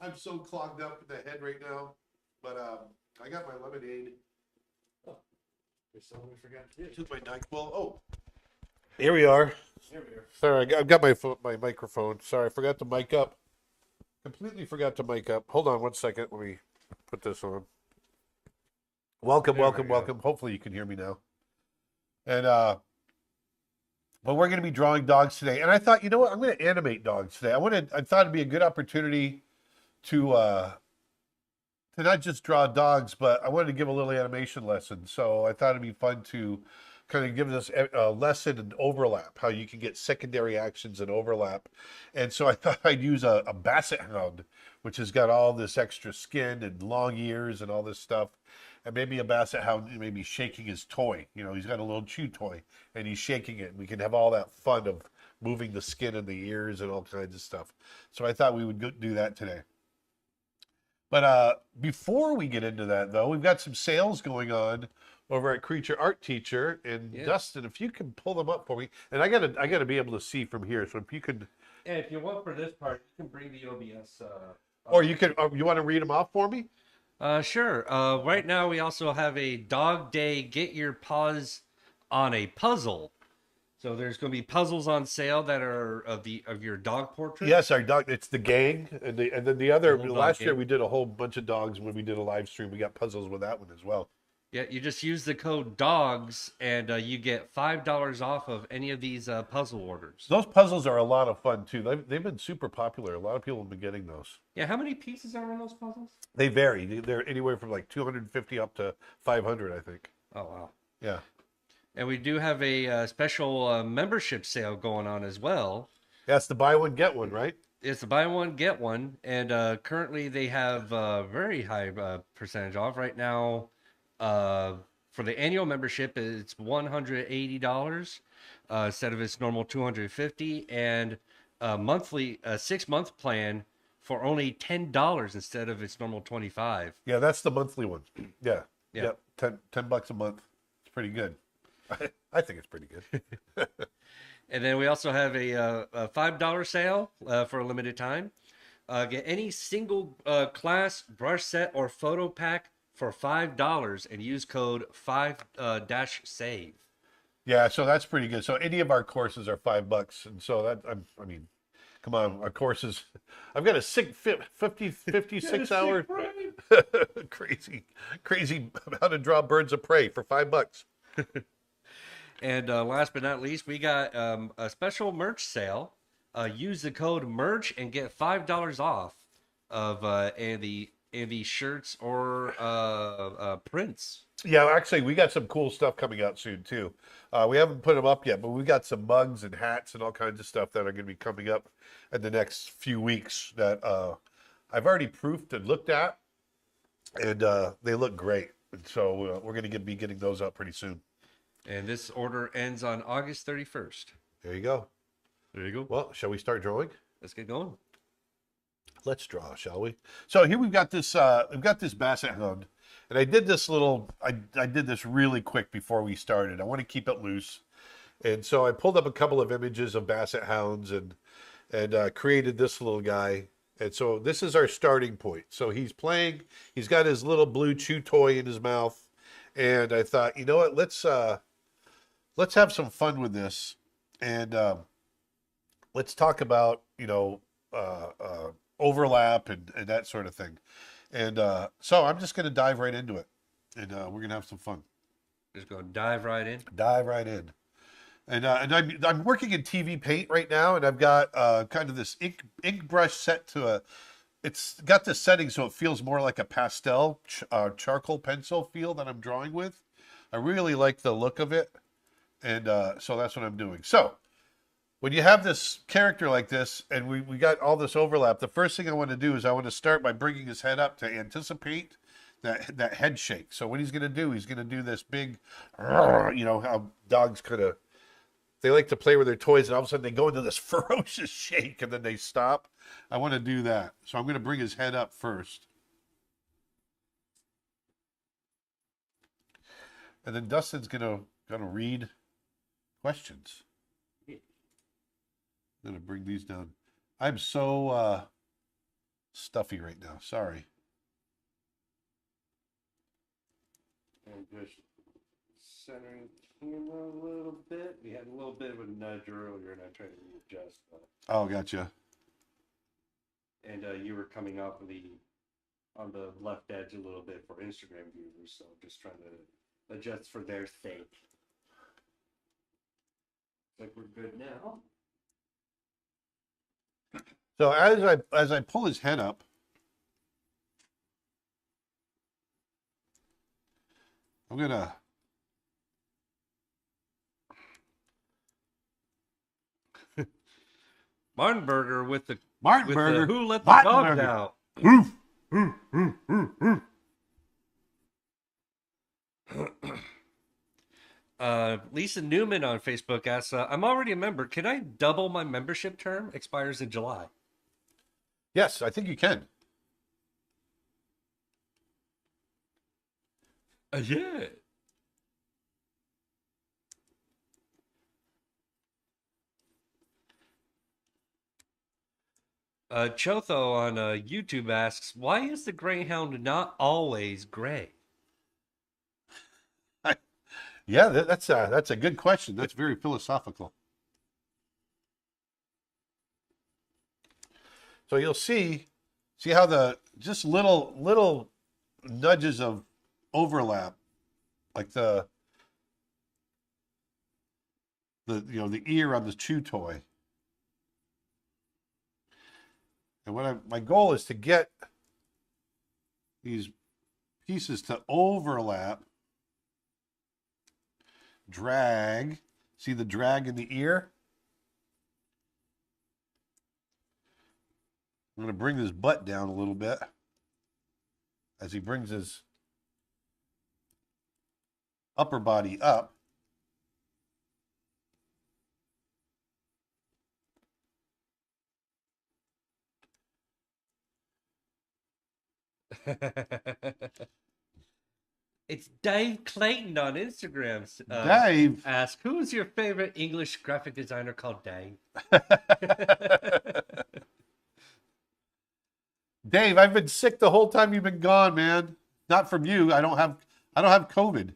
I'm so clogged up in the head right now, but I got my lemonade. Oh, there's something we forgot to do. Took my NyQuil. Oh, here we are. Here we are. Sorry, I've got my microphone. Sorry, I forgot to mic up. Completely forgot to mic up. Hold on one second. Let me put this on. Welcome, welcome, welcome. Hopefully you can hear me now. And but we're going to be drawing dogs today. And I thought, you know what? I'm going to animate dogs today. I thought it'd be a good opportunity to not just draw dogs, but I wanted to give a little animation lesson. So I thought it'd be fun to kind of give this a lesson in overlap, how you can get secondary actions and overlap. And so I thought I'd use a basset hound, which has got all this extra skin and long ears and all this stuff. And maybe a basset hound maybe shaking his toy. You know, he's got a little chew toy and he's shaking it. We can have all that fun of moving the skin and the ears and all kinds of stuff. So I thought we would do that today. But before we get into that, though, we've got some sales going on over at Creature Art Teacher. And yeah. Dustin, if you can pull them up for me, and I gotta be able to see from here. So if you could, and if you want for this part, you can bring the OBS. Or you can. You want to read them off for me? Sure. Right now, we also have a Dog Day. Get your paws on a puzzle. So there's going to be puzzles on sale that are of your dog portrait. Yes, our dog. It's the gang, and then the other. Last year we did a whole bunch of dogs when we did a live stream. We got puzzles with that one as well. Yeah, you just use the code DOGS, and you get $5 off of any of these puzzle orders. Those puzzles are a lot of fun too. They've been super popular. A lot of people have been getting those. Yeah, how many pieces are in those puzzles? They vary. They're anywhere from like 250 up to 500, I think. Oh wow. Yeah. And we do have a special membership sale going on as well. That's the buy one, get one, right? It's the buy one, get one. And currently they have very high percentage off. Right now, for the annual membership, it's $180 instead of its normal $250. And monthly, 6-month plan for only $10 instead of its normal $25. Yeah, that's the monthly one. Yeah. Yeah. Yep. $10 a month. It's pretty good. I think it's pretty good. And then we also have a $5 sale for a limited time. Get any single class brush set or photo pack for $5 and use code 5-SAVE. Yeah, so that's pretty good. So any of our courses are $5, and so that I mean, come on, our courses. I've got a 56 hour crazy how to draw birds of prey for $5. And last but not least, we got a special merch sale. Use the code MERCH and get $5 off of Andy shirts or prints. Yeah, actually, we got some cool stuff coming out soon too. We haven't put them up yet, but we got some mugs and hats and all kinds of stuff that are going to be coming up in the next few weeks that I've already proofed and looked at, and they look great. And so we're going to be getting those up pretty soon. And this order ends on August 31st. There you go. There you go. Well, shall we start drawing? Let's get going. Let's draw, shall we? So here we've got this basset hound, and I did this I did this really quick before we started. I want to keep it loose, and so I pulled up a couple of images of basset hounds and created this little guy. And so this is our starting point. So he's playing. He's got his little blue chew toy in his mouth, and I thought, you know what? Let's have some fun with this, and let's talk about overlap and that sort of thing. And so I'm just going to dive right into it, and we're going to have some fun. Just going to dive right in. Dive right in. And I'm working in TV Paint right now, and I've got kind of this ink brush set to it's got this setting so it feels more like a pastel charcoal pencil feel that I'm drawing with. I really like the look of it, and so that's what I'm doing. So when you have this character like this, and we got all this overlap, the first thing I want to do is I want to start by bringing his head up to anticipate that head shake. So what he's going to do, he's going to do this big, you know how dogs kind of, they like to play with their toys, and all of a sudden they go into this ferocious shake, and then they stop. I want to do that. So I'm going to bring his head up first. And then Dustin's gonna read questions. I'm gonna bring these down. I'm so stuffy right now. Sorry. And just centering the camera a little bit. We had a little bit of a nudge earlier, and I tried to readjust. Oh, gotcha. And you were coming off of on the left edge a little bit for Instagram viewers, so just trying to adjust for their sake. Like we're good now. So as I pull his head up, I'm gonna Martin Burger with the Martin Burger. Who Let the Martin Dogs Burger. Out. Lisa Newman on Facebook asks, I'm already a member. Can I double my membership term? Expires in July. Yes, I think you can. Yeah. Chotho on YouTube asks, why is the Greyhound not always gray? Yeah, that's a good question. That's very philosophical. So you'll see how the just little nudges of overlap, like the the ear on the chew toy. And my goal is to get these pieces to overlap, drag. See the drag in the ear? I'm going to bring his butt down a little bit as he brings his upper body up. It's Dave Clayton on Instagram. Dave. Ask, who's your favorite English graphic designer called Dave? Dave, I've been sick the whole time you've been gone, man. Not from you. I don't have COVID.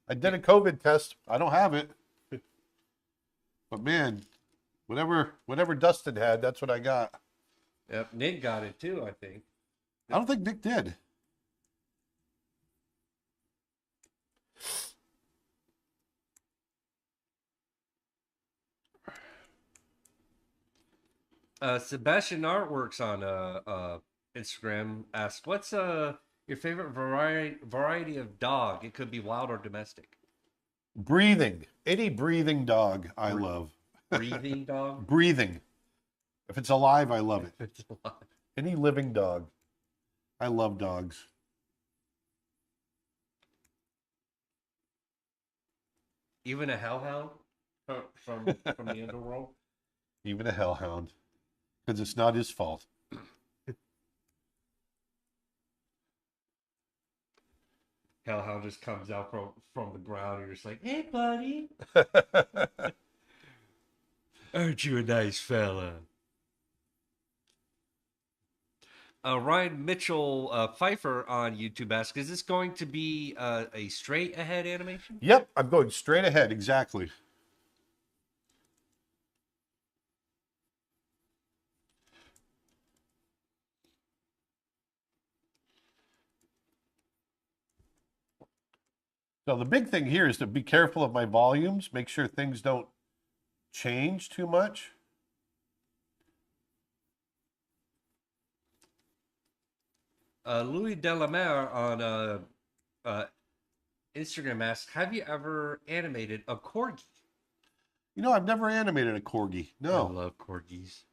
I did a COVID test. I don't have it. But man, whatever Dustin had, that's what I got. Yep, Nick got it too, I think. I don't think Nick did. Sebastian Artworks on Instagram asked, "What's your favorite variety of dog? It could be wild or domestic." Breathing. Any breathing dog I love. Breathing dog? Breathing. If it's alive, I love it. It's alive. Any living dog. I love dogs. Even a hellhound from the underworld? Even a hellhound. Because it's not his fault. Hellhound just comes out from the ground and you're just like, hey, buddy. Aren't you a nice fella? Ryan Mitchell Pfeiffer on YouTube asks, is this going to be a straight ahead animation? Yep, I'm going straight ahead, exactly. So the big thing here is to be careful of my volumes, make sure things don't change too much. Louis Delamere on uh, Instagram asks, "Have you ever animated a corgi?" You know, I've never animated a corgi. I No. love corgis.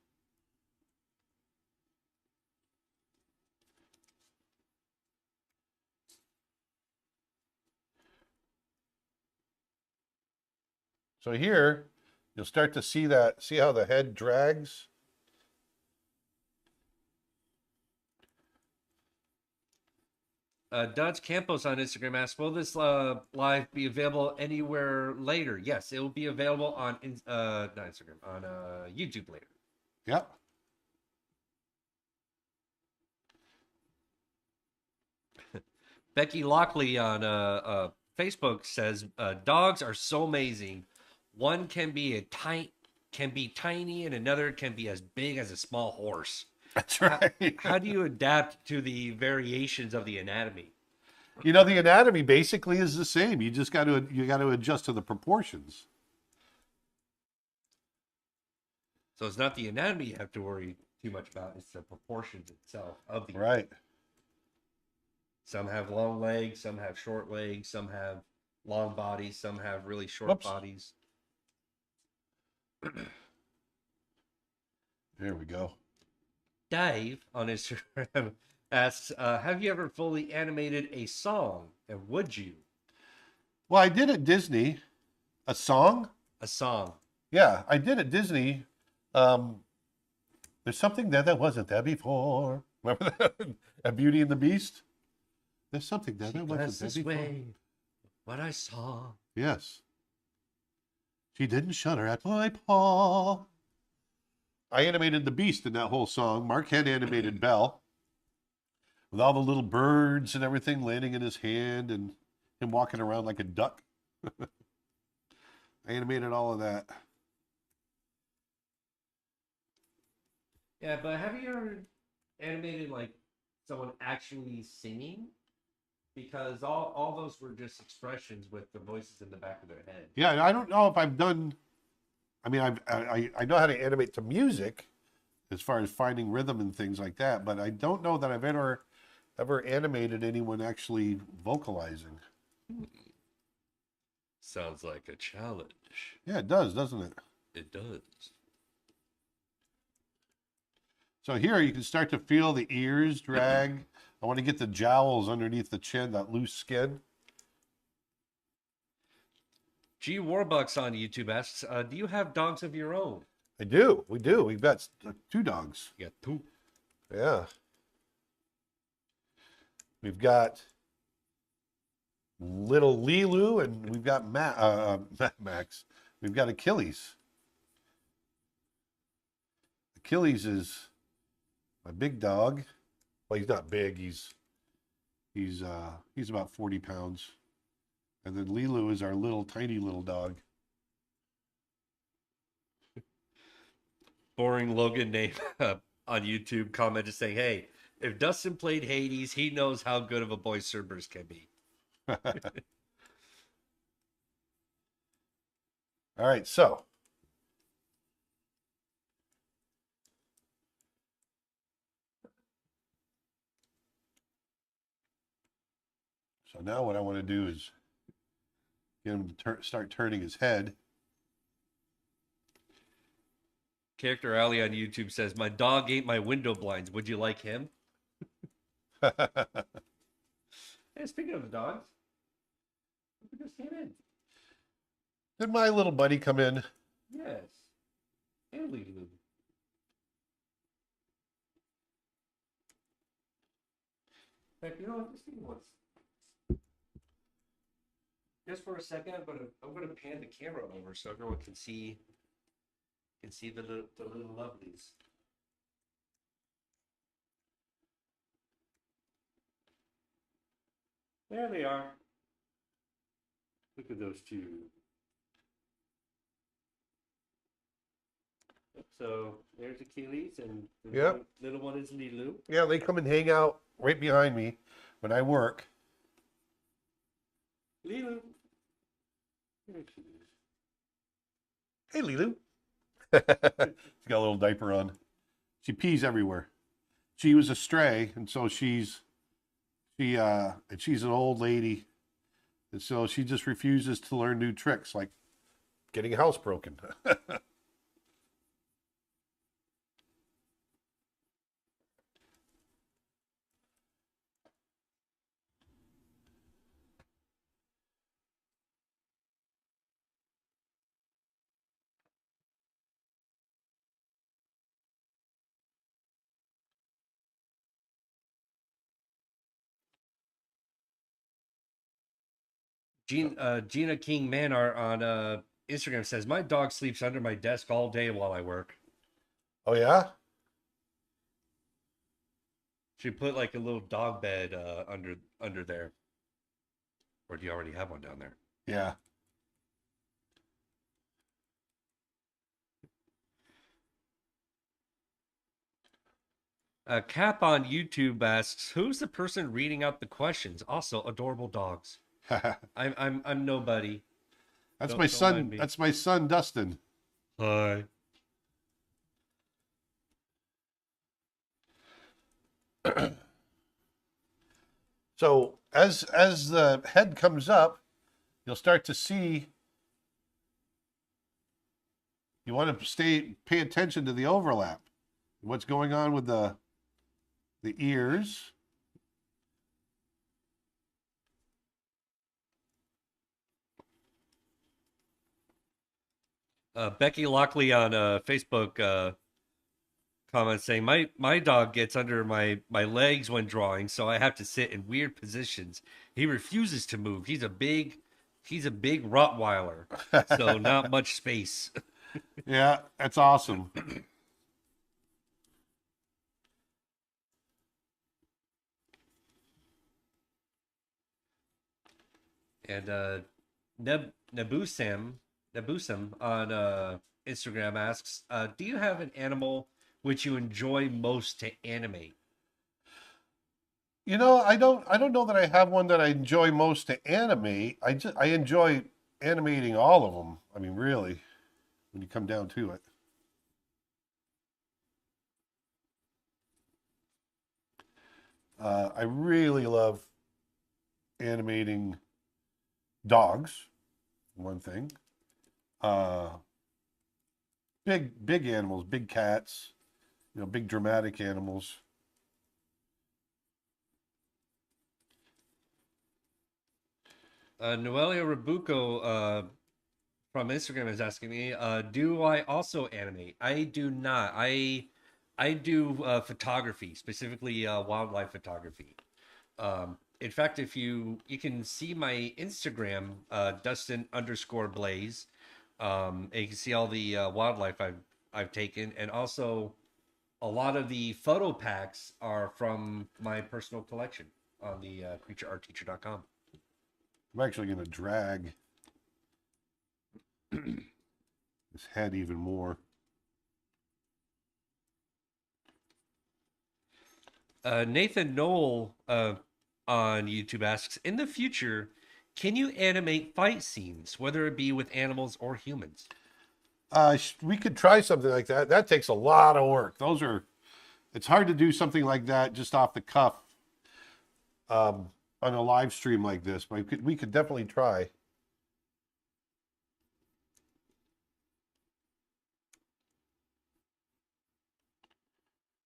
So here, you'll start to see that. See how the head drags? Dodge Campos on Instagram asks, "Will this live be available anywhere later?" Yes, it will be available on not Instagram, on YouTube later. Yep. Becky Lockley on Facebook says, "Dogs are so amazing. One can be tiny, and another can be as big as a small horse. That's How, right. how do you adapt to the variations of the anatomy?" You know, the anatomy basically is the same. You got to adjust to the proportions. So it's not the anatomy you have to worry too much about; it's the proportions itself of the. Right. Some have long legs, some have short legs, some have long bodies, some have really short Whoops. bodies. There we go. Dave on Instagram asks, "Have you ever fully animated a song, and would you?" Well, I did at Disney a song. A song. Yeah, I did at Disney. Um, there's something there that wasn't there before. Remember that? A Beauty and the Beast? There's something there She that glanced wasn't there this before. way. What I saw. Yes. She didn't shudder at my paw. I animated the Beast in that whole song. Mark had animated Belle with all the little birds and everything landing in his hand and him walking around like a duck. I animated all of that. Yeah, but have you ever animated like someone actually singing? Because all those were just expressions with the voices in the back of their head. Yeah, I don't know if I've done. I mean, I know how to animate to music, as far as finding rhythm and things like that, but I don't know that I've ever animated anyone actually vocalizing. Sounds like a challenge. Yeah, it does, doesn't it? It does. So here you can start to feel the ears drag. I want to get the jowls underneath the chin, that loose skin. G Warbucks on YouTube asks, "Do you have dogs of your own?" I do. We do. We've got two dogs. You got two. Yeah. We've got little Lilu and we've got Max. We've got Achilles. Achilles is my big dog. Well, he's not big. He's about 40 pounds. And then Lilu is our little tiny little dog. Boring Logan name on YouTube comment just saying, "Hey, if Dustin played Hades, he knows how good of a boy Cerberus can be." All right, so now what I want to do is get him to start turning his head. Character Alley on YouTube says, "My dog ate my window blinds. Would you like him?" Hey, speaking of the dogs, who just came in? Did my little buddy come in? Yes. Hey, Lulu. Heck, you know what? This thing wants. Just for a second, I'm gonna pan the camera over so everyone can see the little lovelies. There they are. Look at those two. So there's Achilles, and the Yep. little one is Lilu. Yeah, they come and hang out right behind me when I work. Lilu. There she is. Hey, Lilu. She's got a little diaper on. She pees everywhere. She was a stray, and so she's And she's an old lady, and so she just refuses to learn new tricks, like getting a house broken. Gina King Manart on Instagram says my dog sleeps under my desk all day while I work. Oh yeah, She put like a little dog bed under there, or do you already have one down there? yeah. Cap on YouTube asks, "Who's the person reading out the questions?" Also, adorable dogs. I'm nobody. That's my Don't mind son. me. That's my son, Dustin. Hi. So as the head comes up, you'll start to see. You want to pay attention to the overlap. What's going on with the ears? Becky Lockley on Facebook comments saying my dog gets under my legs when drawing, so I have to sit in weird positions. He refuses to move. He's a big Rottweiler, so not much space. Yeah, that's awesome. And Nebusam on Instagram asks, "Do you have an animal which you enjoy most to animate?" I don't know that I have one that I enjoy most to animate. I enjoy animating all of them. I mean, really, when you come down to it. I really love animating dogs, one thing. Uh, big animals, big cats, big dramatic animals. Noelia Rabuco from Instagram is asking me, "Do I also animate?" I do not. I do photography, specifically wildlife photography. In fact, if you can see my Instagram, Dustin underscore Blaze, and you can see all the wildlife I've taken, and also a lot of the photo packs are from my personal collection on the creatureartteacher.com. I'm actually going to drag his head even more. Nathan Knoll on YouTube asks, "In the future, can you animate fight scenes, whether it be with animals or humans?" We could try something like that. That takes a lot of work. It's hard to do something like that just off the cuff on a live stream like this, but we could definitely try.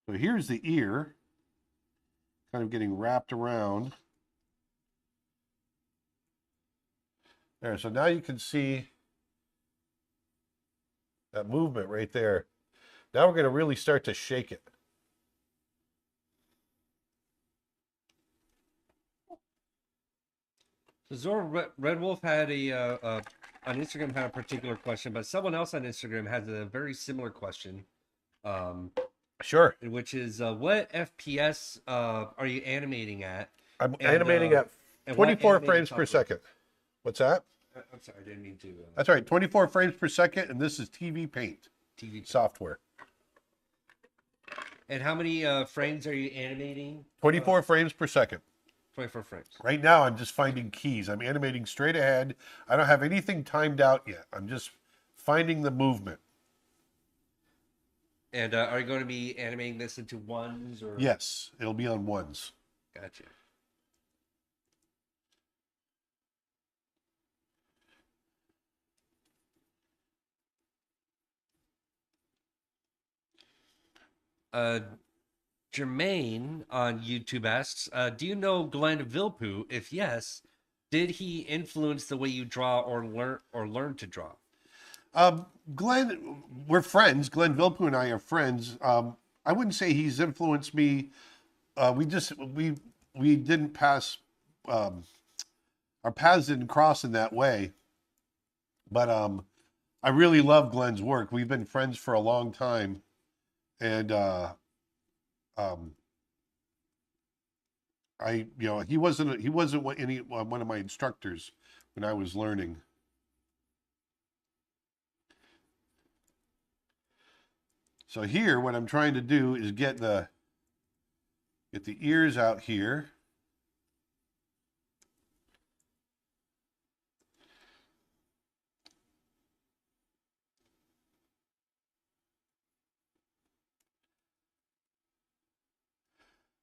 So here's the ear, kind of getting wrapped around. There, so now you can see that movement right there. Now we're going to really start to shake it. So Zora Red Wolf had on Instagram had a particular question, but someone else on Instagram has a very similar question, um, Sure. which is what FPS are you animating at, I'm and animating at what 24 animating frames per software? second. What's that? I'm sorry, I didn't mean to. That's right, 24 frames per second, and this is TV Paint TV. software. And how many frames are you animating? 24 frames per second. 24 frames. Right now, I'm just finding keys. I'm animating straight ahead. I don't have anything timed out yet. I'm just finding the movement. And are you going to be animating this into ones or? Yes, it'll be on ones. Gotcha. Uh, Jermaine on YouTube asks, "Do you know Glenn Vilppu? If yes, did he influence the way you draw or learn to draw?" Um, Glenn, we're friends. Glenn Vilppu and I are friends. I wouldn't say he's influenced me. We didn't pass um, our paths didn't cross in that way. But I really love Glenn's work. We've been friends for a long time, and um, he wasn't one of my instructors when I was learning. So here, what I'm trying to do is get the ears out here.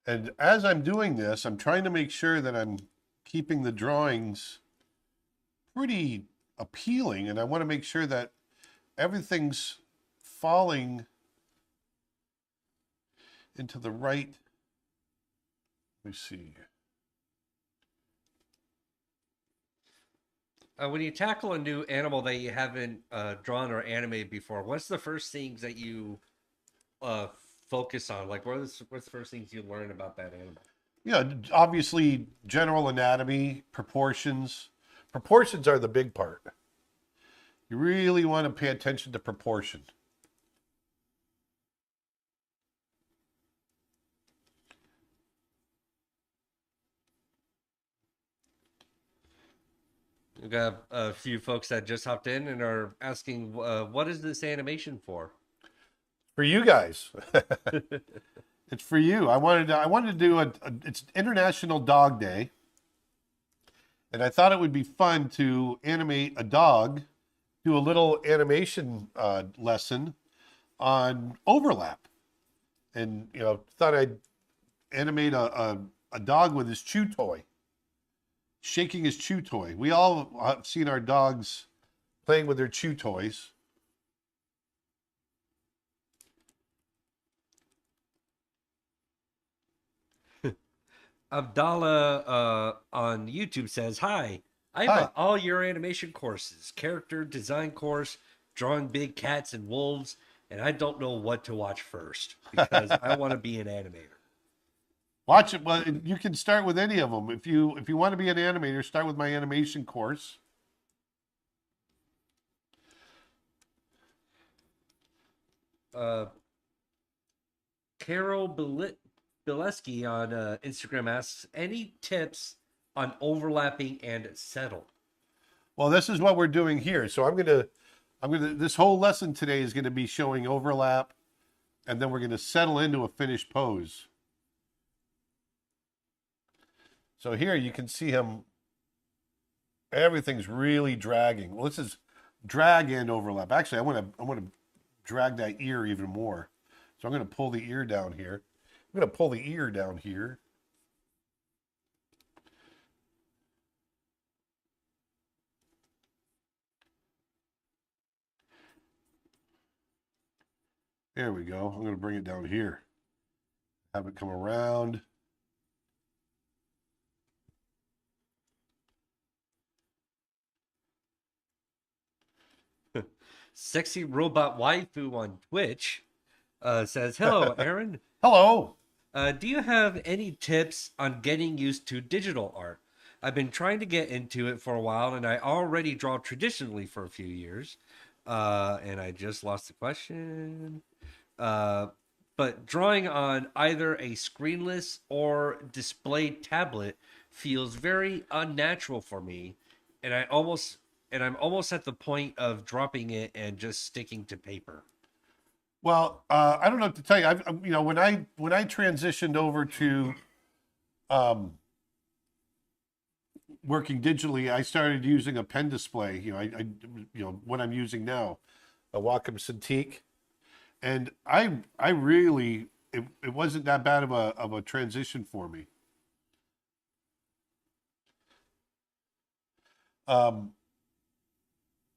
And as I'm doing this, I'm trying to make sure that I'm keeping the drawings pretty appealing, and I want to make sure that everything's falling into the right. Let me see. When you tackle a new animal that you haven't drawn or animated before, what's the first things that you uh, focus on? Like, what's the first things you learn about that animal? Obviously, general anatomy, proportions. Proportions are the big part. You really want to pay attention to proportion. We got a few folks that just hopped in and are asking, "What is this animation for?" For you guys, it's for you. I wanted to do it's International Dog Day, and I thought it would be fun to animate a dog, do a little animation lesson on overlap, and thought I'd animate a dog with his chew toy, shaking his chew toy. We all have seen our dogs playing with their chew toys. Abdallah on YouTube says, "Hi, I Hi. bought all your animation courses, character design course, drawing big cats and wolves, and I don't know what to watch first because I want to be an animator." Watch it. Well, you can start with any of them. If you want to be an animator, start with my animation course. Uh, Carol Bileski on Instagram asks, "Any tips on overlapping and settle?" Well, this is what we're doing here. So I'm gonna. This whole lesson today is going to be showing overlap, and then we're going to settle into a finished pose. So here you can see him. Everything's really dragging. Well, this is drag and overlap. Actually, I want to drag that ear even more. So I'm going to pull the ear down here. I'm going to pull the ear down here. There we go. I'm going to bring it down here. Have it come around. Sexy Robot Waifu on Twitch says, "Hello, Aaron. Hello. Do you have any tips on getting used to digital art? I've been trying to get into it for a while, and I already draw traditionally for a few years. And I just lost the question. Uh, but drawing on either a screenless or displayed tablet feels very unnatural for me, and I'm almost at the point of dropping it and just sticking to paper." Well, I don't know what to tell you. When I transitioned over to um, working digitally, I started using a pen display. What I'm using now, a Wacom Cintiq, and I really it wasn't that bad of a transition for me. Um,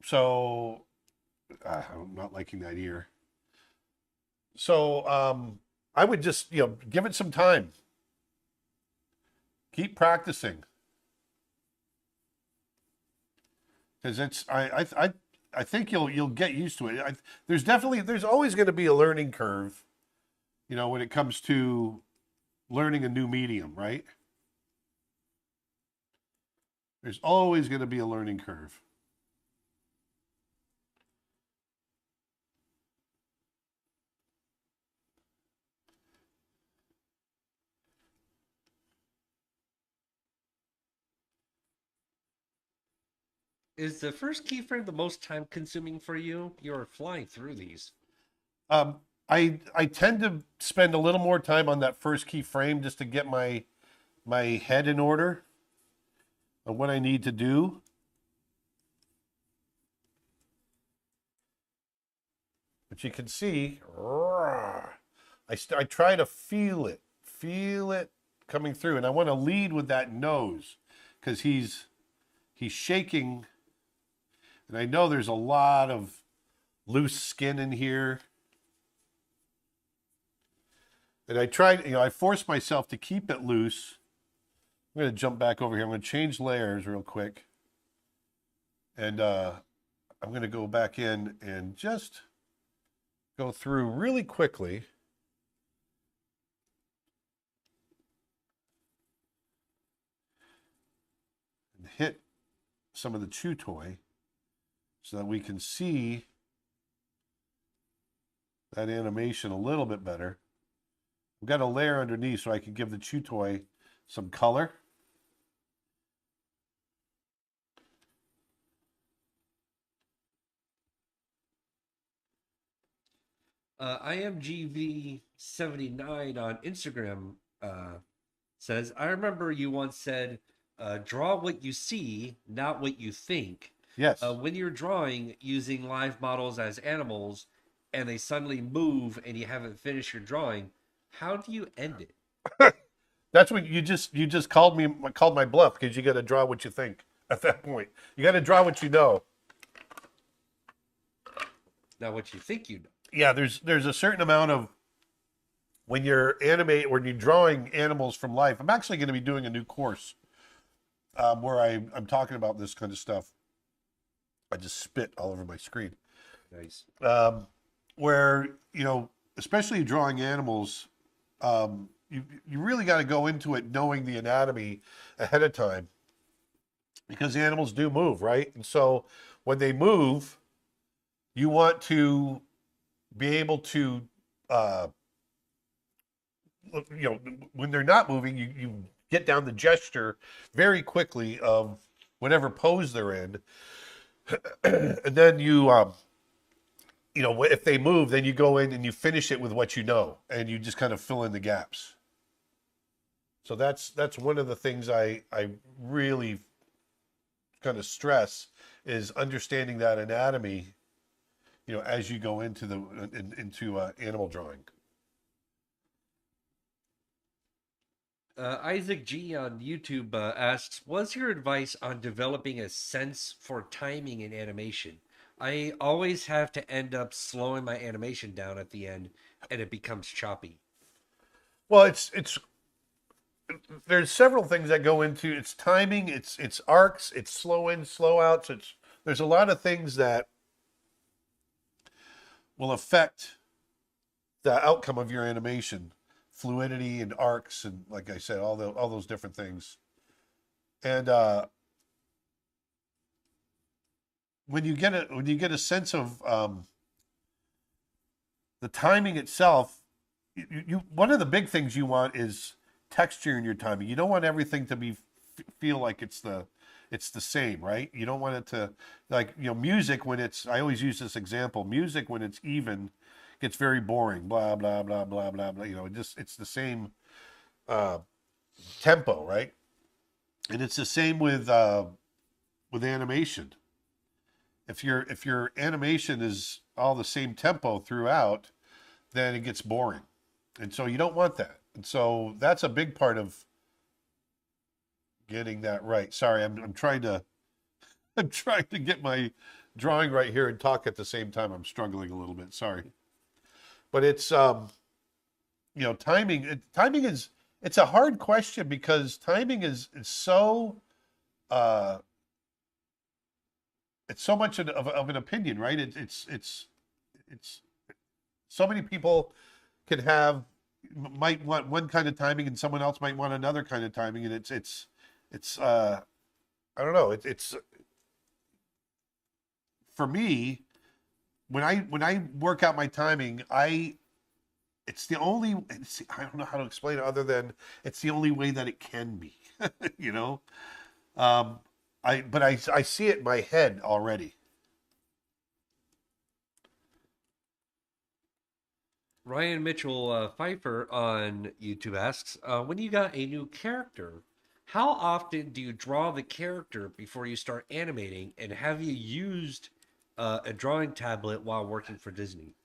so I'm not liking that ear. So I would just, give it some time. Keep practicing because I think you'll get used to it. There's always going to be a learning curve, when it comes to learning a new medium, right? There's always going to be a learning curve. Is the first keyframe the most time consuming for you? You're flying through these. Um, I tend to spend a little more time on that first key frame just to get my head in order of what I need to do. But you can see, I try to feel it coming through, and I want to lead with that nose because he's shaking, and I know there's a lot of loose skin in here. And I force myself to keep it loose. I'm going to jump back over here. I'm going to change layers real quick. And I'm going to go back in and just go through really quickly. And hit some of the chew toy so that we can see that animation a little bit better. I've got a layer underneath so I can give the chew toy some color. IMGV79 on Instagram says, I remember you once said, draw what you see, not what you think. Yes. When you're drawing using live models as animals and they suddenly move and you haven't finished your drawing, how do you end it? That's what you just called my bluff because you got to draw what you think at that point. You got to draw what you know. Not what you think you know. Yeah, there's a certain amount of when when you're drawing animals from life. I'm actually going to be doing a new course where I'm talking about this kind of stuff. I just spit all over my screen. Nice. Where especially drawing animals, you really got to go into it knowing the anatomy ahead of time because the animals do move, right? And so when they move, you want to be able to, uh, when they're not moving, you get down the gesture very quickly of whatever pose they're in, and then if they move, then you go in and you finish it with what you know, and you just kind of fill in the gaps. So that's one of the things I really kind of stress is understanding that anatomy, as you go into into animal drawing. Isaac G on YouTube asks, "What's your advice on developing a sense for timing in animation? I always have to end up slowing my animation down at the end, and it becomes choppy." Well, it's there's several things that go into its timing, its arcs, its slow in, slow outs. There's a lot of things that will affect the outcome of your animation, fluidity and arcs, and like I said, all those different things. And when you get a sense of the timing itself, one of the big things you want is texture in your timing. You don't want everything to feel like it's the same, right? You don't want it to, like, music when it's, I always use this example, music when it's even gets very boring, blah, blah, blah, blah, blah, blah. It's the same tempo, right? And it's the same with animation. If your animation is all the same tempo throughout, then it gets boring. And so you don't want that. And so that's a big part of getting that right. Sorry, I'm trying to I'm trying to get my drawing right here and talk at the same time. I'm struggling a little bit. Sorry. But timing is it's a hard question because timing is so uh it's so much of an opinion, right? It's so many people can have might want one kind of timing and someone else might want another kind of timing, and it's I don't know. It's for me when I work out my timing, it's the only I don't know how to explain it other than it's the only way that it can be, you know. Um, I see it in my head already. Ryan Mitchell Pfeiffer on YouTube asks, when you got a new character, how often do you draw the character before you start animating? And have you used a drawing tablet while working for Disney?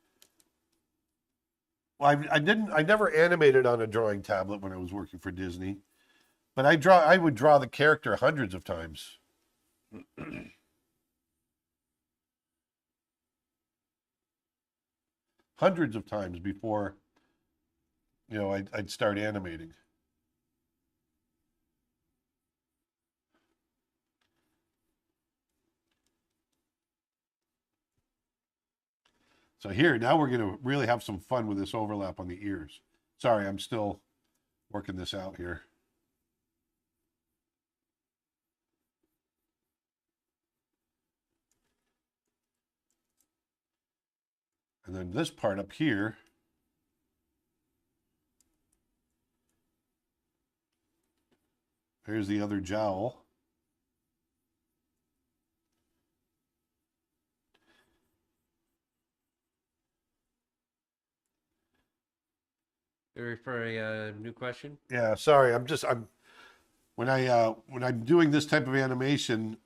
Well, I never animated on a drawing tablet when I was working for Disney, but I would draw the character hundreds of times, hundreds of times before I'd start animating. So here now we're gonna really have some fun with this overlap on the ears. Sorry, I'm still working this out here. And then this part up here, here's the other jowl. Ready for a new question? Yeah, sorry, I'm when I'm doing this type of animation,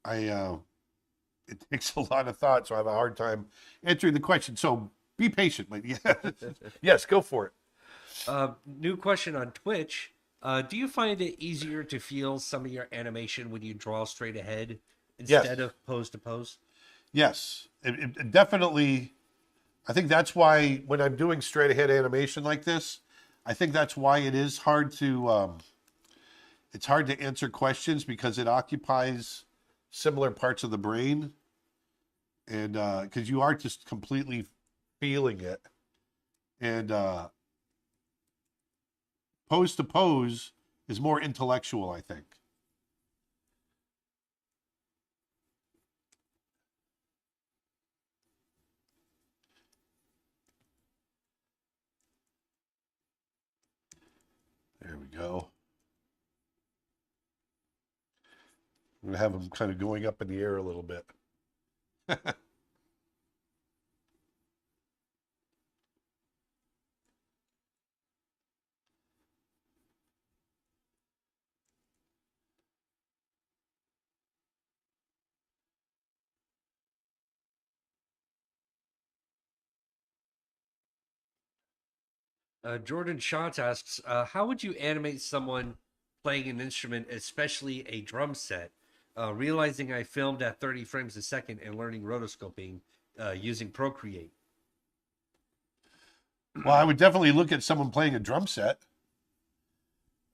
I it takes a lot of thought, so I have a hard time answering the question. So be patient, lady. Yes, go for it. New question on Twitch. Do you find it easier to feel some of your animation when you draw straight ahead instead Yes, of pose to pose? yes, it definitely. I think that's why when I'm doing straight ahead animation like this, I think that's why it is hard to it's hard to answer questions because it occupies similar parts of the brain, and because you are just completely feeling it, and pose to pose is more intellectual, I think. There we go. I'm gonna have them kind of going up in the air a little bit. Jordan Shantz asks, how would you animate someone playing an instrument, especially a drum set? Realizing I filmed at 30 frames a second and learning rotoscoping using Procreate. Well, I would definitely look at someone playing a drum set,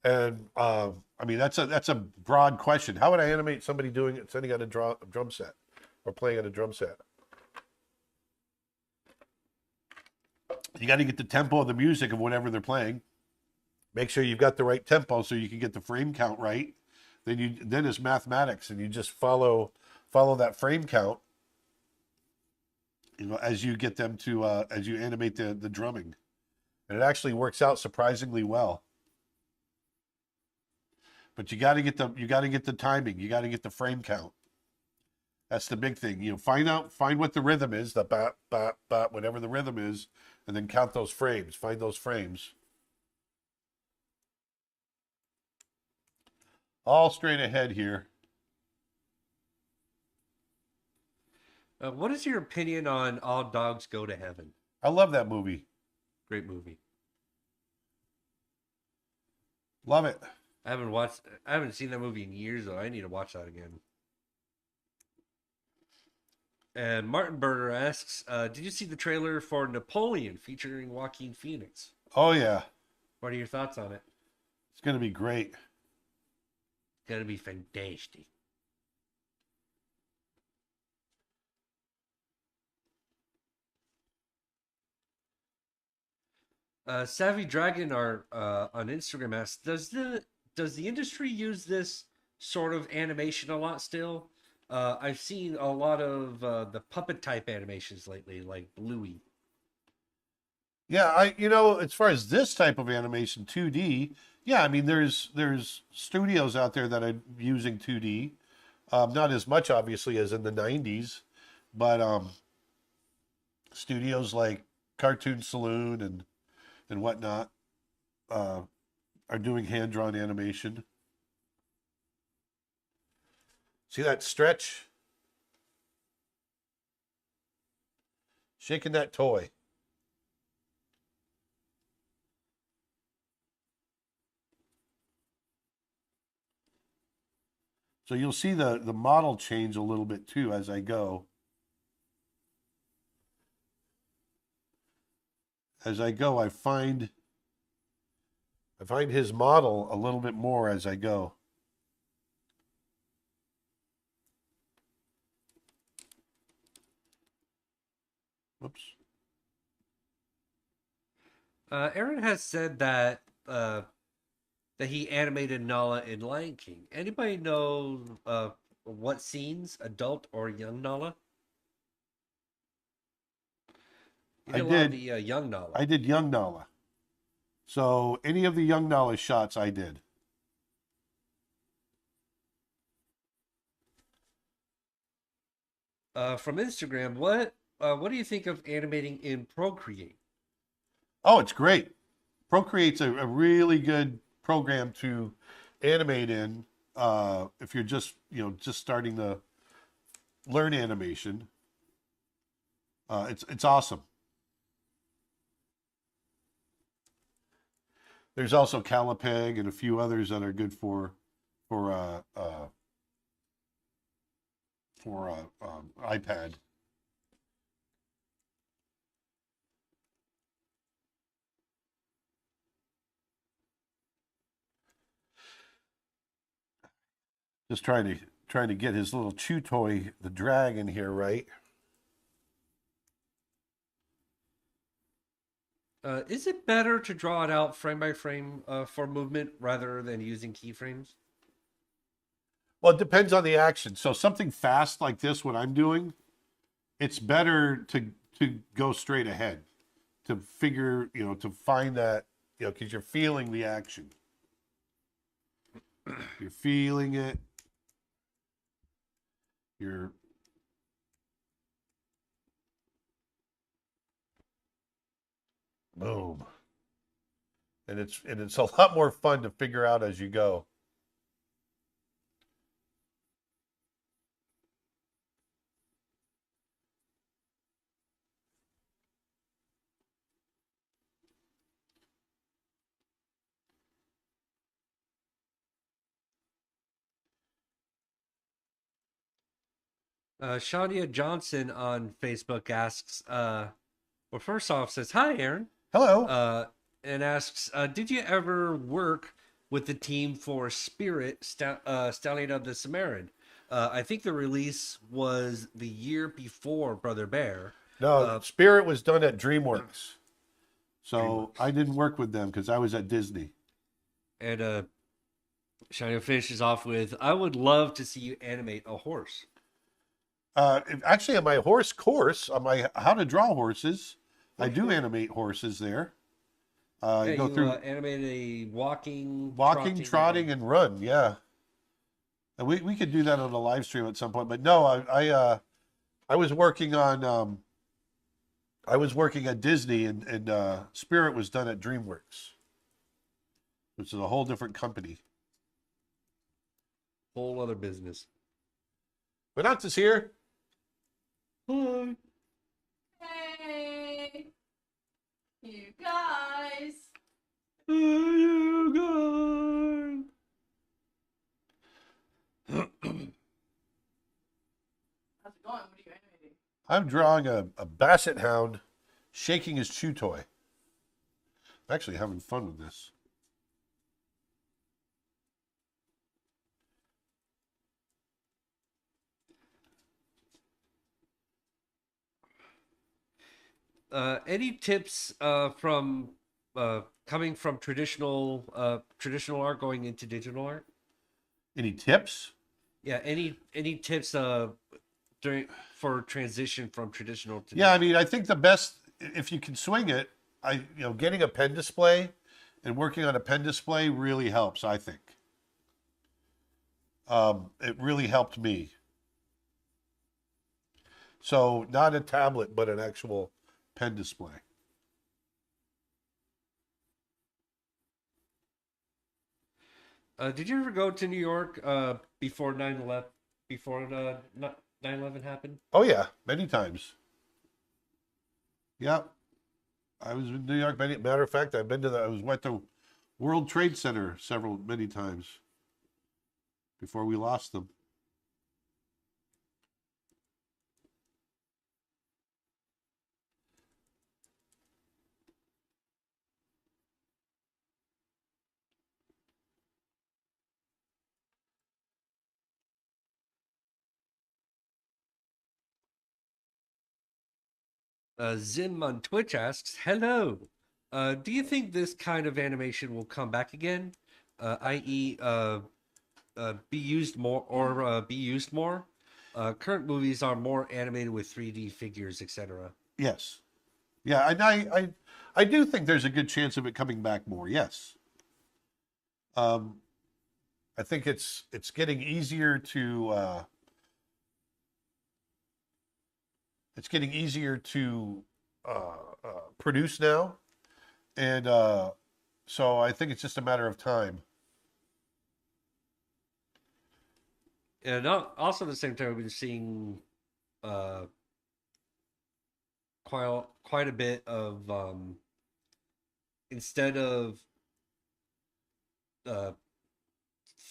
and I mean that's a broad question. How would I animate somebody doing it, sending out a drum set, or playing on a drum set? You got to get the tempo of the music of whatever they're playing. Make sure you've got the right tempo so you can get the frame count right. Then it's mathematics, and you just follow that frame count. As you get them to as you animate the drumming, and it actually works out surprisingly well. But you got to get the timing. You got to get the frame count. That's the big thing. Find what the rhythm is, the bat bat bat, whatever the rhythm is, and then count those frames. Find those frames. All straight ahead here. What is your opinion on All Dogs Go to Heaven? I love that movie. Great movie. Love it. I haven't seen that movie in years though. I need to watch that again. And Martin Berger asks, did you see the trailer for Napoleon featuring Joaquin Phoenix? Oh yeah, What are your thoughts on it? it's gonna be great. Gonna be fantastic. Savvy Dragon are on Instagram asks, does the industry use this sort of animation a lot still? I've seen a lot of the puppet type animations lately, like Bluey. Yeah, as far as this type of animation, 2D, yeah, I mean, there's studios out there that are using 2D. Not as much, obviously, as in the 90s, but studios like Cartoon Saloon and whatnot uh, are doing hand drawn animation. See that stretch? Shaking that toy. So you'll see the model change a little bit too as I go. As I go, I find his model a little bit more as I go. Whoops. Aaron has said that he animated Nala in Lion King. Anybody know what scenes, adult or young Nala? He I did a lot of did the young Nala. I did young Nala. So any of the young Nala shots I did. From Instagram, what do you think of animating in Procreate? Oh, it's great. Procreate's a really good program to animate in if you're just starting to learn animation. It's awesome. There's also Calipeg and a few others that are good for iPad. Just trying to get his little chew toy, the dragon here, right. Is it better to draw it out frame by frame for movement rather than using keyframes? Well, it depends on the action. So something fast like this, what I'm doing, it's better to go straight ahead, to figure, to find that, because you're feeling the action. You're feeling it. You're boom. And it's a lot more fun to figure out as you go. Shadia Johnson on Facebook asks, well, first off, says, Hi, Aaron. Hello. Uh, and asks, Did you ever work with the team for Stallion of the Cimarron? I think the release was the year before Brother Bear. No, Uh, Spirit was done at DreamWorks. So DreamWorks. I didn't work with them because I was at Disney. And Shadia finishes off with, I would love to see you animate a horse. Actually, on my horse course, on my How to Draw Horses, I do Okay. animate horses there. Yeah, You go you through animated a walking, walking, trotting, trotting, and run. Yeah, and we could do that on a live stream at some point. But no, I was working on I was working at Disney, and Spirit was done at DreamWorks, which is a whole different company. whole other business. Venanta's here. Hi. Hey, you guys. Hey, you How's it going? What are you animating? I'm drawing a basset hound shaking his chew toy. Actually having fun with this. Any tips from coming from traditional art going into digital art? Any tips? Yeah, any tips during for transition from traditional to Yeah, I digital? mean, I think the best, if you can swing it, getting a pen display and working on a pen display really helps, I think. It really helped me. So not a tablet, but an actual pen display. Did you ever go to New York before 9/11 before 9/11 happened? Oh yeah, many times. Yeah, I was in New York. Matter of fact, went to World Trade Center many times before we lost them. Zim on Twitch asks, "Hello, do you think this kind of animation will come back again, i.e., be used more or be used more? Current movies are more animated with 3D figures, etc." Yes. Yeah, and I do think there's a good chance of it coming back more. Yes. Um, I think it's getting easier to uh, produce now, and so I think it's just a matter of time. And also at the same time, we've been seeing uh, quite a bit of instead of uh,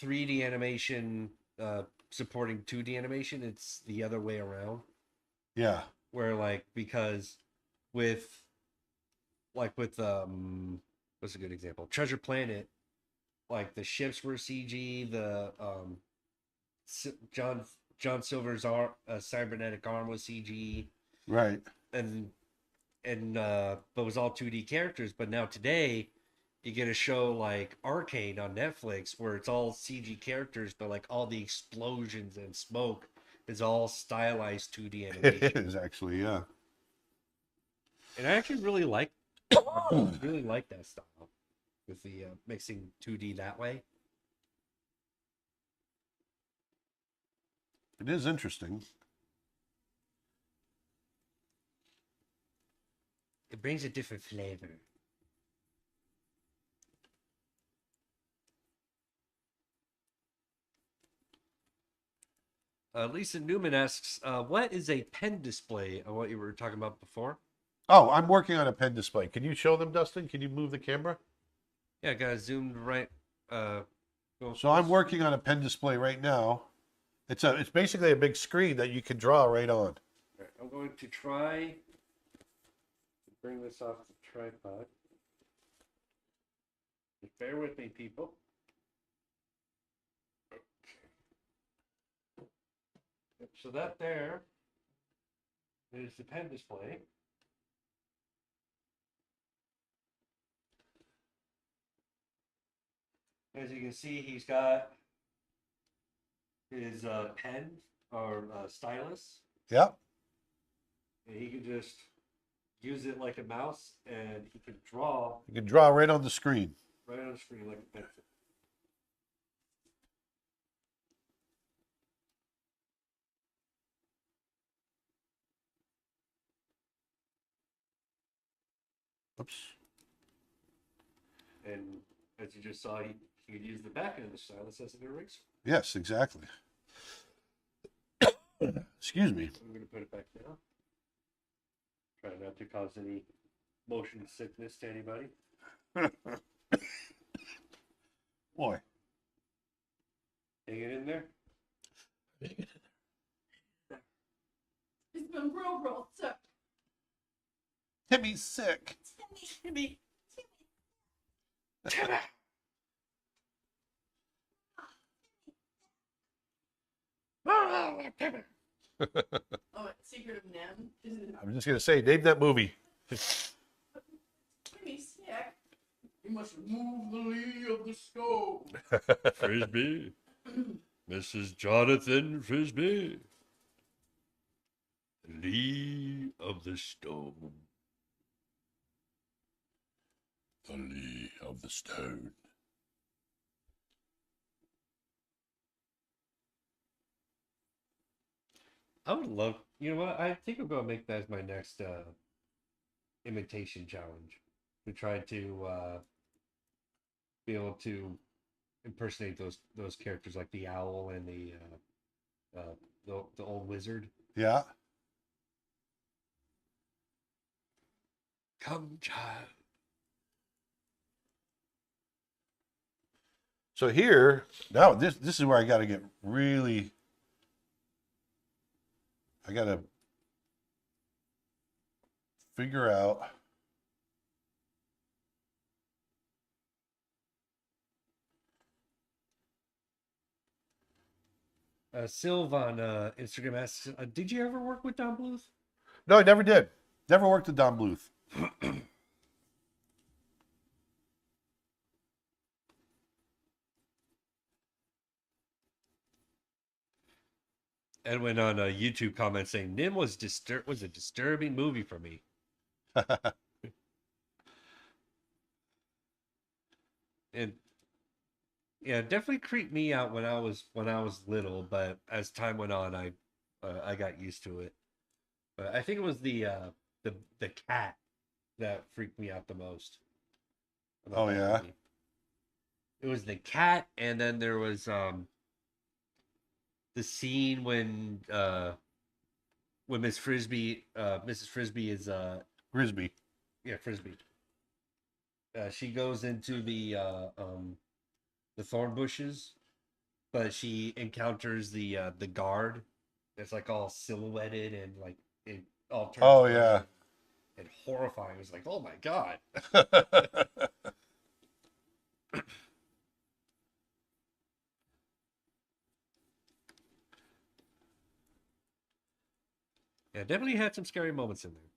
3D animation supporting 2D animation, it's the other way around. Yeah. Where like because with with what's a good example? Treasure Planet, like the ships were CG, the John Silver's cybernetic arm was CG, Right. and but it was all 2D characters. But now today, you get a show like Arcane on Netflix where it's all CG characters, but like all the explosions and smoke is all stylized 2D It animation. is actually, yeah. And I actually really like that style with the mixing 2D that way. It is interesting. It brings a different flavor. Lisa Newman asks, "What is a pen display?" On what you were talking about before. Oh, I'm working on a pen display. Can you show them, Dustin? Can you move the camera? Yeah, got zoomed right. Uh, go So full I'm screen. working on a pen display right now. It's basically a big screen that you can draw right on. Right, I'm going to try to bring this off the tripod. Just bear with me, people. Yep, so that there is the pen display. As you can see, he's got his pen or stylus. Yeah. And he can just use it like a mouse, and he can draw You can draw right on the screen. right on the screen like a pencil. Oops. And as you just saw, he could use the back end of the stylus as an eraser. Yes, exactly. Excuse me. I'm going to put it back down. Try not to cause any motion sickness to anybody. Boy. Hang it in there. It's been real sick. Timmy's sick. Timmy. Oh, Secret of Nem. Is it? I'm just gonna say, name that movie. Give me sick. You must move the lee of the stove. Frisbee. Mrs. Jonathan Frisbee. Lee of the stone. The Lee of the Stone. I would love, you know what? I think I'm gonna make that as my next imitation challenge. To try to be able to impersonate those characters like the owl and the old wizard. Yeah. Come, child. So here, now this is where I got to get really. I got to figure out. Sylv on Instagram asks, "Did you ever work with Don Bluth?" No, I never did. Never worked with Don Bluth. Edwin on a YouTube comment saying, "Nim was a disturbing movie for me." And yeah, it definitely creeped me out when I was little, but as time went on, I got used to it. But I think it was the cat that freaked me out the most. about Oh, that yeah? movie. It was the cat, and then there was the scene when Mrs. Frisbee is Grisby. yeah, Frisbee. She goes into the thorn bushes, but she encounters the guard. It's like all silhouetted and like it all turns Oh, green yeah. and horrifying. It was like, oh my god. Yeah, definitely had some scary moments in there.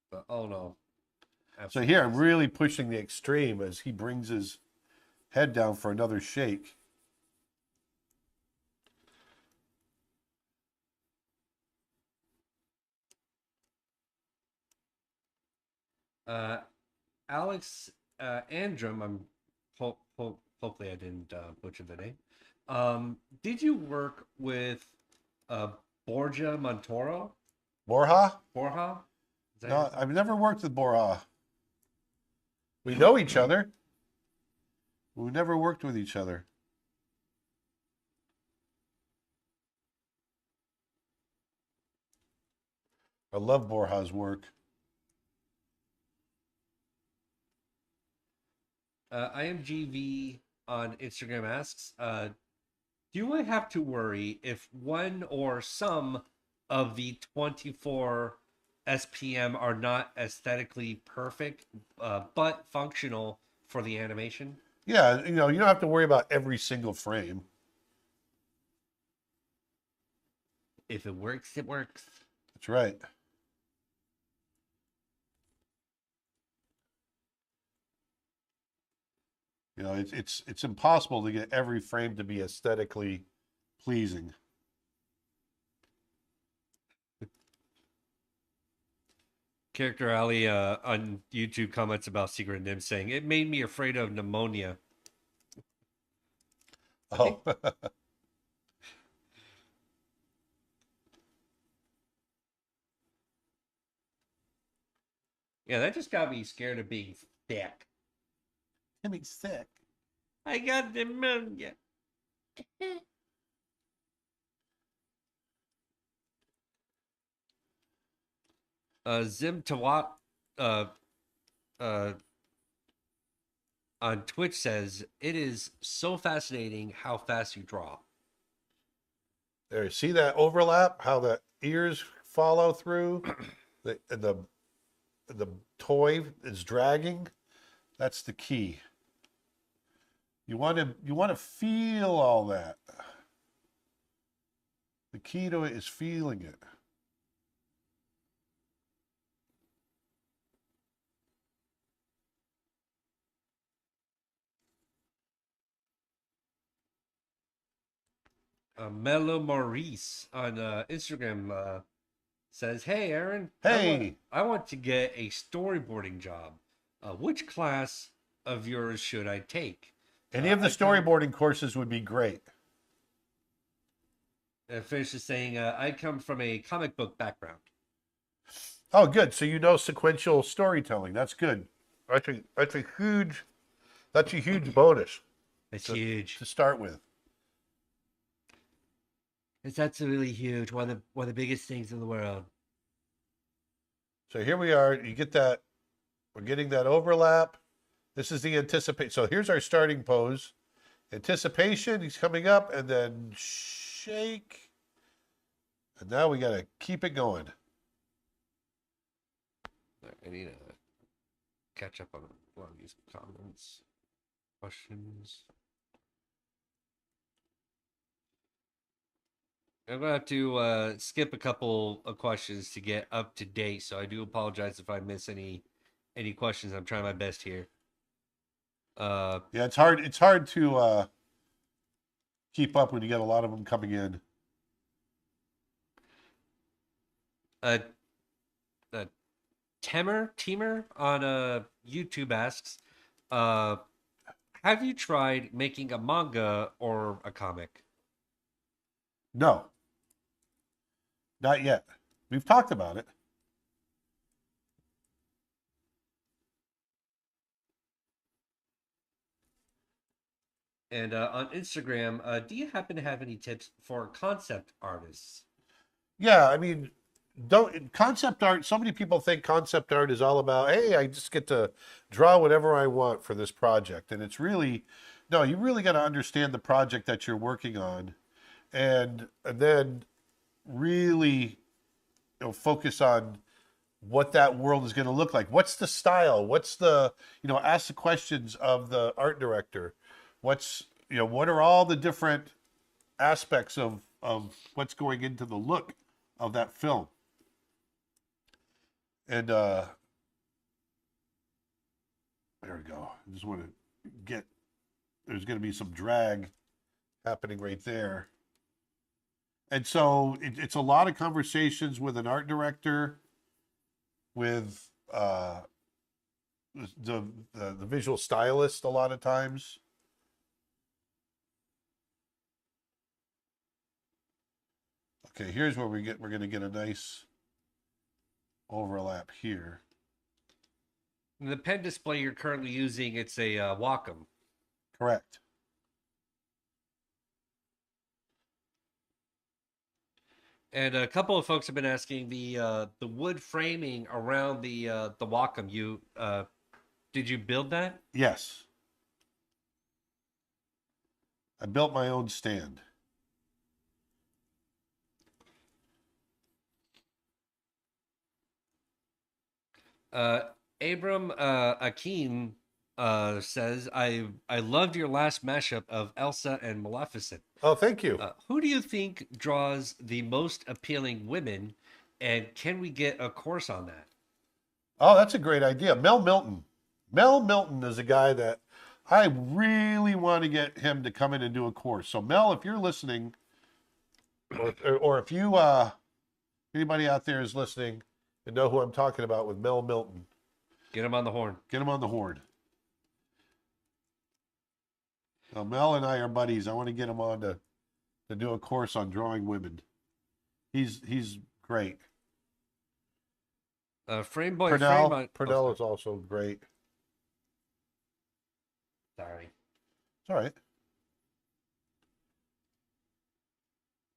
But oh no. So here I'm Absolutely. really pushing the extreme as he brings his head down for another shake. Uh Alex Andrum, hopefully I didn't butcher the name. Did you work with uh, Borja Montoro? Borja? Borja? Is that No, his name? I've never worked with Borja. We know each other. We've never worked with each other. I love Borja's work. IMGV on Instagram asks, do I have to worry if one or some of the 24 SPM are not aesthetically perfect, but functional for the animation? Yeah, you don't have to worry about every single frame. If it works, it works. That's right. It's impossible to get every frame to be aesthetically pleasing. Character Alley on YouTube comments about Secret Nim saying, it made me afraid of pneumonia. Oh, Yeah, that just got me scared of being thick. Timmy's sick. I got pneumonia. Zim Tawat uh, uh, on Twitch says, it is so fascinating how fast you draw. There, see that overlap? How the ears follow through, the the toy is dragging, that's the key. You want to feel all that. The key to it is feeling it. Mello Maurice on Instagram says, "Hey, Aaron, Hey, I want to get a storyboarding job. Which class of yours should I take?" any of the storyboarding courses would be great. Finishes saying, "I come from a comic book background." Oh, good. So you know sequential storytelling. That's good. That's a huge bonus It's to, huge. to start with. It's absolutely huge. One of the biggest things in the world. So here we are. You get that. We're getting that overlap. This is the anticipate. So here's our starting pose. Anticipation. He's coming up, and then shake. And now we got to keep it going. I need to catch up on a lot of these comments, questions. I'm gonna have to skip a couple of questions to get up to date, so I do apologize if I miss any questions. I'm trying my best here. Yeah, it's hard. It's hard to keep up when you get a lot of them coming in. Uh, uh Temer on YouTube asks, uh, have you tried making a manga or a comic? No, not yet. We've talked about it. And on Instagram, do you happen to have any tips for concept artists? Yeah, I mean, don't concept art. So many people think concept art is all about, hey, I just get to draw whatever I want for this project, and it's really, no, you really got to understand the project that you're working on, and then really, focus on what that world is going to look like. What's the style? What's the, ask the questions of the art director. What are all the different aspects of what's going into the look of that film? And there we go. I just want to get, there's going to be some drag happening right there. And so it's a lot of conversations with an art director, with the visual stylist a lot of times. Okay, here's where we're going to get a nice overlap here. The pen display you're currently using, it's a Wacom. Correct. And a couple of folks have been asking the wood framing around the Wacom. Did you build that? Yes. I built my own stand. Abram Akeem says, I loved your last mashup of Elsa and Maleficent. Oh, thank you. Who do you think draws the most appealing women, and can we get a course on that? Oh, that's a great idea. Mel Milton. Mel Milton is a guy that I really want to get him to come in and do a course. So Mel, if you're listening, or if you anybody out there is listening and know who I'm talking about with Mel Milton, Get him on the horn. get him on the horn. Now, Mel and I are buddies. I want to get him on to do a course on drawing women. He's great. Frame boy, Purnell, frame on. Purnell is also great. Sorry. It's all right.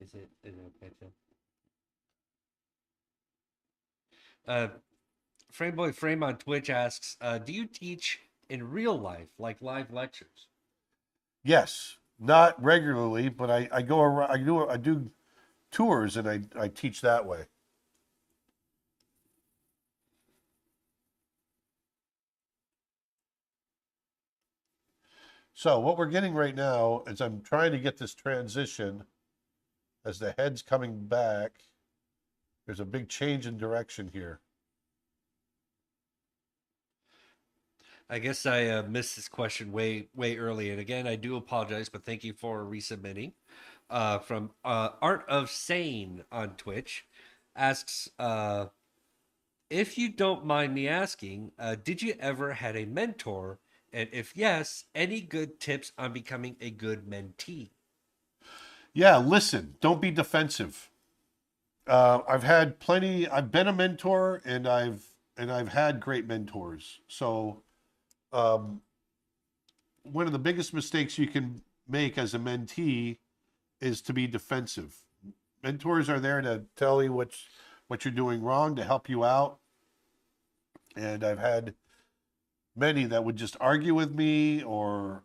Is it okay to? Frame boy, frame on Twitch asks, do you teach in real life, like live lectures? Yes, not regularly, but I go around. I do tours and I teach that way. So what we're getting right now is I'm trying to get this transition as the head's coming back. There's a big change in direction here. I guess I missed this question way early, and again, I do apologize, but thank you for resubmitting. From Art of Sane on Twitch, asks, if you don't mind me asking, did you ever had a mentor, and if yes, any good tips on becoming a good mentee? Yeah, listen, don't be defensive. I've had plenty. I've been a mentor, and I've had great mentors. So um, one of the biggest mistakes you can make as a mentee is to be defensive. Mentors are there to tell you what you're doing wrong, to help you out. And I've had many that would just argue with me, or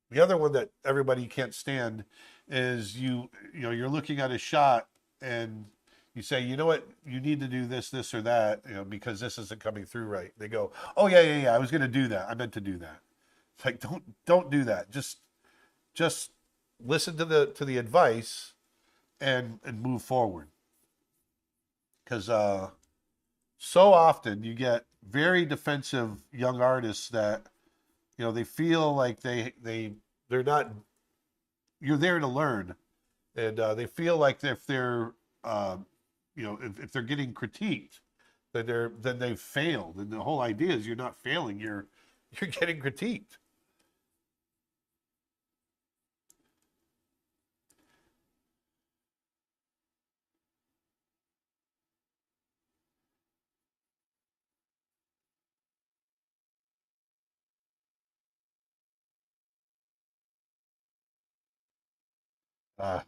the other one that everybody can't stand is you're looking at a shot and you say, you know what, you need to do this, this or that, because this isn't coming through right. They go, oh yeah, I was going to do that. I meant to do that. It's like, don't do that. Just listen to the advice and move forward. Because so often you get very defensive young artists that they feel like they're not, you're there to learn, and they feel like if they're if they're getting critiqued, then they've failed. And the whole idea is you're not failing, you're getting critiqued. uh,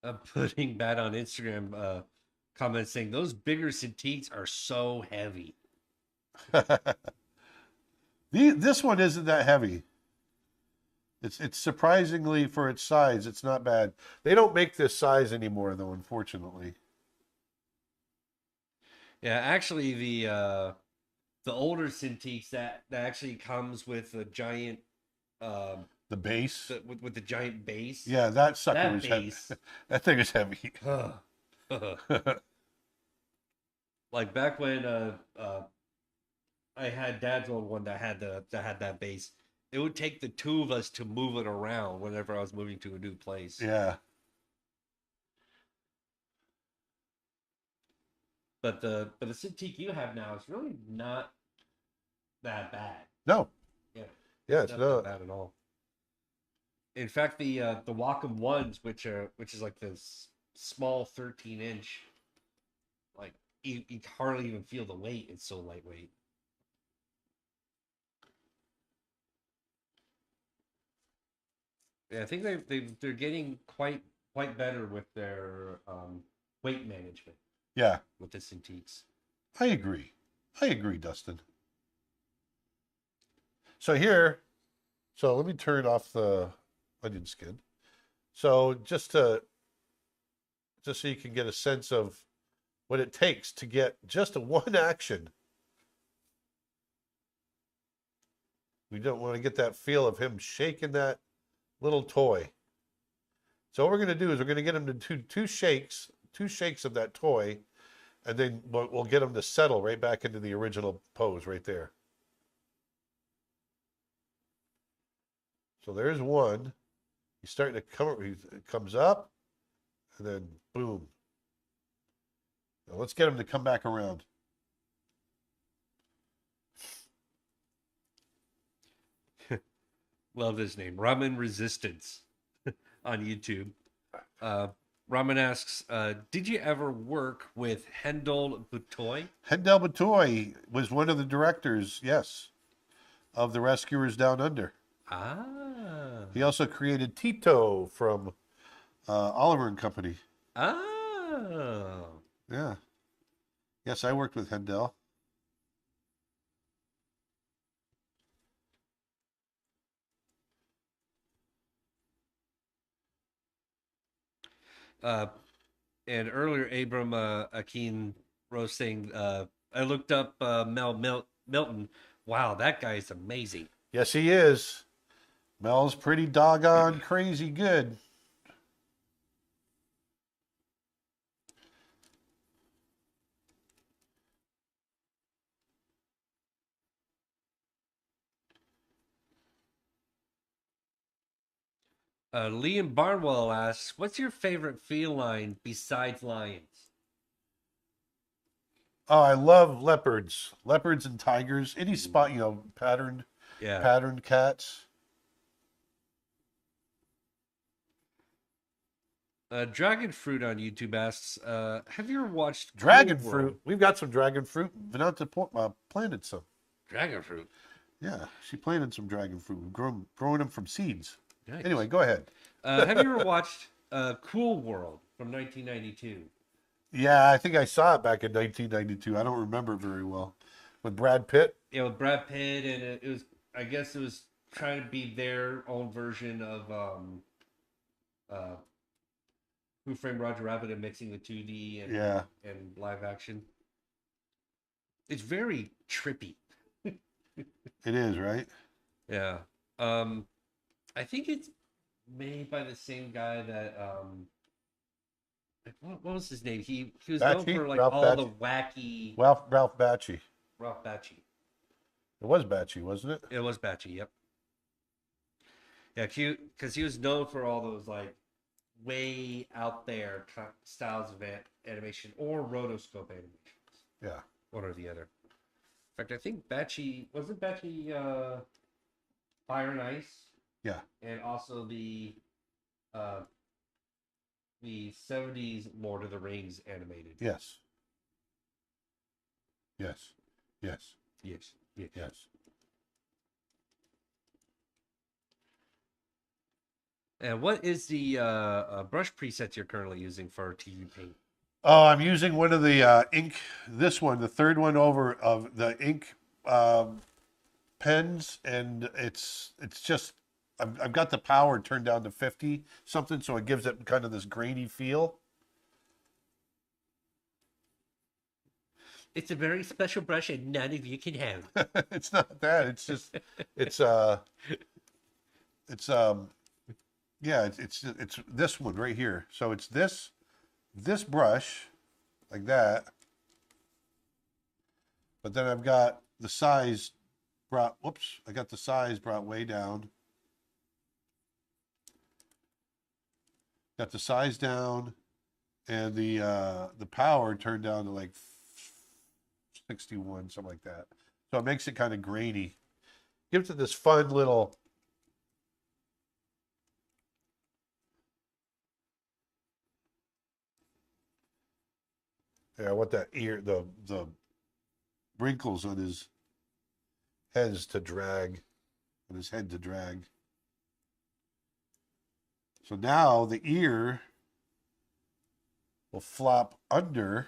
I'm putting that on Instagram comments saying those bigger Cintiqs are so heavy. this one isn't that heavy. It's surprisingly, for its size, it's not bad. They don't make this size anymore, though, unfortunately. Yeah, actually, the older Cintiqs that actually comes with a giant The base. with the giant base. Yeah, that sucker That is heavy. base. That thing is heavy. Like back when I had dad's old one that had that base. It would take the two of us to move it around whenever I was moving to a new place. Yeah. But the Cintiq you have now is really not that bad. No. Yeah. Yeah, it's Not not. that bad at all. In fact, the Wacom ones, which is like this small 13-inch, like you hardly even feel the weight. It's so lightweight. Yeah, I think they're getting quite better with their weight management Yeah, with the Cintiqs. I agree. I agree, Dustin. So let me turn off the onion skin. So just so you can get a sense of what it takes to get just a one action. We don't want to get that feel of him shaking that little toy. So what we're going to do is we're going to get him to do two shakes of that toy, and then we'll get him to settle right back into the original pose right there. So there's one. He's starting to come. He comes up, and then boom. Now let's get him to come back around. Love his name, Ramen Resistance, on YouTube. Ramen asks, "Did you ever work with Hendel Butoy?" Hendel Butoy was one of the directors, yes, of the Rescuers Down Under. Ah. He also created Tito from Oliver and Company. Ah. Oh. Yeah. Yes, I worked with Hendel. Uh, and earlier, Abram Akin was saying, I looked up Milton. Wow, that guy's amazing. Yes, he is. Mel's pretty doggone crazy good. Liam Barnwell asks, "What's your favorite feline besides lions?" Oh, I love leopards and tigers. Any spot, Yeah, patterned cats. Dragon Fruit on YouTube asks, "Have you ever watched Cool Dragon World?" fruit. We've got some dragon fruit. Vanessa planted some. Dragon Fruit, Yeah, she planted some dragon fruit. We've growing them from seeds. nice. Anyway, go ahead. Have you ever watched Cool World from 1992? Yeah, I think I saw it back in 1992. I don't remember very well. With Brad Pitt. Yeah, with Brad Pitt, and it was, I guess, it was trying to be their own version of uh, Who Framed Roger Rabbit and mixing the 2D and Yeah, and live action. It's very trippy. it is, right? Yeah. I think it's made by the same guy that what was his name? He was known Bakshi? for like Ralph all the Bakshi? wacky Ralph Bakshi. Ralph Bakshi. It was Bakshi, wasn't it? It was Bakshi, yep. Yeah, because he was known for all those like way out there styles of animation or rotoscope animations, Yeah. one or the other. In fact, I think Batchy wasn't Batchy Fire and Ice, Yeah. and also uh, the '70s Lord of the Rings animated. Yes. Yes. Yes. Yes, yes. Yes. And what is the brush presets you're currently using for TV Paint? Oh, I'm using one of the ink. This one, the third one over of the ink pens, and it's just I've got the power turned down to 50 something, so it gives it kind of this grainy feel. It's a very special brush, and none of you can have. It's not that. It's just it's it's yeah, it's this one right here. So it's this brush like that. But then I've got the size brought I got the size brought way down. Got the size down and the power turned down to like 61, something like that. So it makes it kind of grainy. Gives it this fun little I want that ear the wrinkles on his heads to drag, on his head to drag. So now the ear will flop under.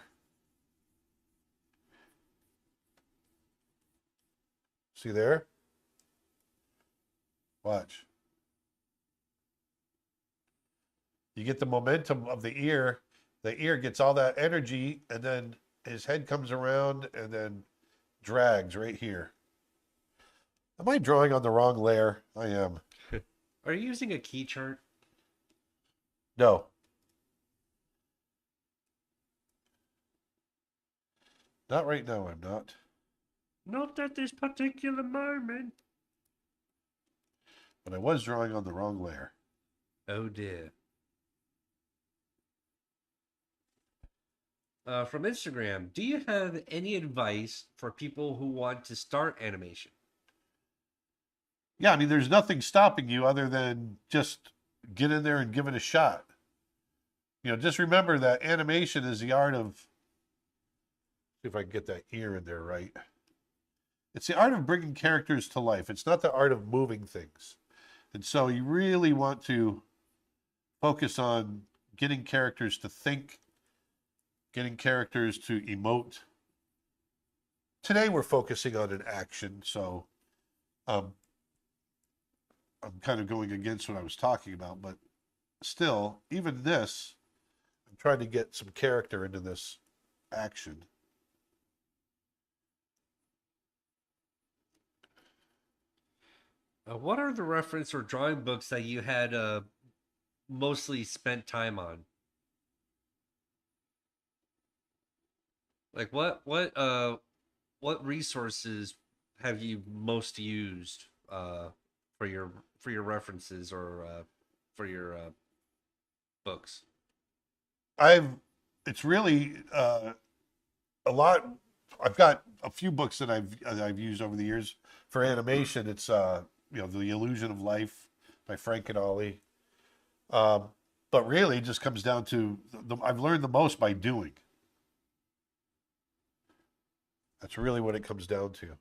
See there? Watch. You get the momentum of the ear. The ear gets all that energy, and then his head comes around and then drags right here. Am I drawing on the wrong layer? I am. Are you using a key chart? No. Not right now, I'm not. Not at this particular moment. But I was drawing on the wrong layer. Oh dear. From Instagram, do you have any advice for people who want to start animation? Yeah, I mean, there's nothing stopping you other than just get in there and give it a shot. Just remember that animation is the art of, see if I can get that ear in there right. It's the art of bringing characters to life. It's not the art of moving things. And so you really want to focus on getting characters to think getting characters to emote. Today we're focusing on an action, so um, I'm kind of going against what I was talking about, but still, even this, I'm trying to get some character into this action. What are the reference or drawing books that you had mostly spent time on? Like what resources have you most used for your references or for your books? I've it's really a lot. I've got a few books that I've used over the years for animation. It's The Illusion of Life by Frank and Ollie. Um, but really, it just comes down to I've learned the most by doing. That's really what it comes down to.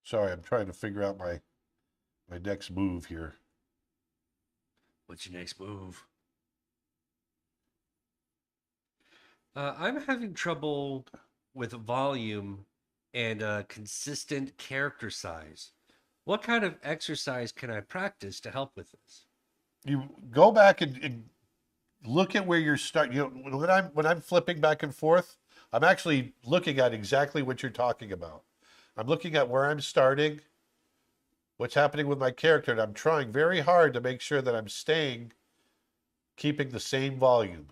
Sorry, I'm trying to figure out my next move here. What's your next move? I'm having trouble with volume and consistent character size. What kind of exercise can I practice to help with this? You go back and look at where you're starting. When I'm flipping back and forth, I'm actually looking at exactly what you're talking about. I'm looking at where I'm starting, what's happening with my character, and I'm trying very hard to make sure that I'm keeping the same volume.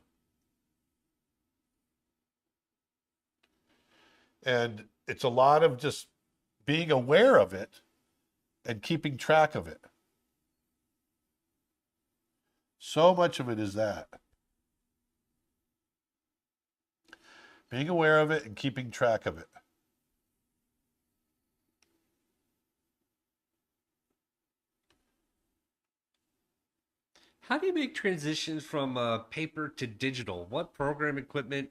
And it's a lot of just being aware of it and keeping track of it. So much of it is that. Being aware of it and keeping track of it. How do you make transitions from paper to digital? What program equipment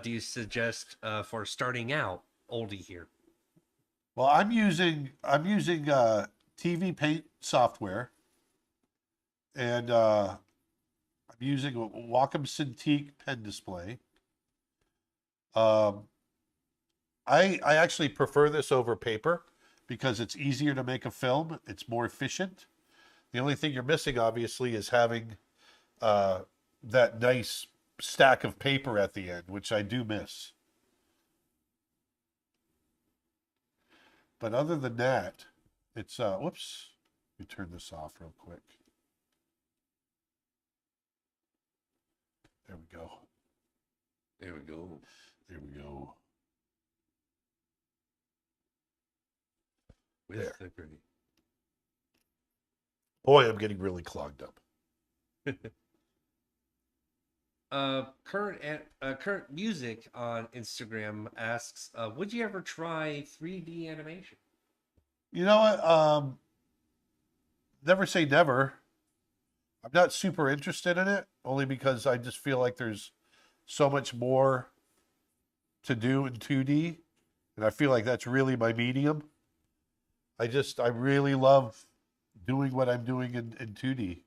do you suggest for starting out, oldie here? Well, I'm using TV Paint software, and I'm using a Wacom Cintiq pen display. Um, I actually prefer this over paper because it's easier to make a film. It's more efficient. The only thing you're missing, obviously, is having uh, that nice stack of paper at the end, which I do miss. But other than that, it's whoops. Let me turn this off real quick. There we go. There we go. There we go. With There. Liberty. Boy, I'm getting really clogged up. Current music on Instagram asks, would you ever try 3D animation? You know what? Never say never. I'm not super interested in it, only because I just feel like there's so much more to do in 2D, and I feel like that's really my medium. I really love doing what I'm doing in 2D.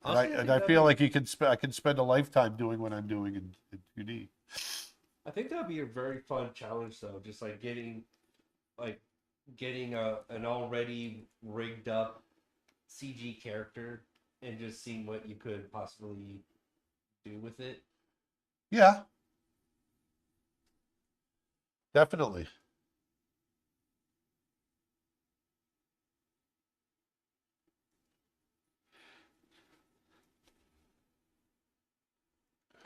Honestly, I And think I that'd feel be like I can spend a lifetime doing what I'm doing in 2D. I think that'd be a very fun challenge though, just like getting an already rigged up CG character and just seeing what you could possibly do with it. Yeah, definitely.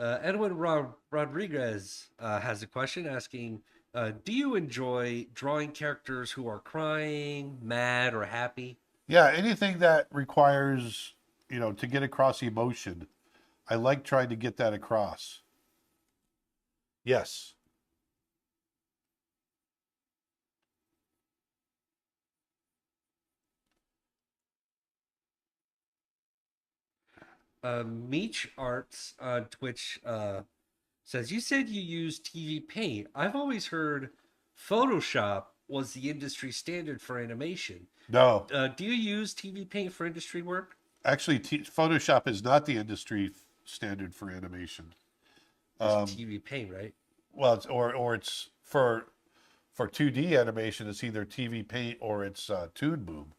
Edwin Rodriguez has a question asking, do you enjoy drawing characters who are crying, mad, or happy? Yeah, anything that requires, to get across emotion, I like trying to get that across. Yes. Meech Arts on Twitch says, you said you use TV Paint. I've always heard Photoshop was the industry standard for animation. No, Do you use TV Paint for industry work? actually, Photoshop is not the industry standard for animation. It's TV Paint, right? Well, or it's for 2D animation. It's either TV Paint or it's Toon Boom.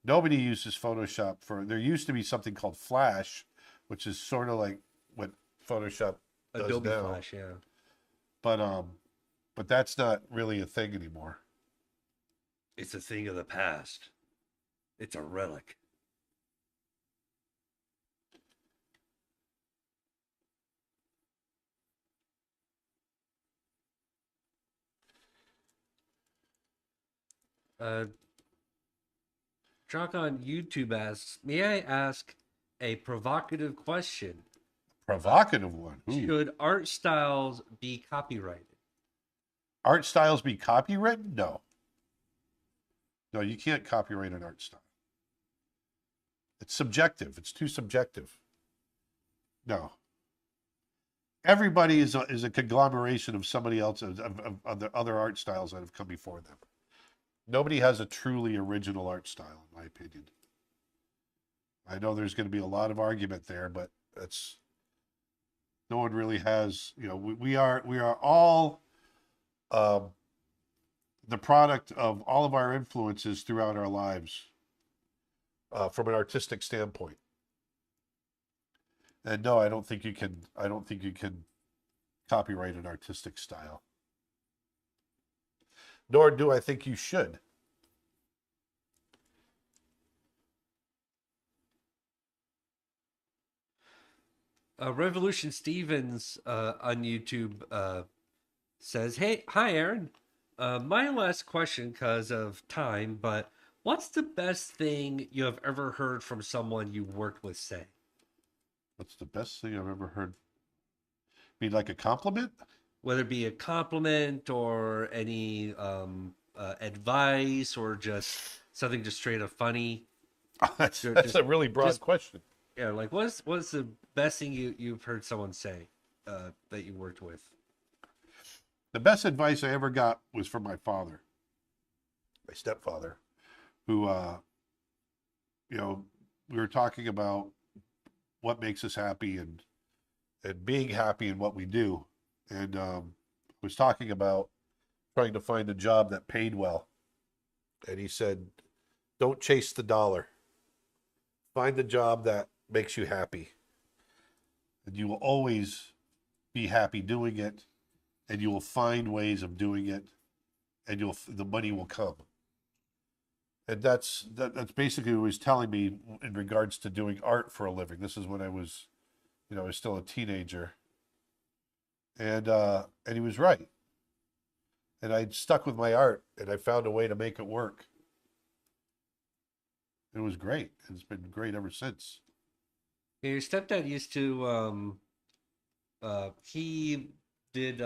Nobody uses Photoshop for. There used to be something called Flash, which is sort of like what Photoshop does Adobe now. Flash, yeah. But that's not really a thing anymore. It's a thing of the past. It's a relic. Uh, Jock on YouTube asks, may I ask a provocative question? Provocative one. Ooh. Should art styles be copyrighted? Art styles be copywritten? No. No, you can't copyright an art style. It's subjective. It's too subjective. No. Everybody is a conglomeration of somebody else of the other art styles that have come before them. Nobody has a truly original art style, in my opinion. I know there's going to be a lot of argument there, but that's no one really has. You know, we are all the product of all of our influences throughout our lives from an artistic standpoint. And no, I don't think you can. I don't think you can copyright an artistic style. Nor do I think you should. Revolution Stevens on YouTube says, "Hey, hi, Aaron. My last question, because of time, but what's the best thing you have ever heard from someone you worked with say? What's the best thing I've ever heard? Mean like a compliment? Whether it be a compliment or any advice or just something just straight up funny. That's Just- a really broad just- question. Yeah, like what's the best thing you've heard someone say that you worked with? The best advice I ever got was from my father, my stepfather, who, you know, we were talking about what makes us happy and being happy in what we do. And was talking about trying to find a job that paid well. And he said, don't chase the dollar. Find the job that makes you happy. And you will always be happy doing it. And you will find ways of doing it. And the money will come. And that's basically what he was telling me in regards to doing art for a living. This is when I was, you know, I was still a teenager. And he was right. And I stuck with my art and I found a way to make it work. It was great. It's been great ever since. Yeah, your stepdad used to he did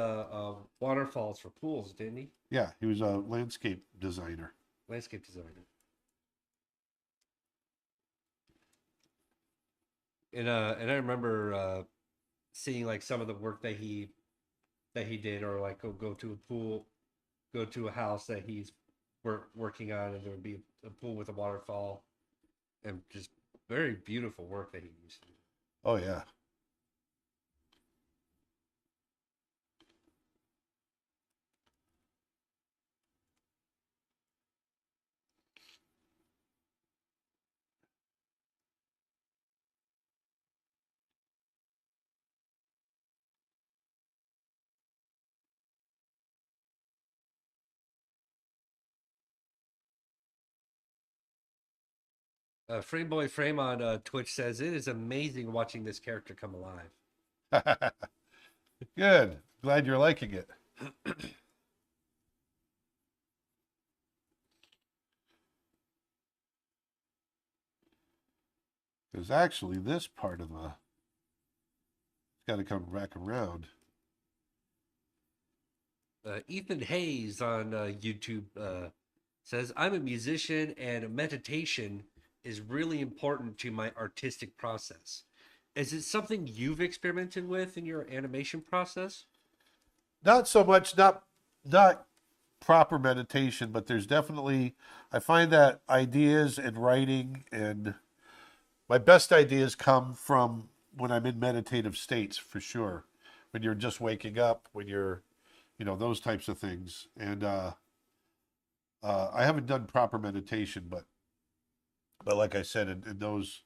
waterfalls for pools, didn't he? Yeah, he was a landscape designer. Landscape designer. And I remember seeing like some of the work that he did, or like go to a pool, go to a house that he's working on, and there would be a pool with a waterfall, and just very beautiful work that he used to do. Oh yeah. Frame Boy Frame on Twitch says it is amazing watching this character come alive. Good. Glad you're liking it. Because actually, this part of the got to come back around. Ethan Hayes on YouTube says, I'm a musician and meditation is really important to my artistic process. Is it something you've experimented with in your animation process? Not so much, not proper meditation, but there's definitely, I find that ideas and writing and my best ideas come from when I'm in meditative states for sure. When you're just waking up, when you're, those types of things. And I haven't done proper meditation, but like I said, in those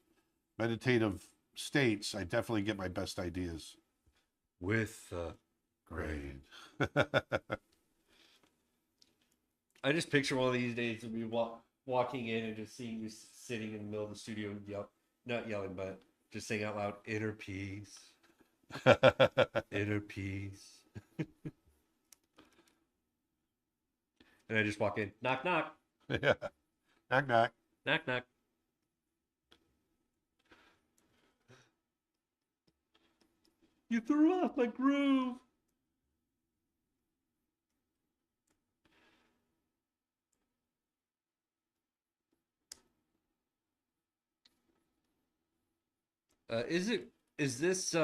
meditative states, I definitely get my best ideas. With Great. I just picture one of these days of me walking in and just seeing you sitting in the middle of the studio, not yelling, but just saying out loud, "Inner peace, inner peace," and I just walk in, knock knock, Yeah. Knock knock. knock knock. You threw off my groove. Is this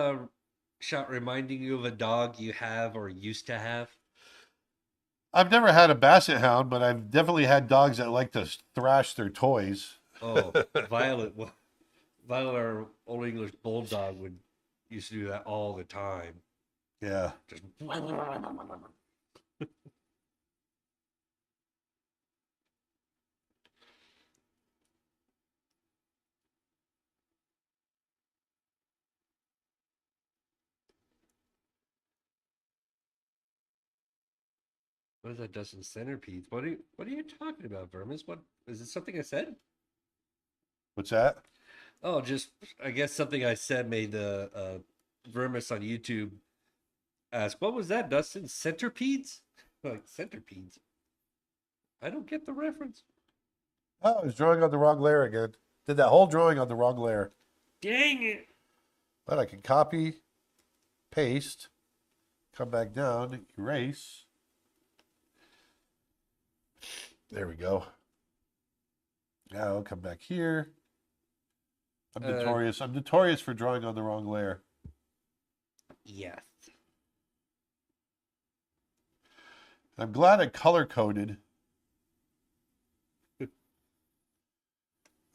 shot reminding you of a dog you have or used to have? I've never had a basset hound, but I've definitely had dogs that like to thrash their toys. Oh, Violet. Violet, our old English bulldog, would used to do that all the time. Yeah. Just what is that, Dustin Centipede? What are you talking about, Vermis? What is it? Something I said? What's that? Oh, just I guess something I said made the Vermis on YouTube ask, "What was that, Dustin? Centipedes? Like centipedes? I don't get the reference." Oh, I was drawing on the wrong layer again. Did that whole drawing on the wrong layer. Dang it! But I can copy, paste, come back down, erase. There we go. Now I'll come back here. I'm Uh, notorious. I'm notorious for drawing on the wrong layer. Yes. I'm glad I color coded.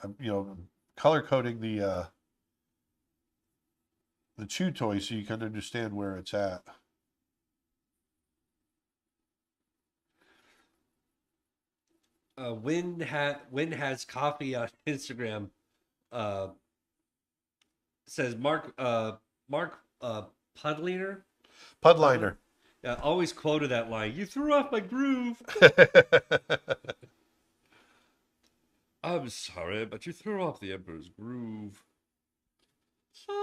I'm, color coding the chew toy so you can understand where it's at. Win has coffee on Instagram. Uh, says Mark Pudliner. Pudler? Pudliner. Yeah, always quoted that line. You threw off my groove. I'm sorry, but you threw off the Emperor's groove. Sorry.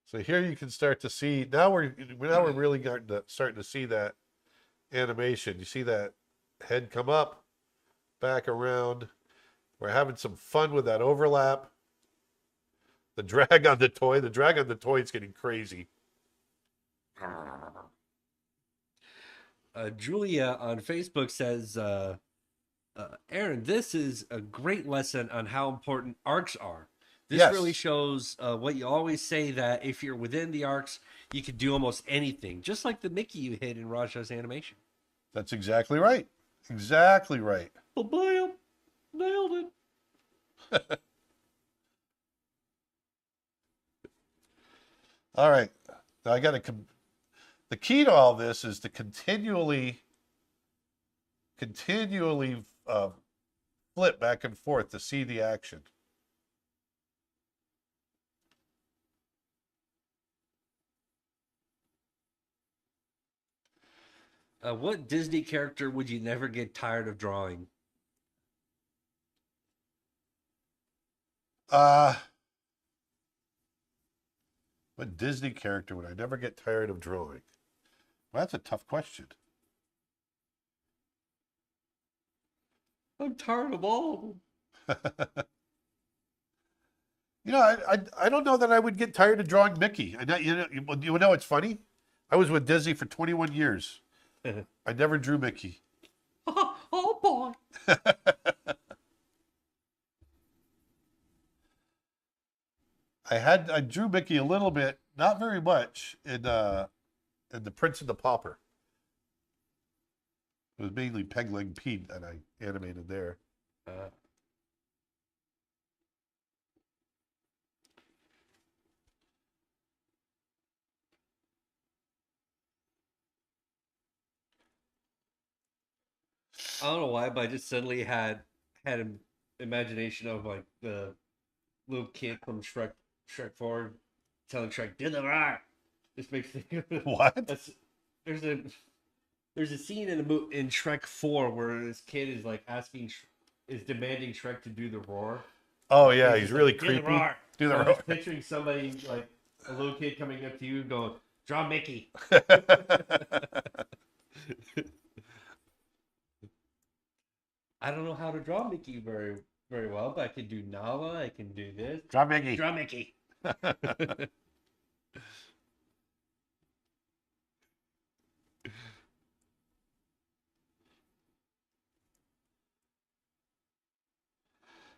So here you can start to see now we're really starting to see that animation. You see that head come up, back around. We're having some fun with that overlap. The drag on the toy. The drag on the toy is getting crazy. Julia on Facebook says, Aaron, this is a great lesson on how important arcs are. This Yes, really shows what you always say, that if you're within the arcs, you can do almost anything, just like the Mickey you hit in Raja's animation. that's exactly right. Exactly right. Oh, bam! Nailed it. All right. Now I got to. The key to all this is to continually flip back and forth to see the action. What Disney character would you never get tired of drawing? Uh, what Disney character would I never get tired of drawing? Well, that's a tough question. I'm tired of all of them. I don't know that I would get tired of drawing Mickey. You know it's funny? I was with Disney for 21 years. I never drew Mickey. Oh boy. I drew Mickey a little bit, not very much, in the Prince and the Pauper. It was mainly Peg Leg Pete that I animated there. Uh, I don't know why, but I just suddenly had an imagination of like the little kid from Shrek 4 telling Shrek, "Do the rock." This makes me What? that's there's a there's a scene in Shrek 4 where this kid is like is demanding Shrek to do the roar. Oh yeah, He's he's just really like, "Do the creepy. roar." Do the So I roar. was picturing somebody like a little kid coming up to you and going, "Draw Mickey." I don't know how to draw Mickey very well, but I can do Nala. I can do this. Drop Mickey. Draw Mickey.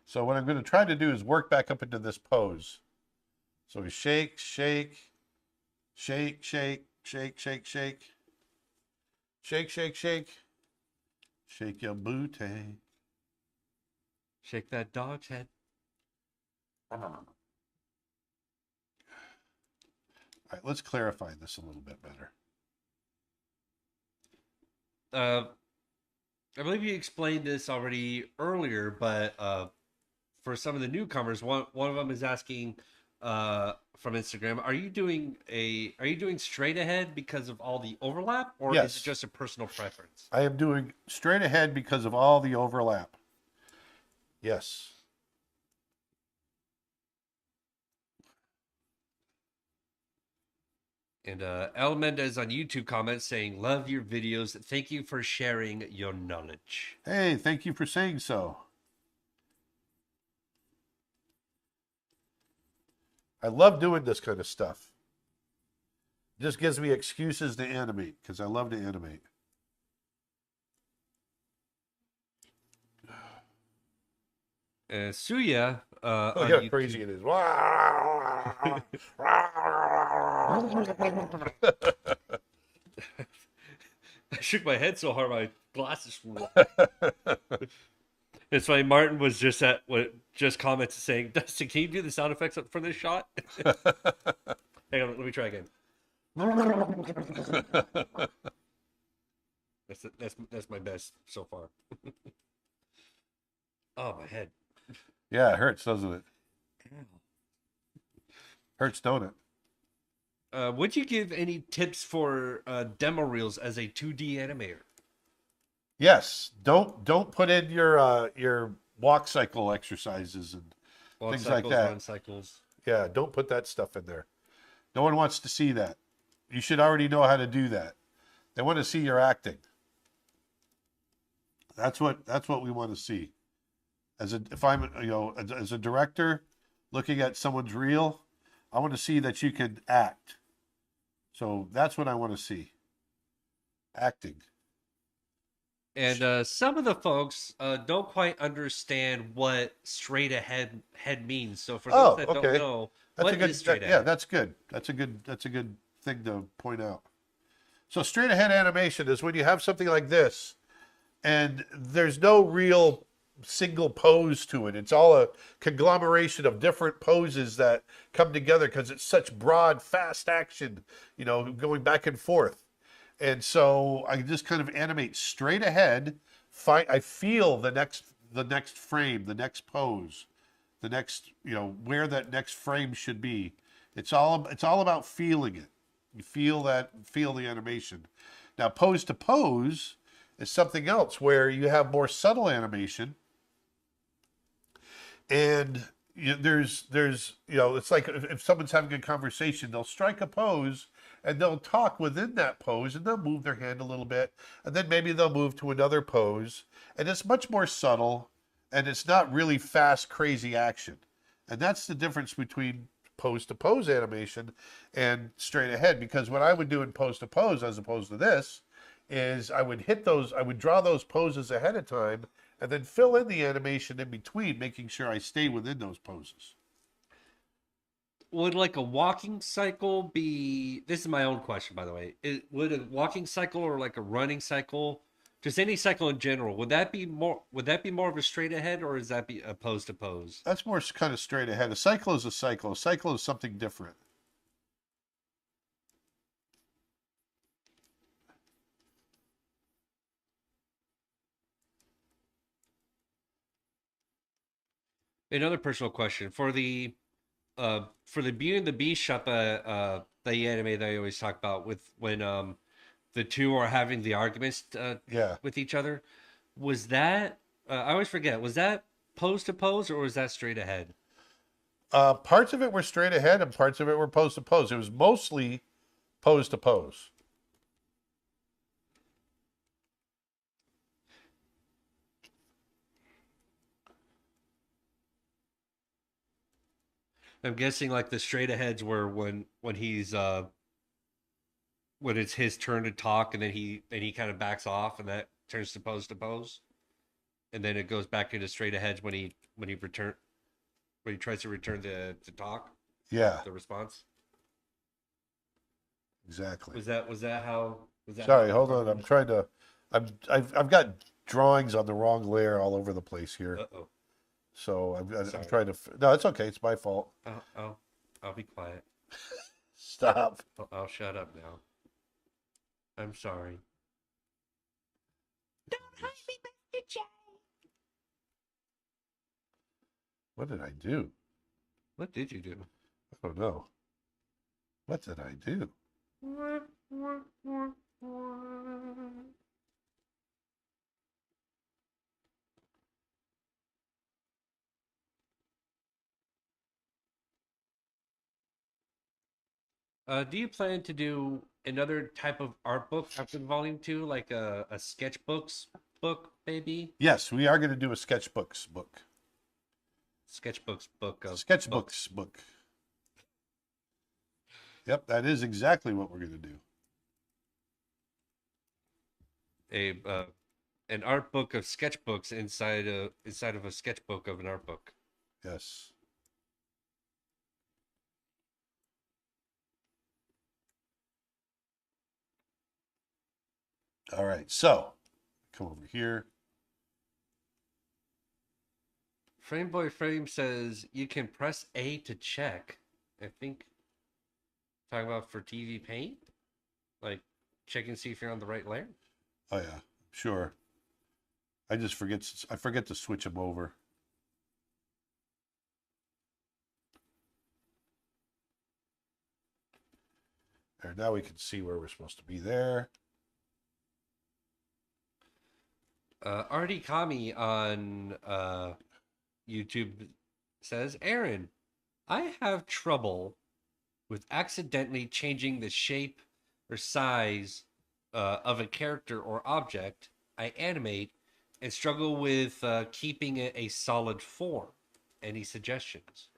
So what I'm going to try to do is work back up into this pose. So we shake, shake, shake, shake, shake, shake, shake, shake, shake, shake, shake your booty. Shake that dog's head. All right, let's clarify this a little bit better. Uh, I believe you explained this already earlier, but for some of the newcomers, one of them is asking from Instagram, are you doing straight ahead because of all the overlap, or is Yes. it just a personal preference? I am doing straight ahead because of all the overlap. Yes. And El Mendez on YouTube comments saying, "Love your videos. Thank you for sharing your knowledge." Hey, thank you for saying so. I love doing this kind of stuff. It just gives me excuses to animate because I love to animate. Suya Look on how YouTube. crazy it is. I shook my head so hard my glasses flew off. It's funny. Martin was just commented saying, "Dustin, can you do the sound effects for this shot?" Hang on, let me try again. That's my best so far. Oh, my head. Yeah, it hurts, doesn't it? Hurts, don't it? Would you give any tips for demo reels as a 2D animator? Yes. Don't put in your walk cycle exercises and Walk things like cycles, that. run cycles. Yeah, don't put that stuff in there. No one wants to see that. You should already know how to do that. They want to see your acting. That's what we want to see. If I'm as a director looking at someone's reel, I want to see that you can act. So that's what I want to see. Acting. And some of the folks don't quite understand what straight ahead means. So for those Oh, that okay. don't know, That's what a good is straight yeah, ahead? that's good. That's a good thing to point out. So straight ahead animation is when you have something like this and there's no real single pose to it. It's all a conglomeration of different poses that come together because it's such broad, fast action, going back and forth. And so I just kind of animate straight ahead. I feel the next frame, the next pose, the next, where that next frame should be. It's all about feeling it. You feel the animation. Now pose to pose is something else where you have more subtle animation, and there's it's like if someone's having a conversation, they'll strike a pose and they'll talk within that pose and they'll move their hand a little bit and then maybe they'll move to another pose, and it's much more subtle and it's not really fast crazy action. And that's the difference between pose to pose animation and straight ahead, because what I would do in pose to pose as opposed to this is I would draw those poses ahead of time and then fill in the animation in between, making sure I stay within those poses. would like a walking cycle be? This is my own question, by the way. Would a walking cycle or like a running cycle, just any cycle in general, would that be more? Would that be more of a straight ahead, or is that be a pose to pose? That's more kind of straight ahead. A cycle is a cycle. A cycle is something different. Another personal question for the Beauty and the Beast shop, the anime that I always talk about with when the two are having the arguments Yeah. with each other. Was that I always forget? Was that pose to pose or was that straight ahead? Parts of it were straight ahead and parts of it were pose to pose. It was mostly pose to pose. I'm guessing like the straight aheads were when he's when it's his turn to talk and then he kind of backs off and that turns to pose and then it goes back into straight aheads when he tries to return to talk Yeah, the response. exactly. Was that Sorry, how hold on. I'm trying to. I've got drawings on the wrong layer all over the place here. Uh-oh. So I'm Sorry. trying to. No, it's okay. It's my fault. I'll be quiet. Stop. I'll shut up now. I'm sorry. Don't hurt me, Mr. J. What did I do? What did you do? I don't know. What did I do? Do you plan to do another type of art book after Volume 2, like a sketchbooks book, maybe? Yes, we are going to do a sketchbooks book. Sketchbooks book of Sketchbooks books. book. Yep, that is exactly what we're going to do. An art book of sketchbooks inside of a sketchbook of an art book. Yes. All right, so come over here. Frameboy Frame says you can press A to check. I think talking about for TV Paint, like check and see if you're on the right layer. Oh yeah, sure. I forget to switch them over. There, now we can see where we're supposed to be there. Artie Kami on YouTube says, Aaron, I have trouble with accidentally changing the shape or size of a character or object I animate and struggle with keeping it a solid form. Any suggestions?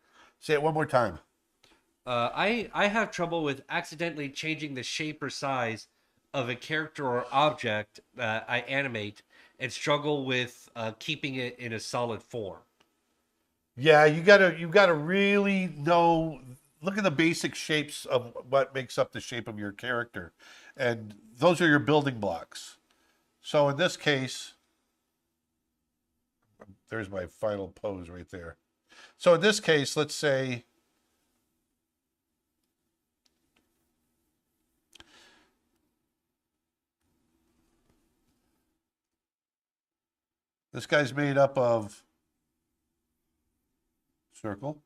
Say it one more time. I have trouble with accidentally changing the shape or size of a character or object that I animate and struggle with keeping it in a solid form. Yeah, you gotta really know. Look at the basic shapes of what makes up the shape of your character, and those are your building blocks. So in this case, there's my final pose right there. So in this case, let's say this guy's made up of circle,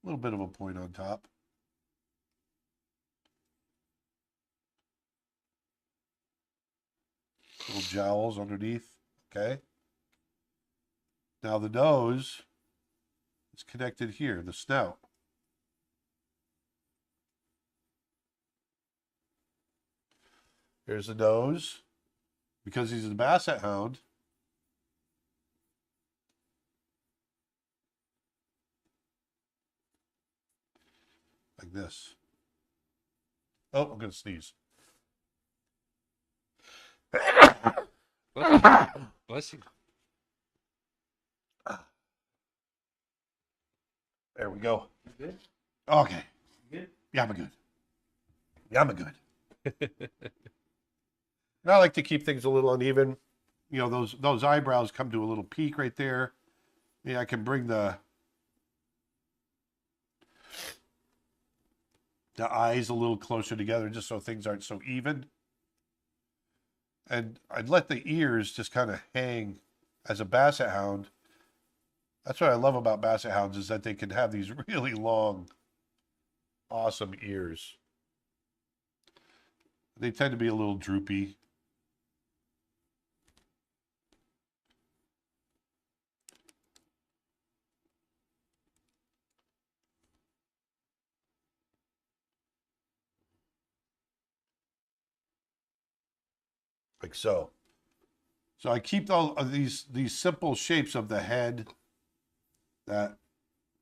a little bit of a point on top, little jowls underneath. Okay. Now the nose is connected here, the snout. There's the nose. Because he's a basset hound, like this. Oh, I'm going to sneeze. Bless you. Bless you. There we go. Good. Okay. Good. Yeah, I'm good. Yeah, I'm good. And I like to keep things a little uneven. You know, those eyebrows come to a little peak right there. Yeah, I can bring the eyes a little closer together just so things aren't so even. And I'd let the ears just kind of hang as a basset hound. That's what I love about basset hounds is that they can have these really long, awesome ears. They tend to be a little droopy. Like so. So I keep all of these simple shapes of the head, that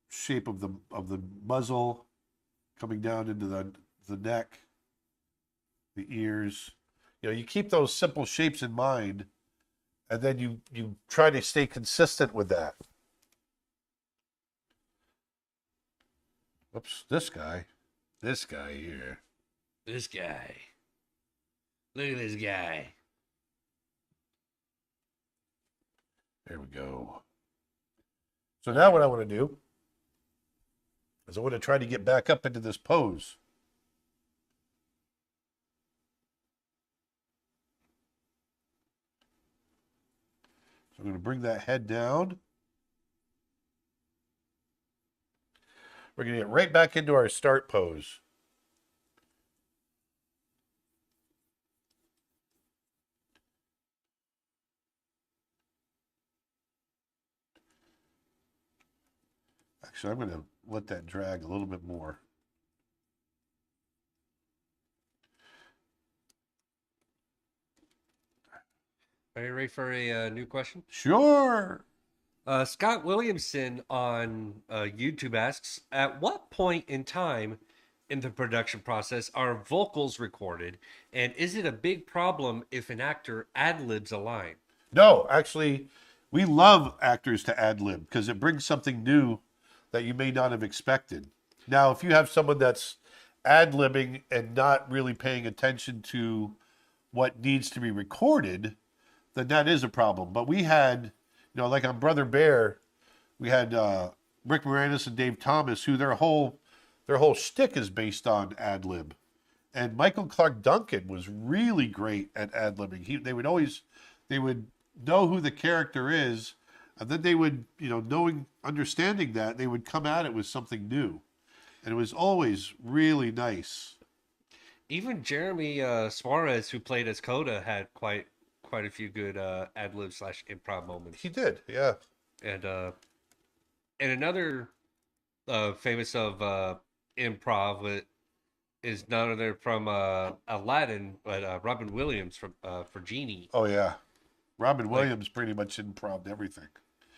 shape of the muzzle coming down into the neck, the ears. You know, you keep those simple shapes in mind, and then you try to stay consistent with that. Oops, this guy here. This guy. Look at this guy. There we go. So now what I want to do is I want to try to get back up into this pose. So I'm going to bring that head down. We're going to get right back into our start pose. Actually, I'm going to let that drag a little bit more. Are you ready for a new question? Sure. Scott Williamson on YouTube asks, at what point in time in the production process are vocals recorded, and is it a big problem if an actor ad-libs a line? No, actually, we love actors to ad lib because it brings something new that you may not have expected. Now, if you have someone that's ad libbing and not really paying attention to what needs to be recorded, then that is a problem. But we had, you know, like on Brother Bear, we had Rick Moranis and Dave Thomas, who their whole shtick is based on ad lib. And Michael Clark Duncan was really great at ad libbing. They would know who the character is, and then they would, you know, understanding that, they would come at it with something new, and it was always really nice. Even Jeremy Suarez, who played as Coda, had quite a few good ad-lib slash improv moments. He did, yeah. And another famous of improv is none other from Aladdin, but Robin Williams for Genie. Oh yeah, Robin Williams pretty much improv everything.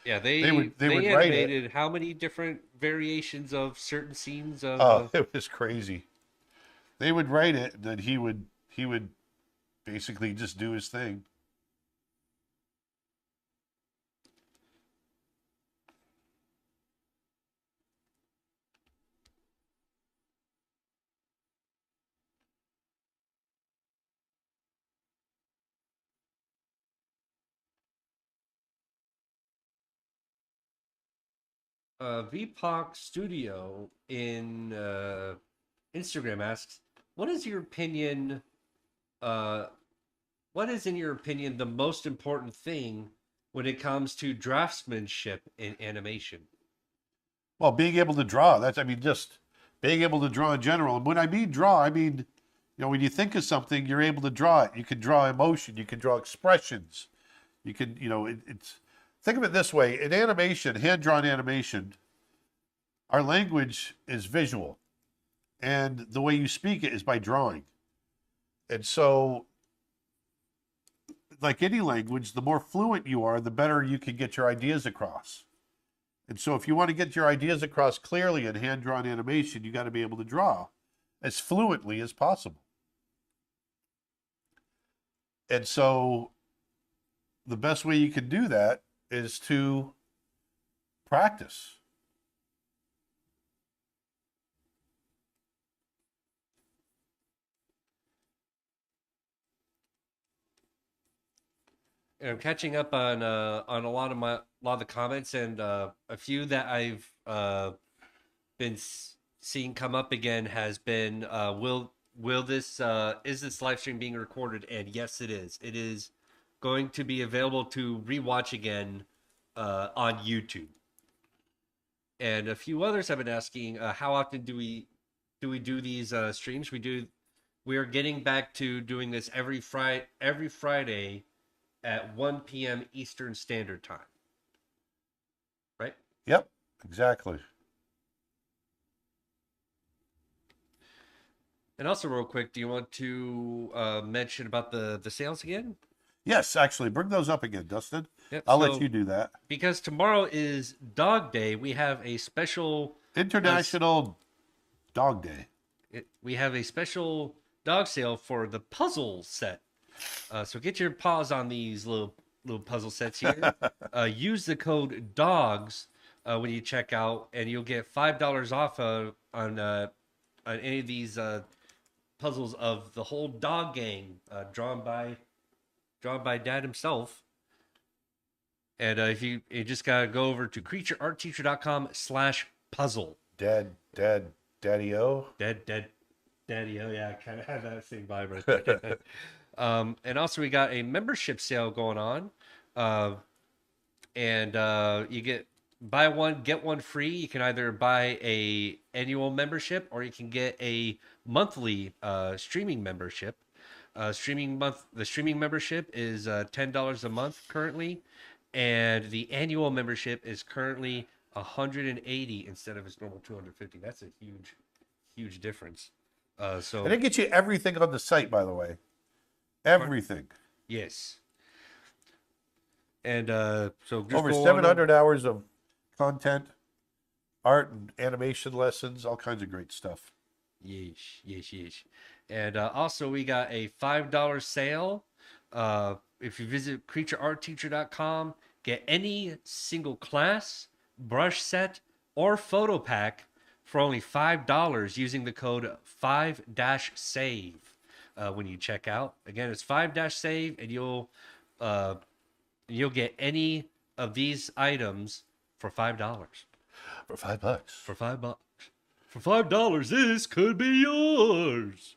Yeah, They would write animated it. how many different variations of certain scenes of. Oh, it was crazy. They would write it, and then he would basically just do his thing. VPOC Studio in Instagram asks, "What is your opinion? Uh, what is, in your opinion, the most important thing when it comes to draftsmanship in animation?" Well, being able to draw, just being able to draw in general. And when I mean draw, I mean, you know, when you think of something, you're able to draw it. You can draw emotion, you can draw expressions. You can, you know, it's, think of it this way. In animation, hand-drawn animation, our language is visual. And the way you speak it is by drawing. And so, like any language, the more fluent you are, the better you can get your ideas across. And so if you want to get your ideas across clearly in hand-drawn animation, you got to be able to draw as fluently as possible. And so the best way you can do that is to practice. And I'm catching up on a lot of the comments, and a few that I've been seeing come up again has been will this is this live stream being recorded? And yes, it is. It is going to be available to rewatch again on YouTube. And a few others have been asking, how often do these streams? We are getting back to doing this every Friday at 1 p.m. Eastern Standard Time. Right? Yep, exactly. And also, real quick, do you want to mention about the sales again? Yes, actually, bring those up again, Dustin. Yep. I'll So, let you do that. because tomorrow is Dog Day, we have a special International Dog Day. we have a special dog sale for the puzzle set. So get your paws on these little puzzle sets here. Use the code DOGS when you check out, and you'll get $5 off on any of these puzzles of the whole dog gang, drawn by Dad himself. And if you just gotta go over to creatureartteacher.com/puzzle. Daddy-o. Daddy, oh yeah, I kind of have that same vibe right there. And also we got a membership sale going on, and you get buy one get one free. You can either buy a annual membership or you can get a monthly streaming membership. The streaming membership is $10 a month currently, and the annual membership is currently 180 instead of its normal 250. That's a huge difference. So And it gets you everything on the site, by the way. Everything. yes, and so just Over go on 700 hours of content, art and animation lessons, all kinds of great stuff. Yes. And also, we got a $5 sale. If you visit creatureartteacher.com, get any single class, brush set, or photo pack for only $5 using the code 5-SAVE when you check out. Again, it's 5-SAVE, and you'll get any of these items for $5. For $5. For $5. For $5, this could be yours.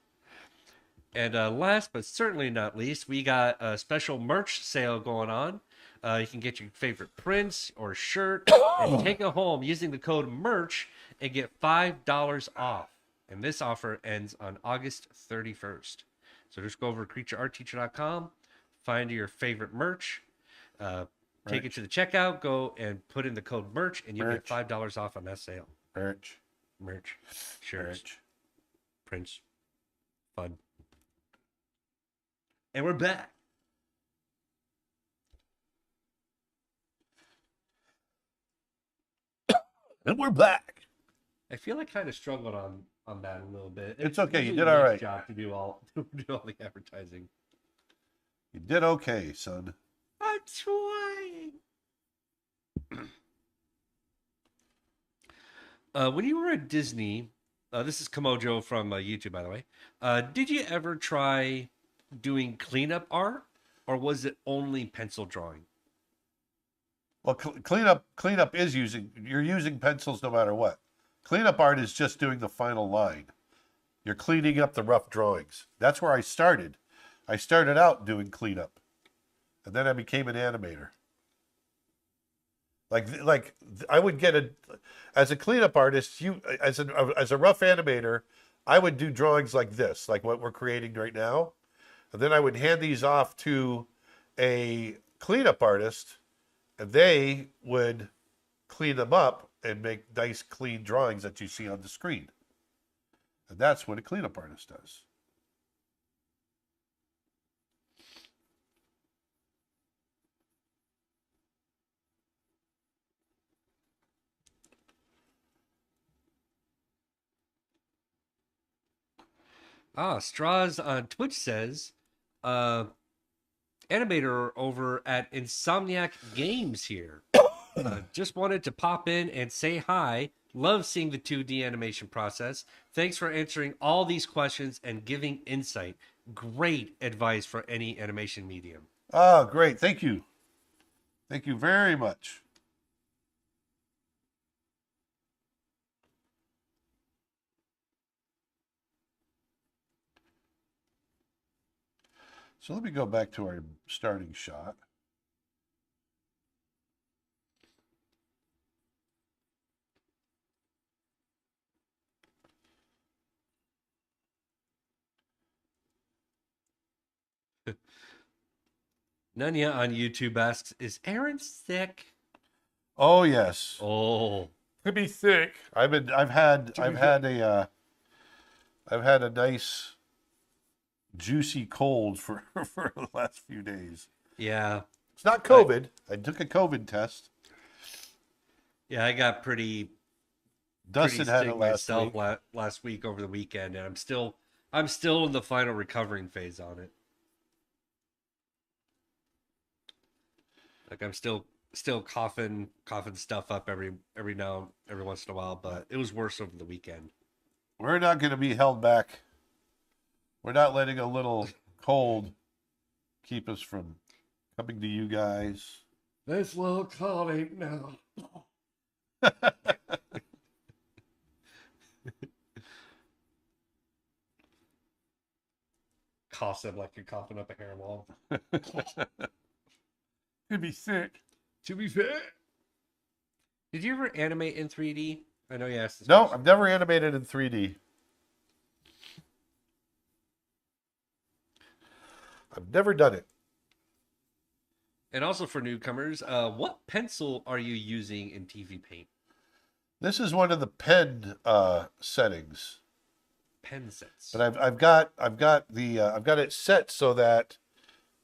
And last but certainly not least, we got a special merch sale going on. You can get your favorite prints or shirt and take it home using the code MERCH and get $5 off. And this offer ends on August 31st. So just go over to creatureartteacher.com, find your favorite merch, take it to the checkout, go and put in the code MERCH, and you'll get $5 off on that sale. Merch. Shirts, prints, fun. And we're back. And we're back. I feel like kind of struggled on that a little bit. It's okay. You usually did all Nick's right. Job to do all the advertising. You did okay, son. I'm trying. When you were at Disney, this is Kamojo from YouTube, by the way. Did you ever try doing cleanup art, or was it only pencil drawing? Well, cleanup is you're using pencils no matter what. Cleanup art is just doing the final line. You're cleaning up the rough drawings. That's where I started. I started out doing cleanup, and then I became an animator. Like I would get as a cleanup artist, as a rough animator, I would do drawings like this, like what we're creating right now, and then I would hand these off to a cleanup artist, and they would clean them up and make nice, clean drawings that you see on the screen. And that's what a cleanup artist does. Straws on Twitch says, animator over at Insomniac Games here. Just wanted to pop in and say hi. Love seeing the 2D animation process. Thanks for answering all these questions and giving insight. Great advice for any animation medium. Ah, great. Thank you. Thank you very much. So let me go back to our starting shot. Nunya on YouTube asks, "Is Aaron sick?" Oh yes. Oh, To be sick. I've had a nice juicy cold for for the last few days. yeah. It's not I COVID. I took a COVID test. yeah, I got pretty Dustin had it sick last myself week. last week over the weekend, and I'm still in the final recovering phase on it. Like I'm still coughing stuff up every once in a while, but it was worse over the weekend. We're not going to be held back. We're not letting a little cold keep us from coming to you guys. This little cold ain't no. Coughs up like you're coughing up a hair wall. Could be sick. To be fair, did you ever animate in 3D? I know you asked this No, question. I've never animated in 3D. I've never done it. And also for newcomers, what pencil are you using in TV Paint? This is one of the pen settings, Pen sets. but I've got it set so that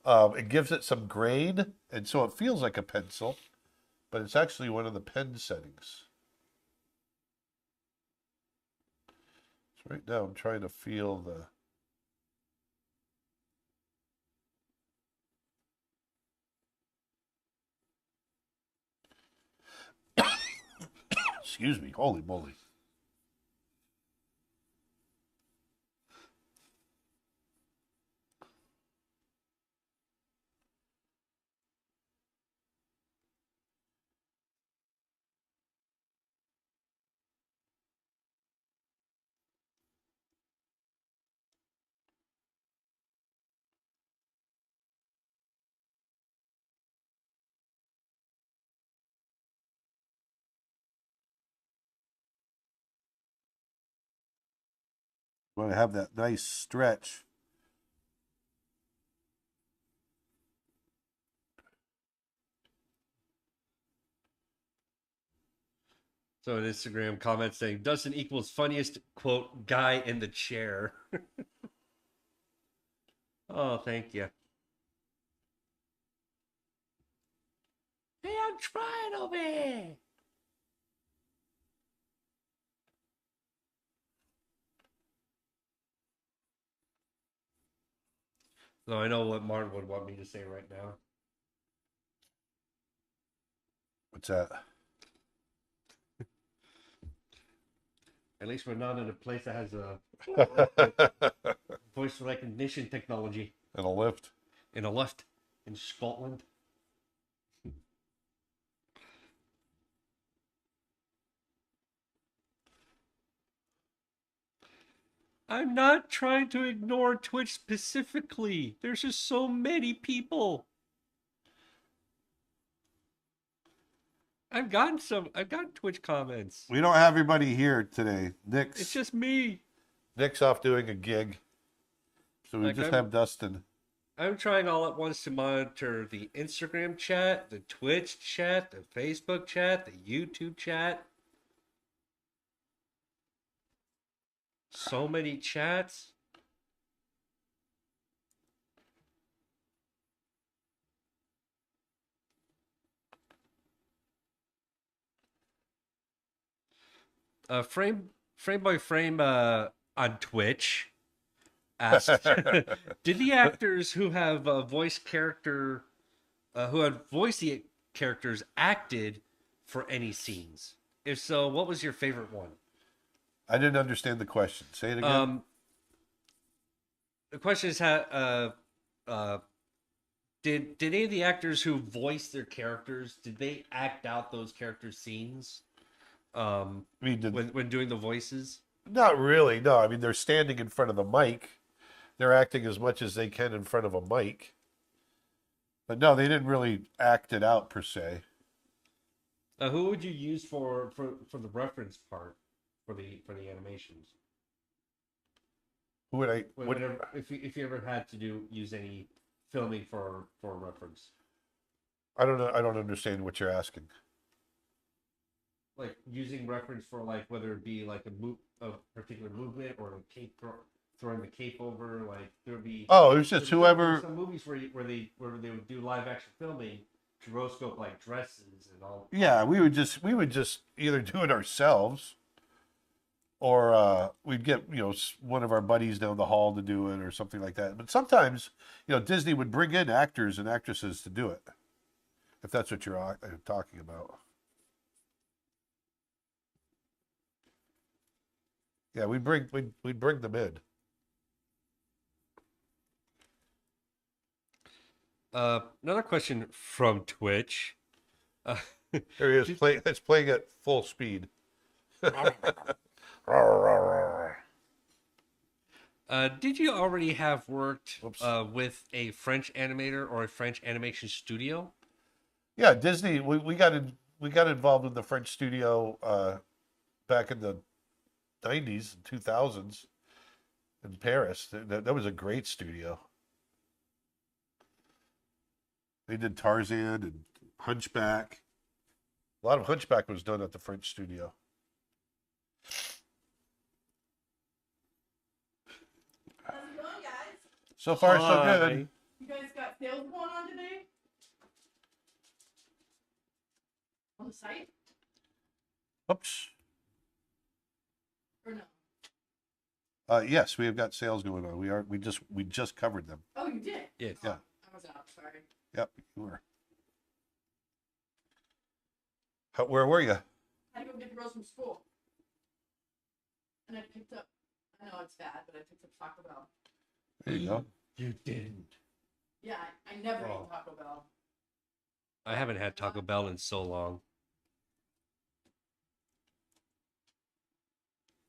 it gives it some grain, and so it feels like a pencil, but it's actually one of the pen settings. So right now I'm trying to feel the. Excuse me, holy moly. Want to have that nice stretch. So an Instagram comment saying Dustin equals funniest quote guy in the chair. Oh, thank you. Hey, I'm trying over here. So I know what Martin would want me to say right now. What's that? At least we're not in a place that has a voice recognition technology. And a lift. In a lift in Scotland. I'm not trying to ignore Twitch specifically. There's just so many people. I've gotten Twitch comments. We don't have everybody here today. It's just me. Nick's off doing a gig. So we Like, just have Dustin. I'm trying all at once to monitor the Instagram chat, the Twitch chat, the Facebook chat, the YouTube chat. So many chats. Frame by frame on Twitch asked, did the actors who have who had voice the characters acted for any scenes? If so, what was your favorite one? I didn't understand the question. Say it again. The question is, did any of the actors who voiced their characters, did they act out those character scenes I mean, when doing the voices? not really. No, I mean they're standing in front of the mic. They're acting as much as they can in front of a mic. But no, they didn't really act it out per se. Who would you use for the reference part for the animations? Who would I? Would, Whenever, if you ever had to use any filming for reference, I don't know. I don't understand what you're asking. like using reference for like whether it be like a particular movement or a cape throwing the cape over, like there would be Oh, it was just there's whoever. some movies where they would do live action filming to roscope like dresses and all Yeah, we would just either do it ourselves or we'd get one of our buddies down the hall to do it or something like that. But sometimes Disney would bring in actors and actresses to do it, if that's what you're talking about. Yeah, we'd bring them in. Another question from Twitch. Uh, There he is playing. It's playing at full speed. Did you already have worked Whoops. with a French animator or a French animation studio? Yeah, Disney. We got involved in the French studio back in the '90s and 2000s in Paris. That was a great studio. They did Tarzan and Hunchback. A lot of Hunchback was done at the French studio. How's it going, guys? So far, so Hi. good. You guys got sales going on today? On the site? Oops. Or no? Yes, we have got sales going on. We just covered them. Oh, you did? Yes. Yeah. I was out, sorry. Yep, you were. Where were you? I had to go get the girls from school. And I picked up, I know it's bad, but I picked up Taco Bell. There you go. You didn't. Yeah, I never Oh. eat Taco Bell. I haven't had Taco Bell in so long.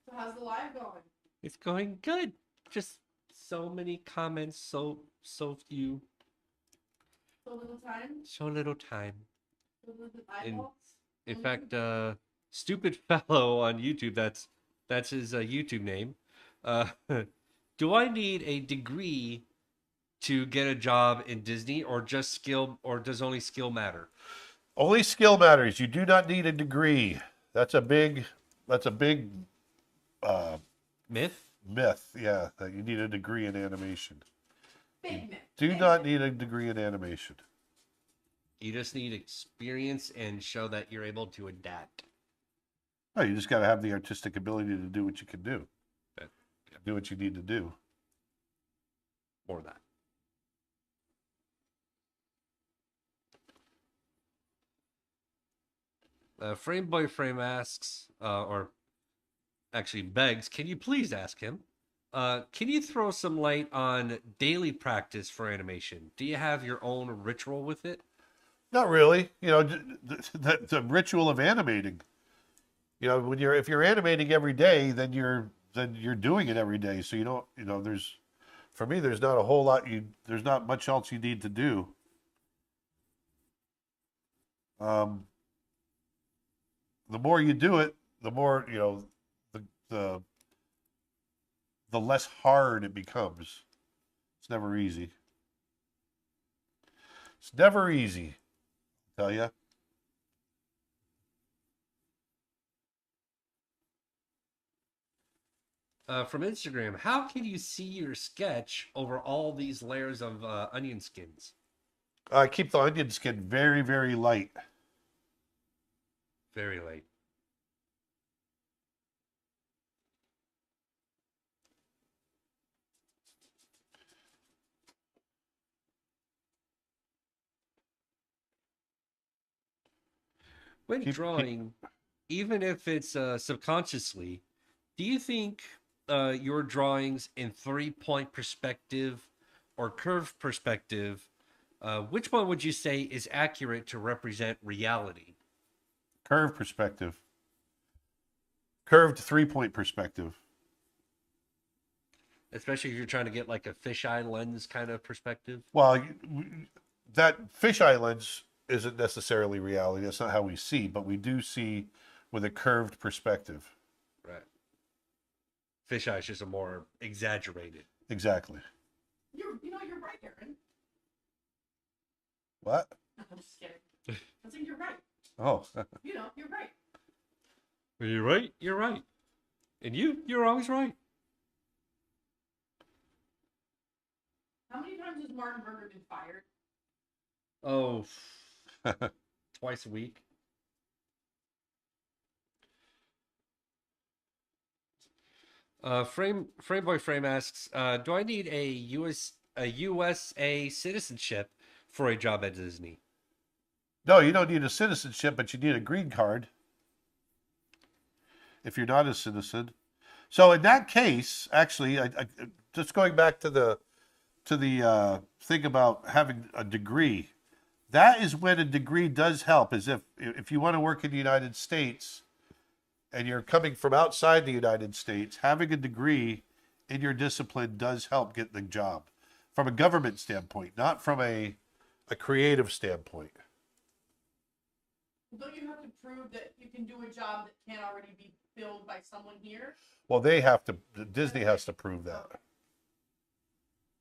So how's the live going? It's going good. Just so many comments, so few, So little time? so little time. So little In- eyeballs? In On fact, YouTube? stupid fellow on YouTube. That's his YouTube name. Uh, do I need a degree to get a job in Disney, or just skill, or does only skill matter? Only skill matters. You do not need a degree. That's a big Myth? myth. Yeah, that you need a degree in animation. Big myth. Do Big not myth. need a degree in animation. You just need experience and show that you're able to adapt. No, you just got to have the artistic ability to do what you can do. Yeah. Do what you need to do. More of that. Frame Boy Frame asks, or actually begs, can you please ask him? Can you throw some light on daily practice for animation? Do you have your own ritual with it? Not really. The ritual of animating. If you're animating every day, then you're doing it every day. So you don't. For me, there's not a whole lot. There's not much else you need to do. Um, the more you do it, the more the the the less hard it becomes. It's never easy. It's never easy. I tell you. From Instagram, how can you see your sketch over all these layers of onion skins? I keep the onion skin very, very light. Very late. When drawing, even if it's subconsciously, do you think your drawings in 3-point perspective or curved perspective Which one would you say is accurate to represent reality? Curved perspective. Curved 3-point perspective. Especially if you're trying to get like a fisheye lens kind of perspective. Well, that fisheye lens isn't necessarily reality. That's not how we see, but we do see with a curved perspective. Right. Fisheye is just a more exaggerated. Exactly. You're right, Aaron. What? I'm just kidding. I think you're right. Oh, You're right. You're right. You're right. And you're always right. How many times has Martin Berger been fired? Oh, twice a week. Frameboy Frame asks, do I need a USA citizenship for a job at Disney? no, you don't need a citizenship, but you need a green card if you're not a citizen. So in that case, actually, I just going back to the thing about having a degree. That is when a degree does help. Is if you want to work in the United States and you're coming from outside the United States, having a degree in your discipline does help get the job from a government standpoint, not from a creative standpoint. Don't you have to prove that you can do a job that can't already be filled by someone here? Well, they have to. Disney has to prove that.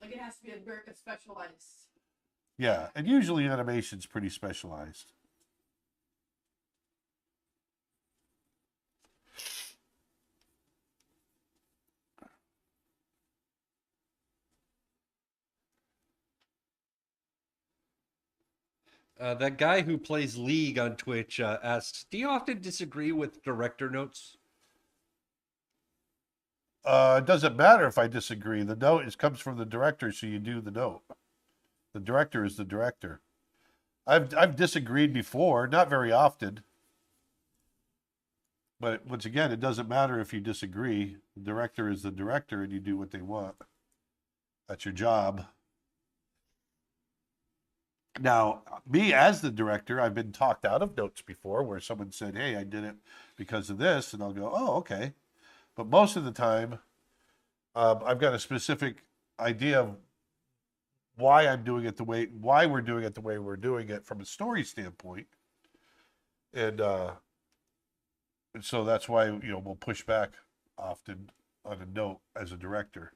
Like it has to be a specialized. Yeah, and usually animation's pretty specialized. That guy who plays League on Twitch asks, do you often disagree with director notes? It doesn't matter if I disagree. The note comes from the director, so you do the note. The director is the director. I've disagreed before, not very often. But once again, it doesn't matter if you disagree. The director is the director, and you do what they want. That's your job. Now, me as the director, I've been talked out of notes before where someone said, hey, I did it because of this. And I'll go, oh, okay. But most of the time, I've got a specific idea of why we're doing it the way we're doing it from a story standpoint. And so that's why, we'll push back often on a note as a director.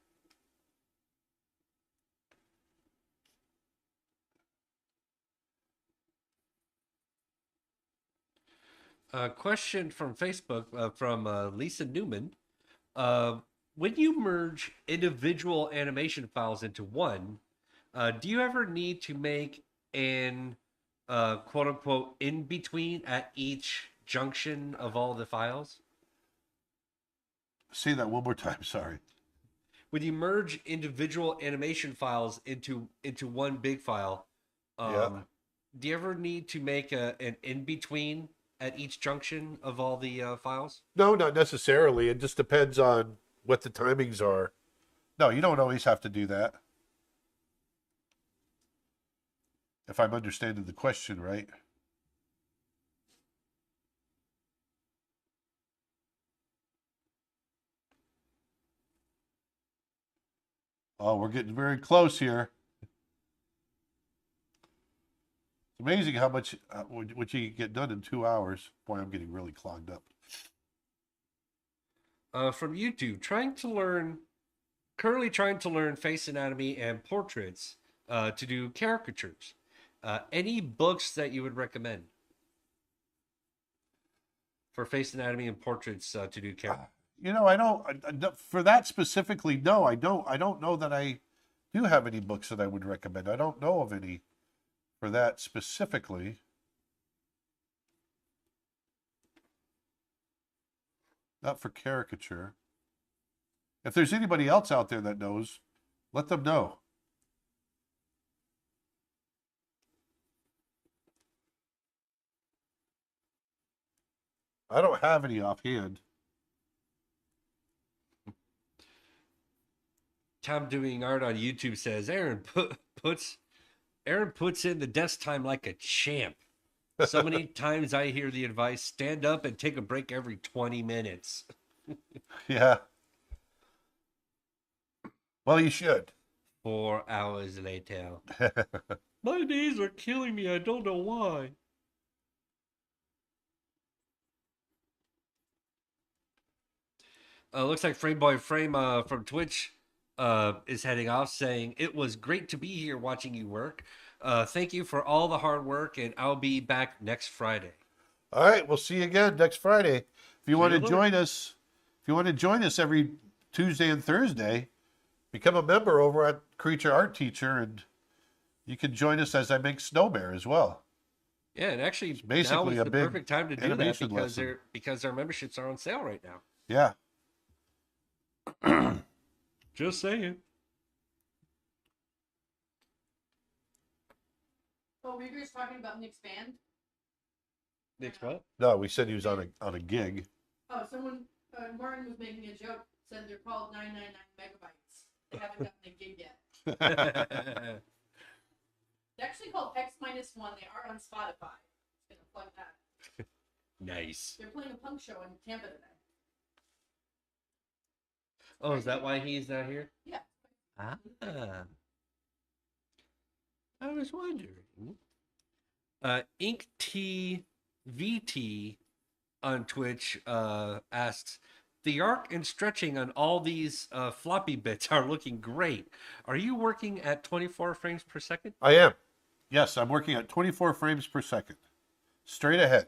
Question from Facebook from Lisa Newman. When you merge individual animation files into one, do you ever need to make an quote unquote in between at each junction of all the files? Say that one more time, sorry. When you merge individual animation files into one big file, Yeah. do you ever need to make an in between at each junction of all the files? No, not necessarily. It just depends on what the timings are. No, you don't always have to do that. If I'm understanding the question right. Oh, we're getting very close here. It's amazing how much what you can get done in 2 hours. Boy, I'm getting really clogged up. From YouTube, currently trying to learn face anatomy and portraits to do caricatures. Any books that you would recommend for face anatomy and portraits to do caricatures? I don't for that specifically. No, I don't. I don't know that I do have any books that I would recommend. I don't know of any for that specifically. Not for caricature. If there's anybody else out there that knows, let them know. I don't have any offhand. Tom Doing Art on YouTube says, Aaron puts Aaron puts in the desk time like a champ. So many times I hear the advice: stand up and take a break every 20 minutes. Yeah. Well, you should. 4 hours later. My knees are killing me. I don't know why. Looks like Frame Boy Frame from Twitch is heading off saying, it was great to be here watching you work. Thank you for all the hard work, and I'll be back next Friday. All right, we'll see you again next Friday. If you See want you to later. join us, if you want to join us every Tuesday and Thursday, become a member over at Creature Art Teacher, and you can join us as I make Snow Bear as well. Yeah, and actually now Basically, is a the big perfect time to do that animation because lesson. our memberships are on sale right now. Yeah. Just saying. Oh, were you guys talking about Nick's band? Next what? No, we said he was on a gig. Oh, someone, Martin was making a joke, said they're called 999 megabytes. They haven't gotten a gig yet. They're actually called X-1. They are on Spotify. Just gonna plug that. Nice. They're playing a punk show in Tampa today. Oh, is that why he's not here? Yeah. Ah. I was wondering. Ink T VT on Twitch asks, the arc and stretching on all these floppy bits are looking great. Are you working at 24 frames per second? I am. Yes, I'm working at 24 frames per second. Straight ahead.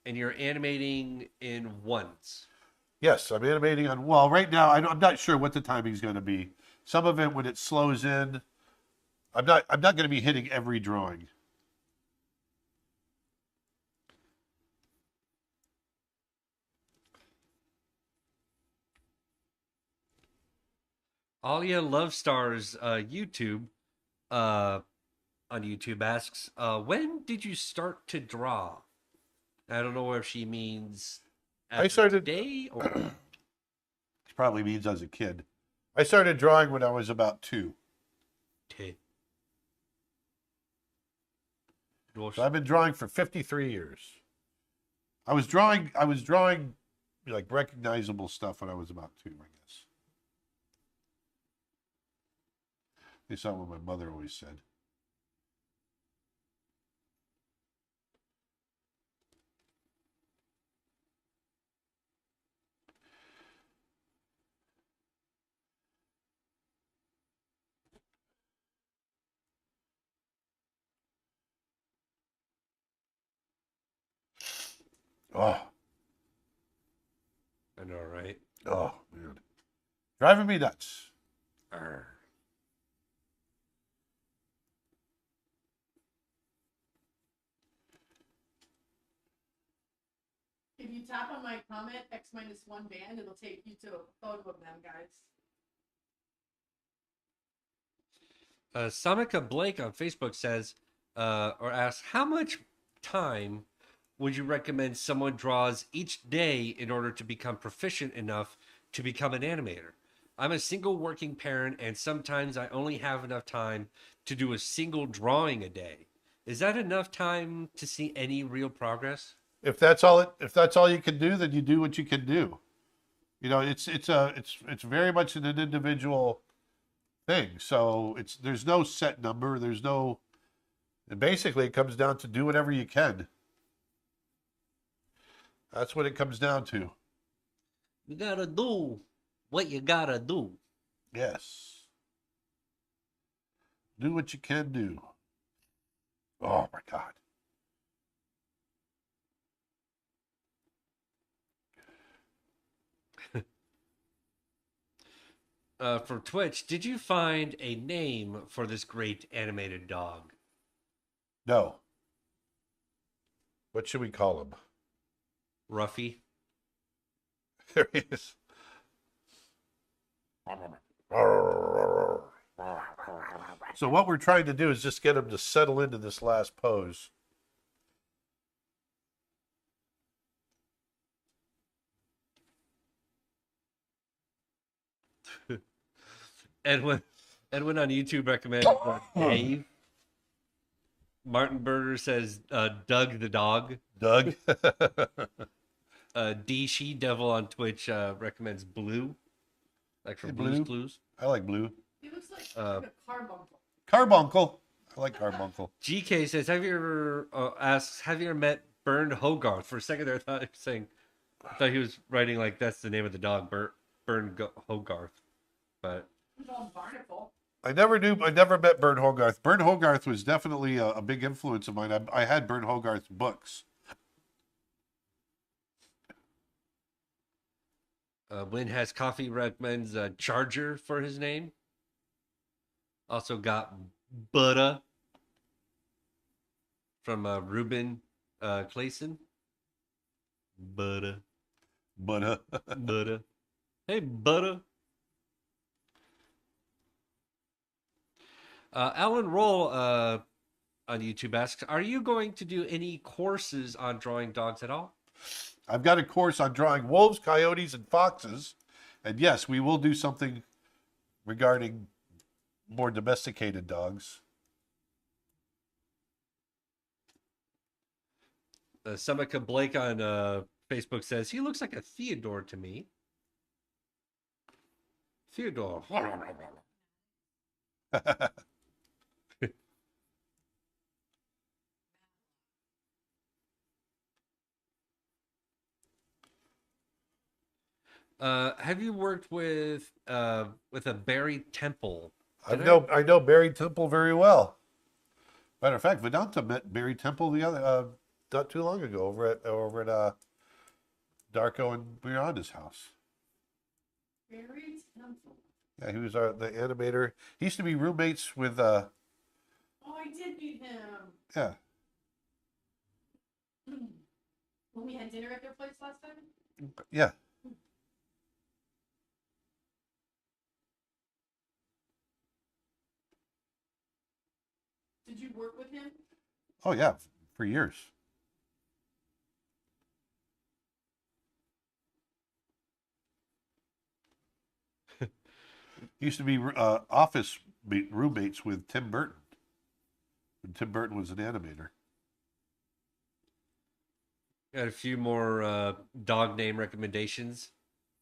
And you're animating in ones. Yes, I'm animating on. Well, right now I'm not sure what the timing's going to be. Some of it when it slows in, I'm not going to be hitting every drawing. Alia Love Stars YouTube on YouTube asks, when did you start to draw? I don't know if she means I started today or It probably means as a kid. I started drawing when I was about 2. So I've been drawing for 53 years. I was drawing like recognizable stuff when I was about 2, I guess. At least that's what my mother always said. Oh, I know, right? oh man. Driving me nuts. Arr. If you tap on my comment, X-1 band, it'll take you to a photo of them, guys. Samika Blake on Facebook says, or asks, how much time would you recommend someone draws each day in order to become proficient enough to become an animator? I'm a single working parent, and sometimes I only have enough time to do a single drawing a day. Is that enough time to see any real progress? If that's all you can do, then you do what you can do. You know, it's very much an individual thing. So there's no set number. And basically it comes down to do whatever you can. That's what it comes down to. You gotta do what you gotta do. Yes. Do what you can do. Oh my God. For Twitch, did you find a name for this great animated dog? No. What should we call him? Ruffy? There he is. So what we're trying to do is just get him to settle into this last pose. Edwin on YouTube recommended Dave. Martin Berger says Doug the dog. Doug. D She Devil on Twitch recommends Blue, like for Hey, Blue's Blue. Clues. I like Blue. He looks like, Uh, like a carbuncle. Carbuncle. I like Carbuncle. GK says, "Have you ever asks Have you ever met Bernd Hogarth?" For a second there, I thought he was writing like that's the name of the dog, Hogarth. But He's all barnacle. I never met Bern Hogarth. Bern Hogarth was definitely a big influence of mine. I had Bern Hogarth's books. Win Has Coffee recommends Charger for his name. Also got Buddha from Ruben Clayson. Buddha. But Buddha. Hey, Buddha. Alan Roll on YouTube asks, "Are you going to do any courses on drawing dogs at all?" I've got a course on drawing wolves, coyotes, and foxes. And yes, we will do something regarding more domesticated dogs. Samika Blake on Facebook says, "He looks like a Theodore to me." Theodore. Have you worked with a Barry Temple? I know Barry Temple very well. Matter of fact, Vedanta met Barry Temple the other not too long ago over at Darko and Miranda's house. Very temple. Yeah, he was the animator. He used to be roommates with Oh, I did meet him. yeah. When we had dinner at their place last time. Yeah. Did you work with him? Oh yeah, for years. He used to be roommates with Tim Burton. When Tim Burton was an animator. Got a few more dog name recommendations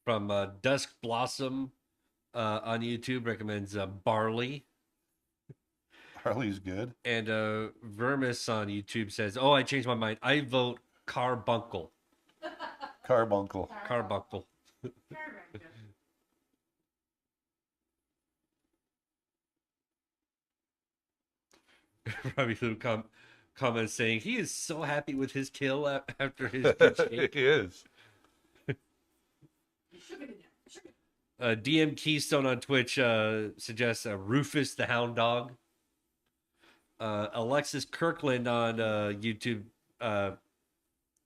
from Dusk Blossom on YouTube recommends Barley. Harley's good. And Vermis on YouTube says, "Oh, I changed my mind. I vote Carbuncle." Carbuncle. Carbuncle. Robbie Lou comments saying he is so happy with his kill after his good shake. He is. DM Keystone on Twitch suggests Rufus the Hound Dog. Alexis Kirkland on YouTube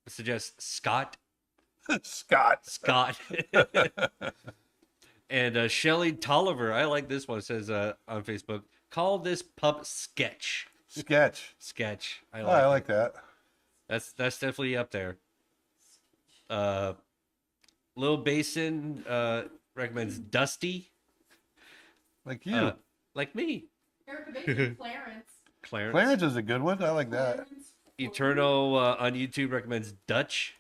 suggests Scott. Scott. And Shelly Tolliver, I like this one, says on Facebook, "Call this pup Sketch." Sketch. I I like that. That's definitely up there. Lil Basin recommends Dusty. Like you. Like me. Erica Basin, Clarence. Clarence is a good one. I like that. Eterno on YouTube recommends Dutch.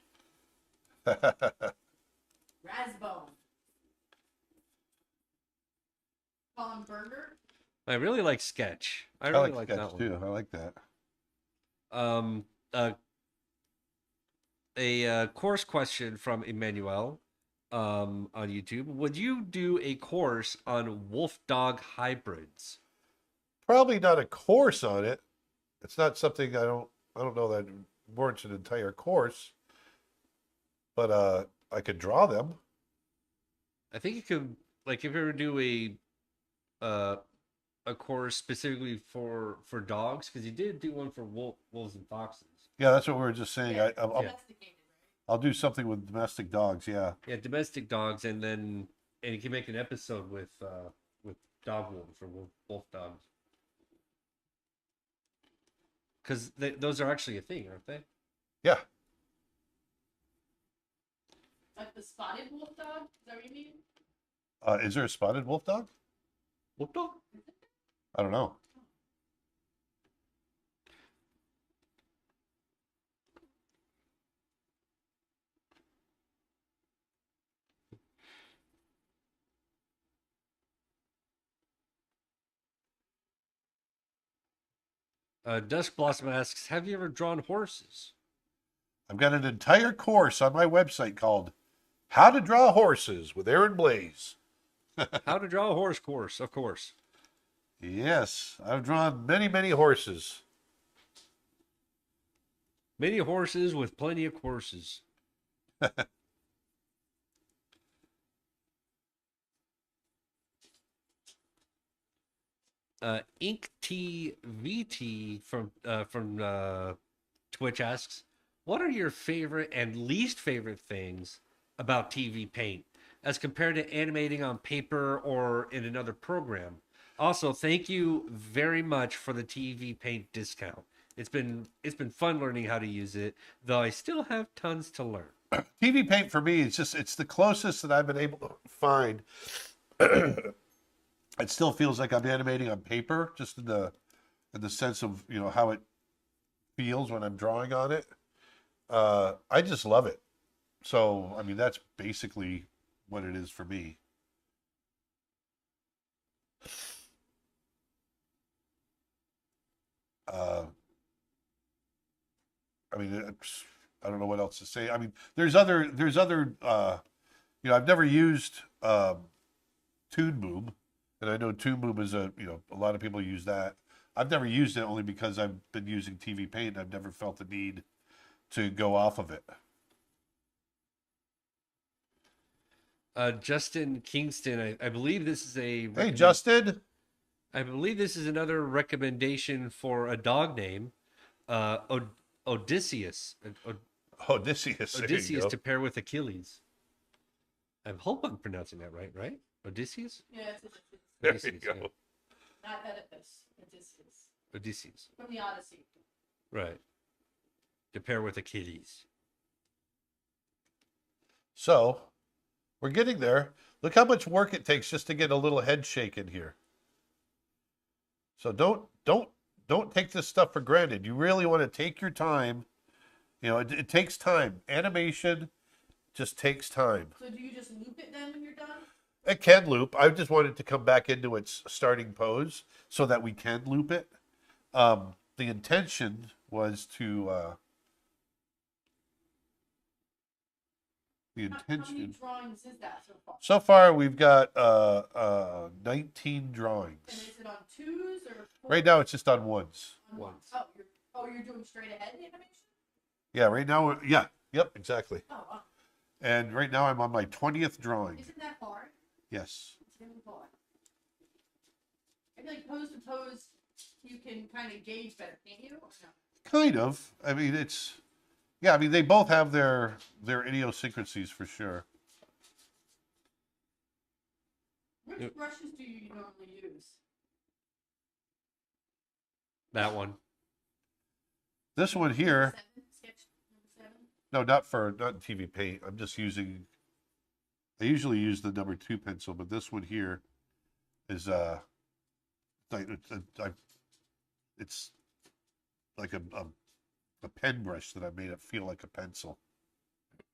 Rasbone. Call him Burger. I really like Sketch. I I really like like Sketch that too. I like that. one. A course question from Emmanuel on YouTube. Would you do a course on wolf dog hybrids? Probably not a course on it. It's not something I don't know that warrants an entire course. But I could draw them. I think you could, like, if you ever do a course specifically for dogs, because you did do one for wolves and foxes. Yeah, that's what we were just saying. Yeah, I'll domesticated, I'll do something with domestic dogs. Yeah. Yeah, domestic dogs, and you can make an episode with dog wolves or wolf dogs, because those are actually a thing, aren't they? Yeah. Like the spotted wolf dog? Is that what you mean? Is there a spotted wolf dog? Wolf dog? I don't know. Dusk Blossom asks, "Have you ever drawn horses?" I've got an entire course on my website called How to Draw Horses with Aaron Blaze. How to draw a horse course, of course. Yes, I've drawn many, many horses. Many horses with plenty of courses. Ink TVT from Twitch asks, "What are your favorite and least favorite things about TV Paint as compared to animating on paper or in another program? Also, thank you very much for the TV Paint discount. It's been fun learning how to use it, though I still have tons to learn." TV Paint for me, it's the closest that I've been able to find. It still feels like I'm animating on paper, just in the sense of how it feels when I'm drawing on it. I just love it. So I mean that's basically what it is for me. Uh, I mean I don't know what else to say. I mean there's other I've never used Toon Boom, and I know Toon Boom is a lot of people use that. I've never used it only because I've been using TV Paint. I've never felt the need to go off of it. Justin Kingston, I believe this is Hey, Justin. I believe this is another recommendation for a dog name, Odysseus. Odysseus. There you Odysseus go. to pair with Achilles. I hope I'm pronouncing that right, right? Odysseus? Yeah, it's Odysseus. There you Odysseus, go. yeah. Not Oedipus. Odysseus. Odysseus. From the Odyssey. Right. To pair with Achilles. So we're getting there. Look how much work it takes just to get a little head shake in here. So don't take this stuff for granted. You really want to take your time. It takes time. Animation just takes time. So do you just loop it then when you're done? It can loop. I just wanted to come back into its starting pose so that we can loop it. The intention was to the How many intention. drawings is that so far? So far, we've got 19 And drawings. is it on twos or fours? Right now, it's just on ones. On Ones. you're doing straight ahead animation? Yeah, right now, yeah, yep, exactly. Oh, wow. And right now, I'm on my 20th drawing. Isn't that hard? Yes. It's really hard. I feel like pose to pose, you can kind of gauge better, can't you? Or no? Kind of. I mean, yeah, I mean, they both have their idiosyncrasies for sure. Which Yep. brushes do you normally use? That one. This one here, Sketch number 7? no, not TV Paint. I'm just using. I usually use the number 2 pencil, but this one here is it's like a pen brush that I made it feel like a pencil.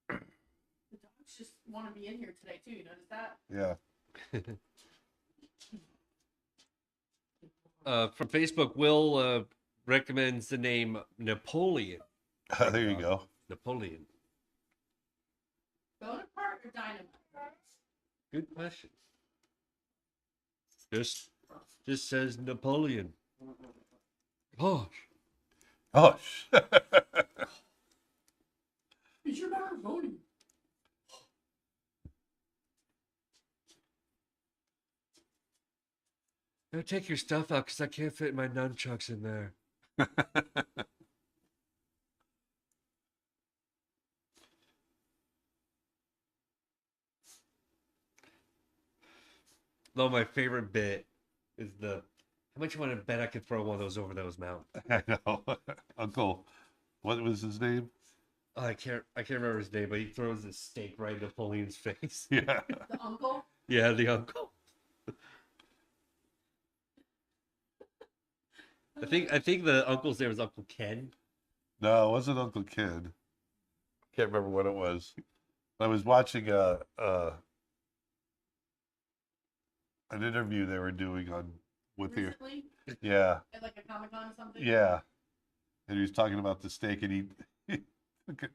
The dogs just want to be in here today too. You notice that? Yeah. From Facebook, Will recommends the name Napoleon. There you go. Napoleon. Bonaparte or Dynamite? Good question. Just says Napoleon. Gosh. Oh, Is your daughter voting? Now take your stuff out because I can't fit my nunchucks in there. Though my favorite bit is how much you want to bet I could throw one of those over those mountains? I know. Uncle, what was his name? Oh, I can't remember his name, but he throws this steak right in Napoleon's face. Yeah. The uncle? Yeah, the uncle. I think the uncle's name was Uncle Ken. No, it wasn't Uncle Ken. Can't remember what it was. I was watching an interview they were doing with the Recently? Yeah, at like a Comic-Con or something. yeah. And he was talking about the steak, and he took it,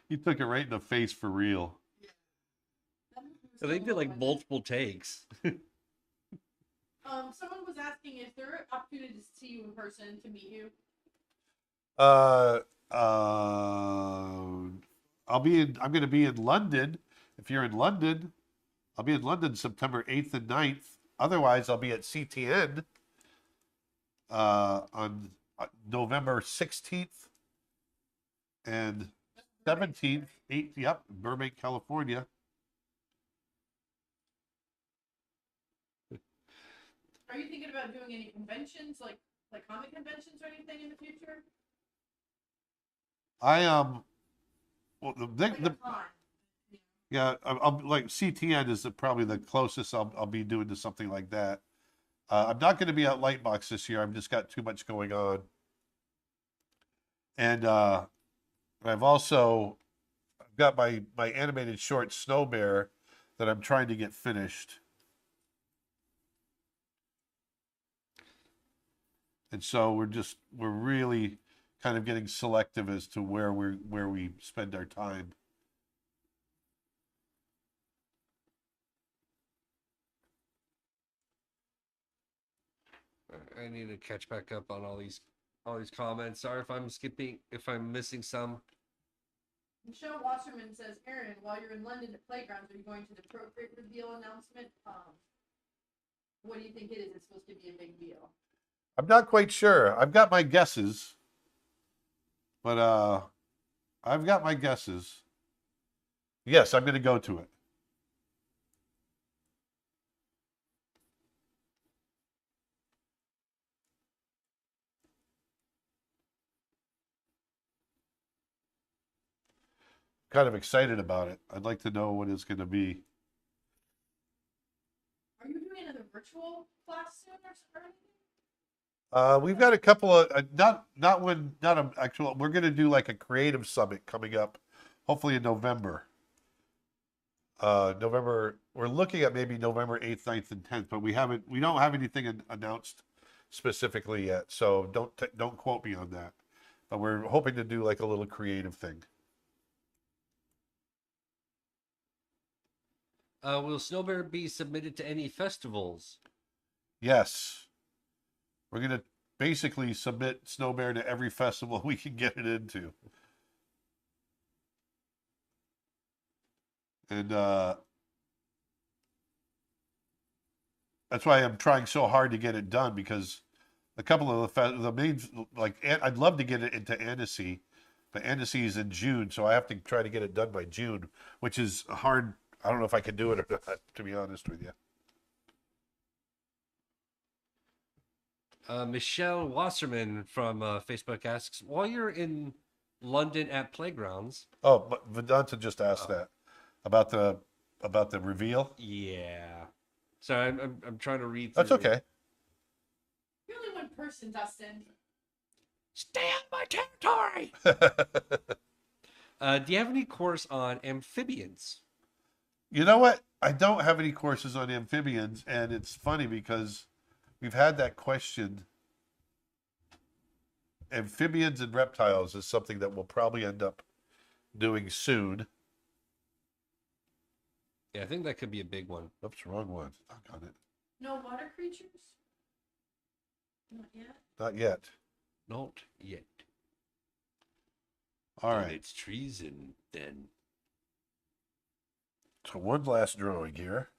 he took it right in the face for real. That movie was So so they did like long-winded. multiple takes. Someone was asking if there are opportunities to see you in person, to meet you. Uh, I'm going to be in London. If you're in London, I'll be in London September 8th and 9th. Otherwise, I'll be at CTN on November 16th and 17th. 8th, yep, Burbank, California. Are you thinking about doing any conventions, like comic conventions or anything in the future? I well, Like a con. yeah, I'll like CTN is probably the closest I'll be doing to something like that. I'm not going to be at Lightbox this year. I've just got too much going on, and I've got my animated short Snow Bear that I'm trying to get finished, and so we're really kind of getting selective as to where we spend our time. I need to catch back up on all these comments. Sorry if I'm missing some. Michelle Wasserman says, Aaron, while you're in London at Playgrounds, are you going to the Procreate reveal announcement? What do you think it is? It's supposed to be a big deal. I'm not quite sure. I've got my guesses, but I've got my guesses. Yes, I'm going to go to it. Kind of excited about it. I'd like to know what it's going to be. Are you doing another virtual class soon or anything? We've got a couple of not an actual. We're going to do like a creative summit coming up, hopefully in November. November. We're looking at maybe November 8th, 9th, and 10th, but we don't have anything announced specifically yet. So don't quote me on that. But we're hoping to do like a little creative thing. Will Snowbear be submitted to any festivals? Yes, we're going to basically submit Snow Bear to every festival we can get it into. And that's why I'm trying so hard to get it done, because a couple of the main, like, I'd love to get it into Annecy, but Annecy is in June, so I have to try to get it done by June, which is hard. I don't know if I can do it or not, to be honest with you. Michelle Wasserman from Facebook asks, while you're in London at Playgrounds, Oh, but Vedanta just asked Oh. that about the reveal. yeah. Sorry, I'm trying to read That's through. okay. You're only one person, Dustin. Stay out of my territory. Do you have any course on amphibians? You know what? I don't have any courses on amphibians, and it's funny because we've had that question. Amphibians and reptiles is something that we'll probably end up doing soon. Yeah, I think that could be a big one. Oops, wrong one. I got it. No water creatures? Not yet. Not yet. Not yet. All Then right. it's treason, then. So one last drawing here.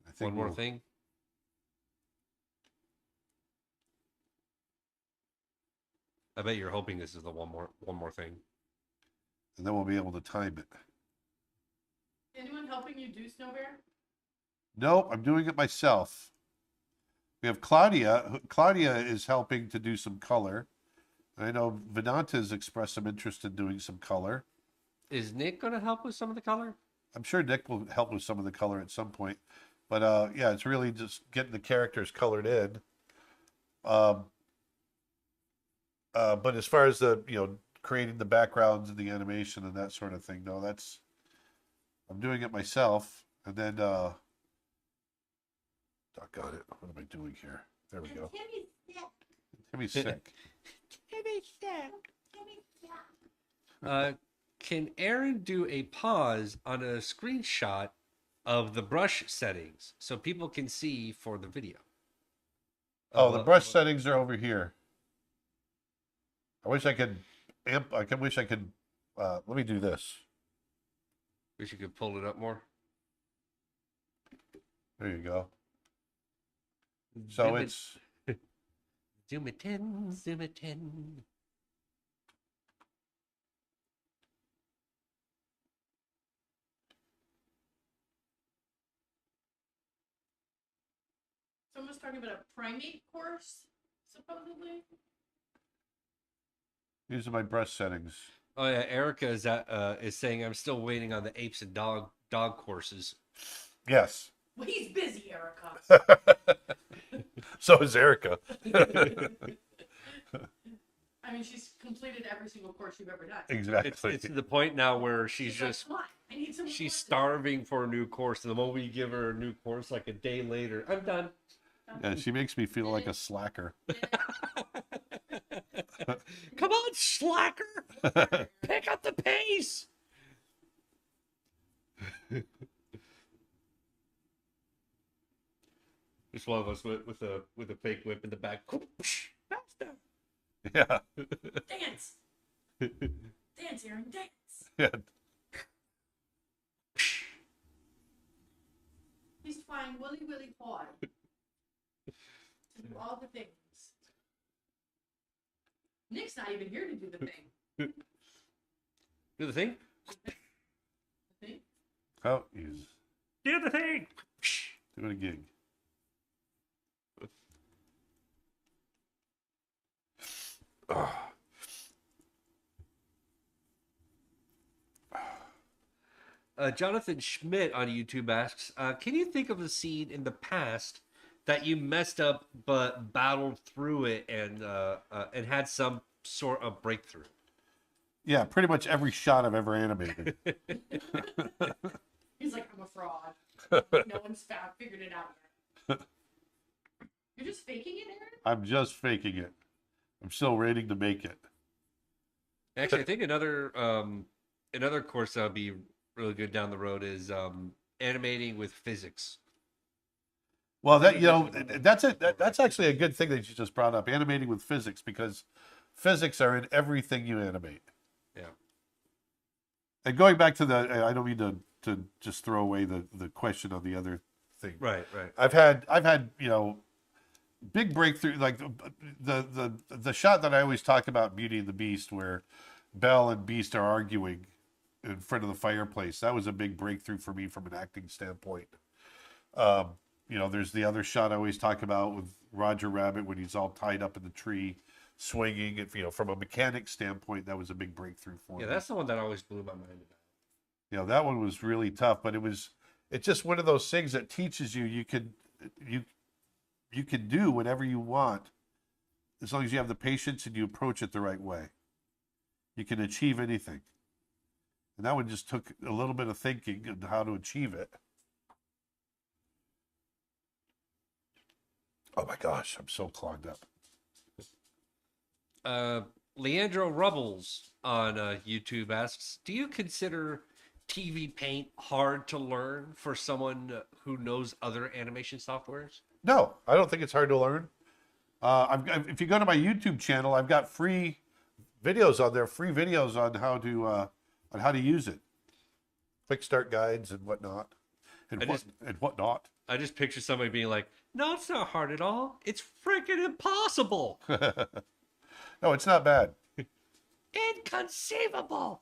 I think One more we'll- thing. I bet you're hoping this is the one more thing. and then we'll be able to time it. Anyone helping you do Snow Bear? Nope, I'm doing it myself. We have Claudia. Claudia is helping to do some color. I know Vedanta has expressed some interest in doing some color. Is Nick going to help with some of the color? I'm sure Nick will help with some of the color at some point. But yeah, it's really just getting the characters colored in. But as far as the, creating the backgrounds and the animation and that sort of thing, no, I'm doing it myself. And then, doggone it, what am I doing here? There we go. Timmy's sick. Timmy's sick. Timmy's sick. Timmy's sick. Can Aaron do a pause on a screenshot of the brush settings so people can see for the video? Oh, the brush settings are over here. I wish I could wish I could. Let me do this. Wish you could pull it up more. There you go. So it's zoom it in, zoom it in. Someone's talking about a primate course, supposedly. these are my brush settings. Oh yeah, Erica is saying I'm still waiting on the apes and dog courses. Yes. Well, he's busy, Erica. So is Erica. I mean, she's completed every single course you've ever done. Exactly. It's to the point now where she's like, just come on, I need some. she's starving for a new course. And the moment we give her a new course, like a day later, I'm done. Yeah, she makes me feel like a slacker. Come on, slacker! Pick up the pace. Just one of us with a fake whip in the back. Faster. Yeah. Dance, dance, Aaron, dance. Yeah. He's flying willy hard to do all the things. Nick's not even here to do the thing. Do the thing. The thing? Oh, he's Do the thing. doing a gig. Jonathan Schmidt on YouTube asks, can you think of a scene in the past that you messed up but battled through it and had some sort of breakthrough? Yeah, pretty much every shot I've ever animated. He's like, I'm a fraud. No one's figured it out yet. You're just faking it, Aaron? I'm just faking it. I'm still waiting to make it. Actually, I think another course that would be really good down the road is animating with physics. Well, that's it. That's actually a good thing that you just brought up, animating with physics, because physics are in everything you animate. Yeah. And going back to the, I don't mean to just throw away the question on the other thing. Right. I've had big breakthrough, like the shot that I always talk about, Beauty and the Beast, where Belle and Beast are arguing in front of the fireplace. That was a big breakthrough for me from an acting standpoint. There's the other shot I always talk about with Roger Rabbit when he's all tied up in the tree, swinging. From a mechanic standpoint, that was a big breakthrough for me. Yeah, that's the one that always blew my mind about. That one was really tough, but it's just one of those things that teaches you can do whatever you want as long as you have the patience and you approach it the right way. You can achieve anything. And that one just took a little bit of thinking on how to achieve it. Oh my gosh, I'm so clogged up. Leandro Rubbles on YouTube asks, do you consider TV Paint hard to learn for someone who knows other animation softwares? No, I don't think it's hard to learn. If you go to my YouTube channel, I've got free videos on there, on how to use it, quick start guides and whatnot, and whatnot. I just picture somebody being like, "No, it's not hard at all. It's freaking impossible. No, it's not bad. Inconceivable."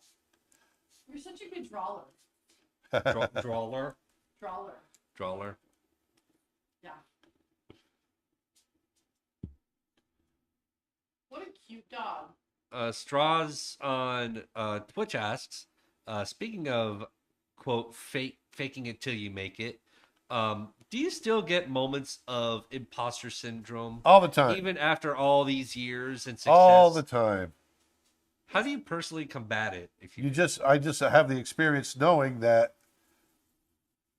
You're such a good drawer. Drawler. Drawer. Yeah. What a cute dog. Straws on Twitch asks, speaking of quote faking it till you make it, do you still get moments of imposter syndrome All the time. even after all these years and success? All the time. How do you personally combat it? I just have the experience knowing that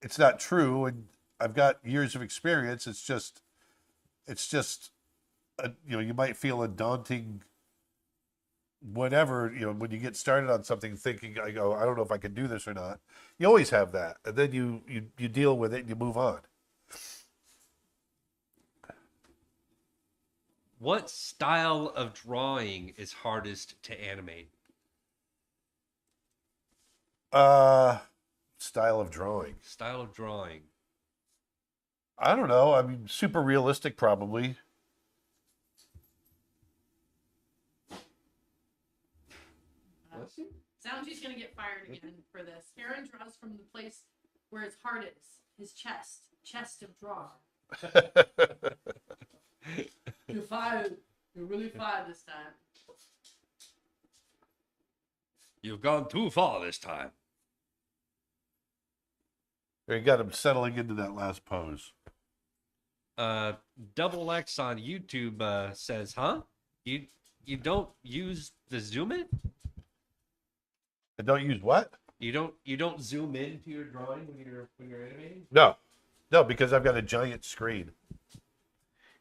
it's not true, and I've got years of experience. It's It's just, you might feel a daunting whatever, when you get started on something thinking, I don't know if I can do this or not. You always have that. And then you deal with it and you move on. What style of drawing is hardest to animate? Style of drawing. Style of drawing. I don't know. I mean, super realistic, probably. Soungy's gonna get fired again for this. Aaron draws from the place where his heart is, his chest of draw. You're fired. You're really fired this time. You've gone too far this time. There, you got him settling into that last pose. Double X on YouTube says, "Huh? You don't use the zoom in? And don't use what? You don't zoom into your drawing when you're animating? No, because I've got a giant screen.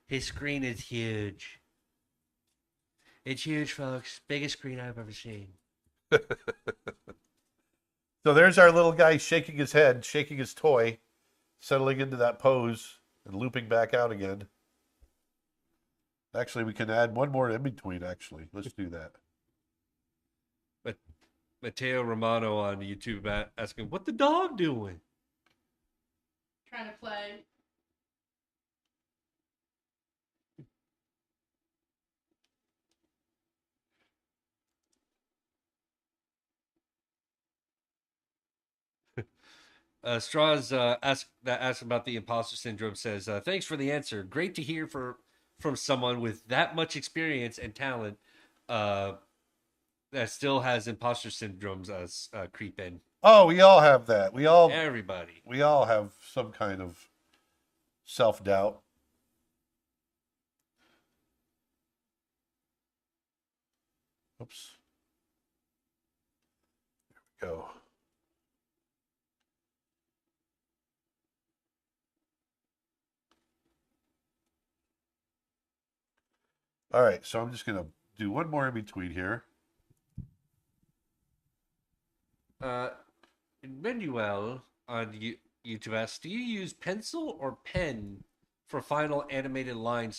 His screen is huge. It's huge, folks. Biggest screen I've ever seen." So there's our little guy shaking his head, shaking his toy, settling into that pose, and looping back out again. Actually, we can add one more in between, actually. Let's do that. But Mateo Romano on YouTube asking, "What the dog doing?" Trying to play. Straws asks about the imposter syndrome says, "Thanks for the answer. Great to hear from someone with that much experience and talent that still has imposter syndromes as creep in." Oh, we all have that. Everybody. We all have some kind of self-doubt. Oops. There we go. All right, so I'm just going to do one more in between here. Manuel on YouTube asks, "Do you use pencil or pen for final animated line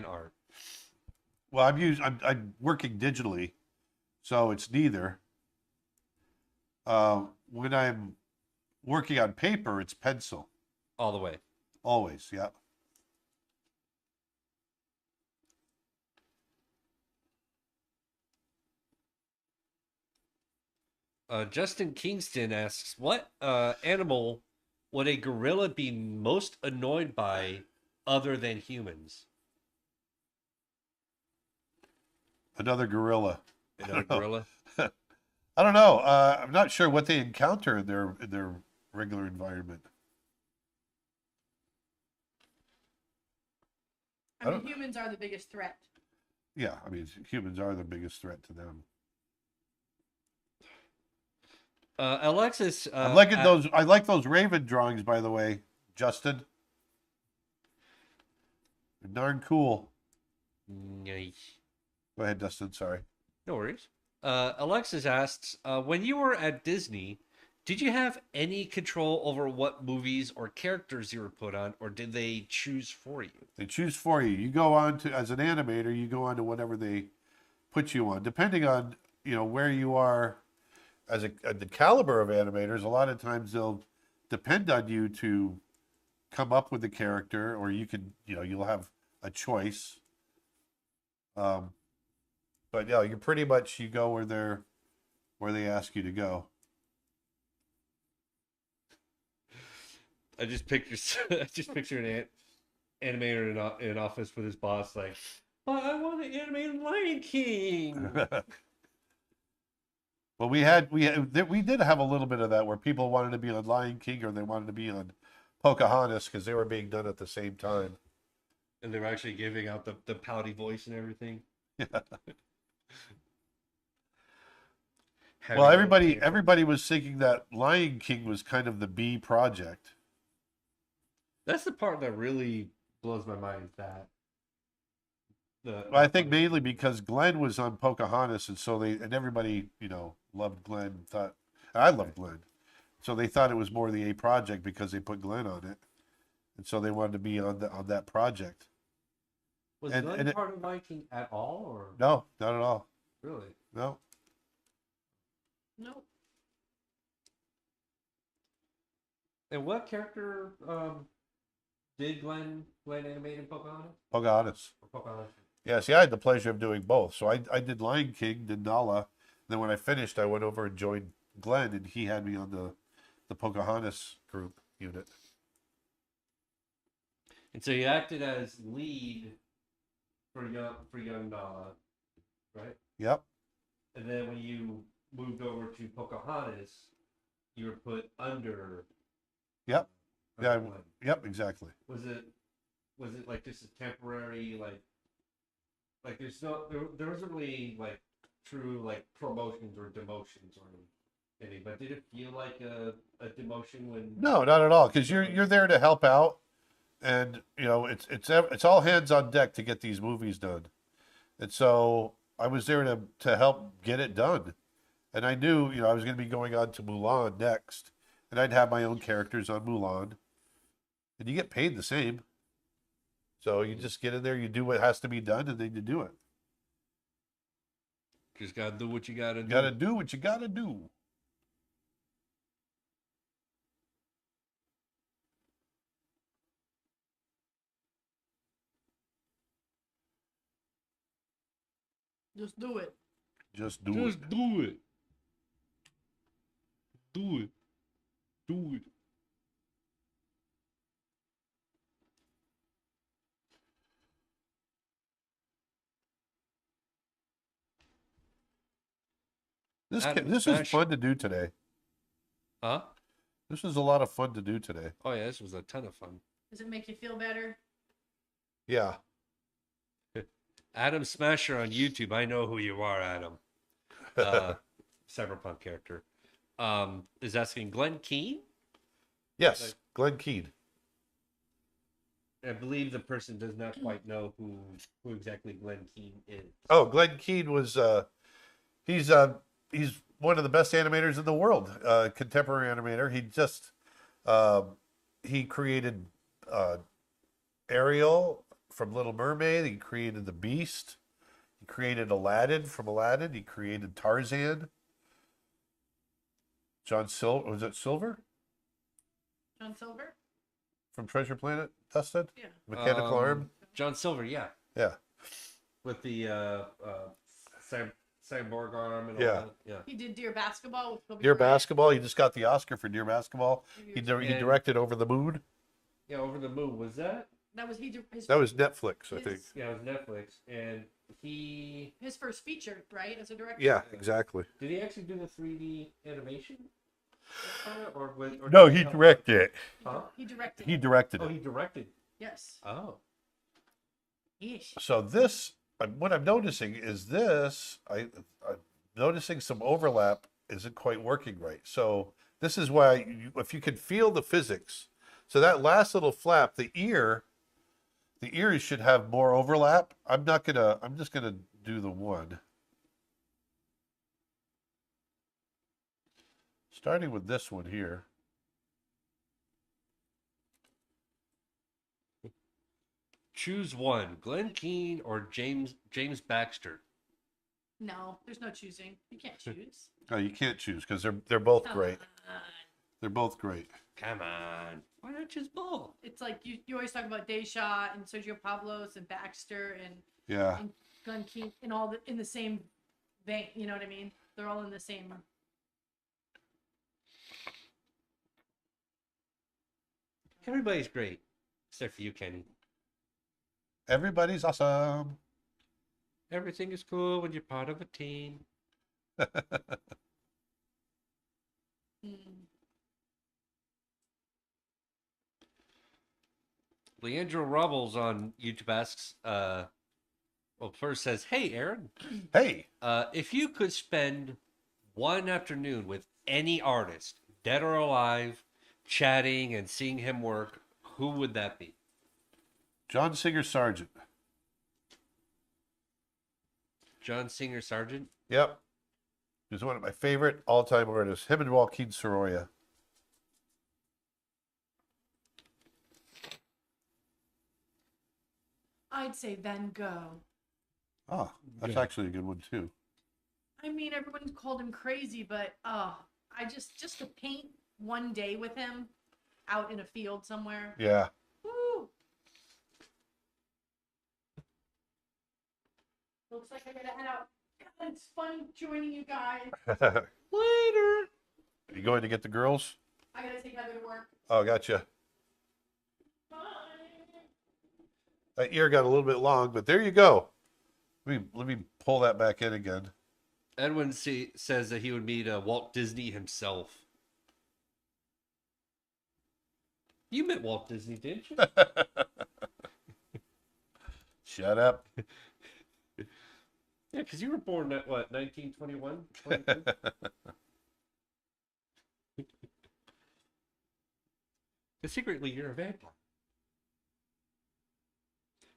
art?" Well, I'm working digitally, so it's neither. When I'm working on paper, it's pencil. All the way. Always, yeah. Justin Kingston asks, "What animal would a gorilla be most annoyed by other than humans?" Another gorilla. Another gorilla? I don't know. I'm not sure what they encounter in their regular environment. I mean, humans are the biggest threat. Yeah, I mean, humans are the biggest threat to them. Alexis, I'm liking those. I like those raven drawings, by the way, Justin. They're darn cool. Nice. Go ahead, Dustin. Sorry. No worries. Alexis asks, "When you were at Disney, did you have any control over what movies or characters you were put on, or did they choose for you?" They choose for you. You go on to, as an animator, you go on to whatever they put you on, depending on where you are as the caliber of animators. A lot of times they'll depend on you to come up with the character, or you can you'll have a choice. But yeah, you pretty much you go where they ask you to go. I just picture an animator in an office with his boss, like, "But I want to animate Lion King." Well, we did have a little bit of that where people wanted to be on Lion King or they wanted to be on Pocahontas because they were being done at the same time. And they were actually giving out the pouty voice and everything. Yeah. How Well, did it came from? everybody was thinking that Lion King was kind of the B project. That's the part that really blows my mind. That Well, I think mainly because Glenn was on Pocahontas, and so everybody, loved Glenn. And I loved Glenn, so they thought it was more the A project because they put Glenn on it, and so they wanted to be on that project. Was And Glenn and part of Viking at all, or no, not at all. really? No, No. And what character did Glenn animate in Pocahontas? Pocahontas. Or Pocahontas? Yeah, see, I had the pleasure of doing both. So I did Lion King, did Nala. Then when I finished, I went over and joined Glenn, and he had me on the Pocahontas group unit. And so you acted as lead for young Nala, right? Yep, And then when you moved over to Pocahontas, you were put under. Yep. Yeah, Glenn. yep, exactly. Was it like just a temporary like there wasn't really like true like promotions or demotions or anything, but did it feel like a demotion when? No, not at all, because you're there to help out, and it's all hands on deck to get these movies done, and so I was there to help get it done, and I knew I was going to be going on to Mulan next, and I'd have my own characters on Mulan, and you get paid the same, so you just get in there, you do what has to be done, and then you do it. Just gotta do what you gotta do. You got to do what you got to do. Just do it. Just do Just it. do it. Do it. Do it. Adam This was Smash. fun to do today. Huh? This was a lot of fun to do today. Oh yeah, this was a ton of fun. Does it make you feel better? Yeah. Adam Smasher on YouTube. I know who you are, Adam. Cyberpunk character. Is asking Glenn Keane. Yes, Glenn Keane. I believe the person does not quite know who exactly Glenn Keane is. Oh, Glenn Keane was he's one of the best animators in the world, contemporary animator. He created Ariel from Little Mermaid. He created the Beast. He created Aladdin from Aladdin. He created Tarzan. Was it Silver John Silver? from Treasure Planet? Dustin? Yeah. Mechanical Arm? John Silver, yeah, Yeah. with the cyborg arm and all Yeah. that. Yeah. He did Dear Basketball with Kobe Dear Bryant. Basketball. He just got the Oscar for Dear Basketball. He directed Over the Moon. Yeah, Over the Moon was that? That was his That was Netflix, I think. Yeah, it was Netflix, and his first feature, right, as a director. Yeah, exactly. did he actually do the 3D animation? Or No, did he help? directed it. Huh? He directed. He directed Oh, it. he directed. Yes. Oh, Yeesh. So what I'm noticing is I'm noticing some overlap isn't quite working right. So this is why, if you can feel the physics, so that last little flap, the ears should have more overlap. I'm just gonna do the one. Starting with this one here. choose one: Glenn Keane or James Baxter. No, there's no choosing. You can't choose. Oh, you can't choose because they're both Come great. on. They're both great. Come on, why not choose both? It's like you always talk about Deschamps and Sergio Pablos and Baxter and Yeah. Glenn Keane and in the same vein. You know what I mean? They're all in the same. Everybody's great, except for you, Kenny. Everybody's awesome. Everything is cool when you're part of a team. Mm. Leandro Rubbles on YouTube asks, first says, "Hey, Aaron, Hey, if you could spend one afternoon with any artist, dead or alive, chatting and seeing him work, who would that be?" John Singer Sargent. John Singer Sargent. Yep. He's one of my favorite all-time artists. Him and Joaquin Sorolla. I'd say Van Gogh. Oh, that's Yeah. actually a good one too. I mean, everyone called him crazy, but I just to paint one day with him out in a field somewhere. Yeah. Woo! Looks like I gotta head out. God, it's fun joining you guys. Later. Are you going to get the girls? I gotta take Heather to work. Oh, gotcha. Bye. That ear got a little bit long, but there you go. Let me pull that back in again. Edwin says that he would meet Walt Disney himself. You met Walt Disney, didn't you? Shut up. Yeah, because you were born at what, 1921? 22? But secretly, you're a vampire.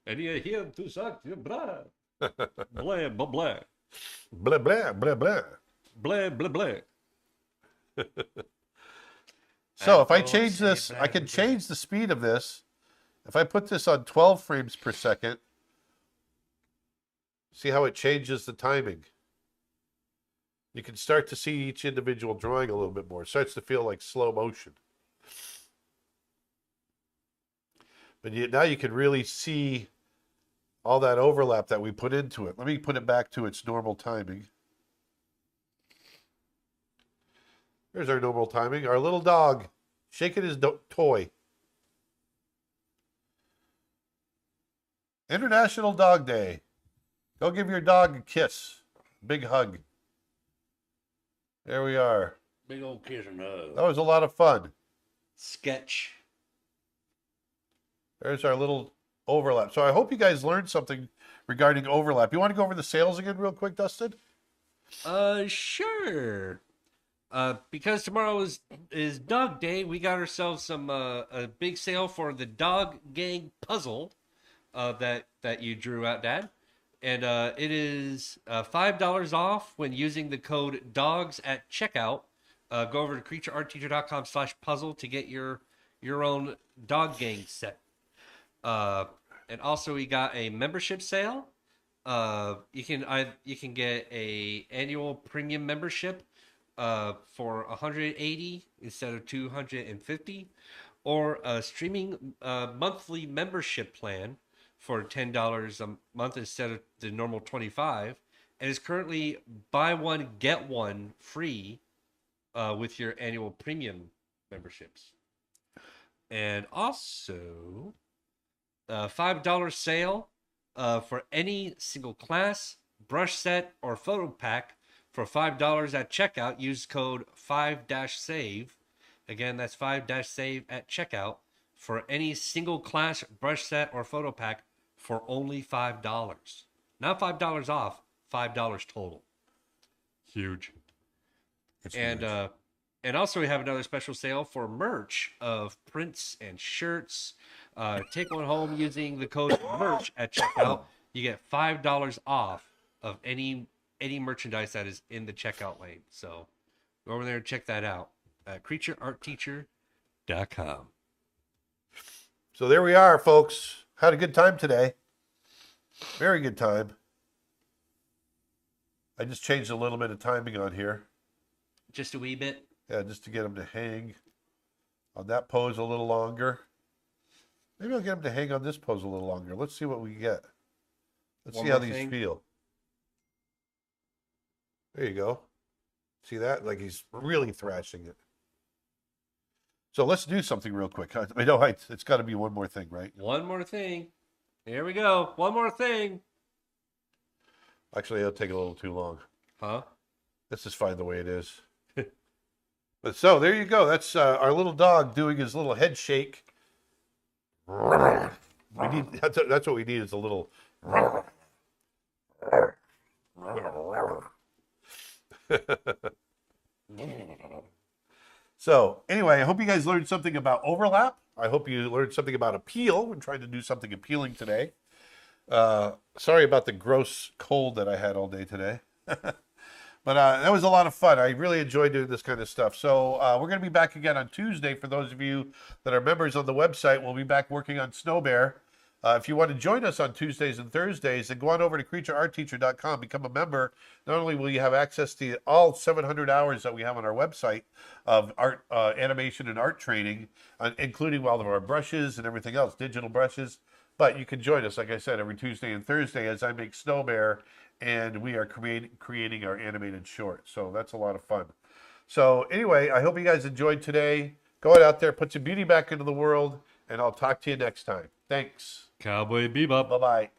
And you're here to suck your blood. Blah, blah, blah. Blah, blah, blah, blah. Blah, blah, blah. So if I don't change say this, blah, I can blah, change the speed of this. If I put this on 12 frames per second, see how it changes the timing. You can start to see each individual drawing a little bit more. It starts to feel like slow motion. But now you can really see all that overlap that we put into it. Let me put it back to its normal timing. There's our normal timing. Our little dog shaking his toy. International Dog Day. Go give your dog a kiss. Big hug. There we are. Big old kiss and hug. That was a lot of fun. Sketch. There's our little overlap. So I hope you guys learned something regarding overlap. You want to go over the sales again real quick, Dustin? Sure. Because tomorrow is Dog Day, we got ourselves some a big sale for the Dog Gang puzzle that you drew out, Dad. And it is $5 off when using the code DOGS at checkout. Go over to creatureartteacher.com/puzzle to get your own Dog Gang set. And also we got a membership sale. You can get a annual premium membership for $180 instead of $250, or a streaming monthly membership plan for $10 a month instead of the normal $25, and it's currently buy one get one free with your annual premium memberships. And also $5 sale for any single class, brush set, or photo pack for $5 at checkout. Use code 5-SAVE. Again, that's 5-SAVE at checkout for any single class, brush set, or photo pack for only $5. Not $5 off, $5 total. Huge. It's And huge. and also we have another special sale for merch of prints and shirts. Take one home using the code MERCH at checkout. You get $5 off of any merchandise that is in the checkout lane. So go over there and check that out at creatureartteacher.com. So there we are, folks. Had a good time today. Very good time. I just changed a little bit of timing on here. Just a wee bit. Yeah, just to get them to hang on that pose a little longer. Maybe I'll get them to hang on this pose a little longer. Let's see what we get. Let's One see how more these thing. feel. There you go. See that? Like he's really thrashing it. So let's do something real quick. I know it's got to be one more thing, right? One more thing. Here we go. One more thing. Actually, it'll take a little too long. Huh? This is fine the way it is. But so there you go. That's our little dog doing his little head shake. We need that's what we need is a little. So anyway, I hope you guys learned something about overlap. I hope you learned something about appeal when trying to do something appealing today. Sorry about the gross cold that I had all day today. But that was a lot of fun. I really enjoyed doing this kind of stuff. So we're going to be back again on Tuesday. For those of you that are members on the website, we'll be back working on Snow Bear. If you want to join us on Tuesdays and Thursdays, then go on over to creatureartteacher.com, become a member. Not only will you have access to all 700 hours that we have on our website of art, animation and art training, including all of our brushes and everything else, digital brushes, but you can join us, like I said, every Tuesday and Thursday as I make Snow Bear, and we are creating our animated short. So that's a lot of fun. So anyway, I hope you guys enjoyed today. Go out there, put some beauty back into the world, and I'll talk to you next time. Thanks. Cowboy Bebop. Bye-bye.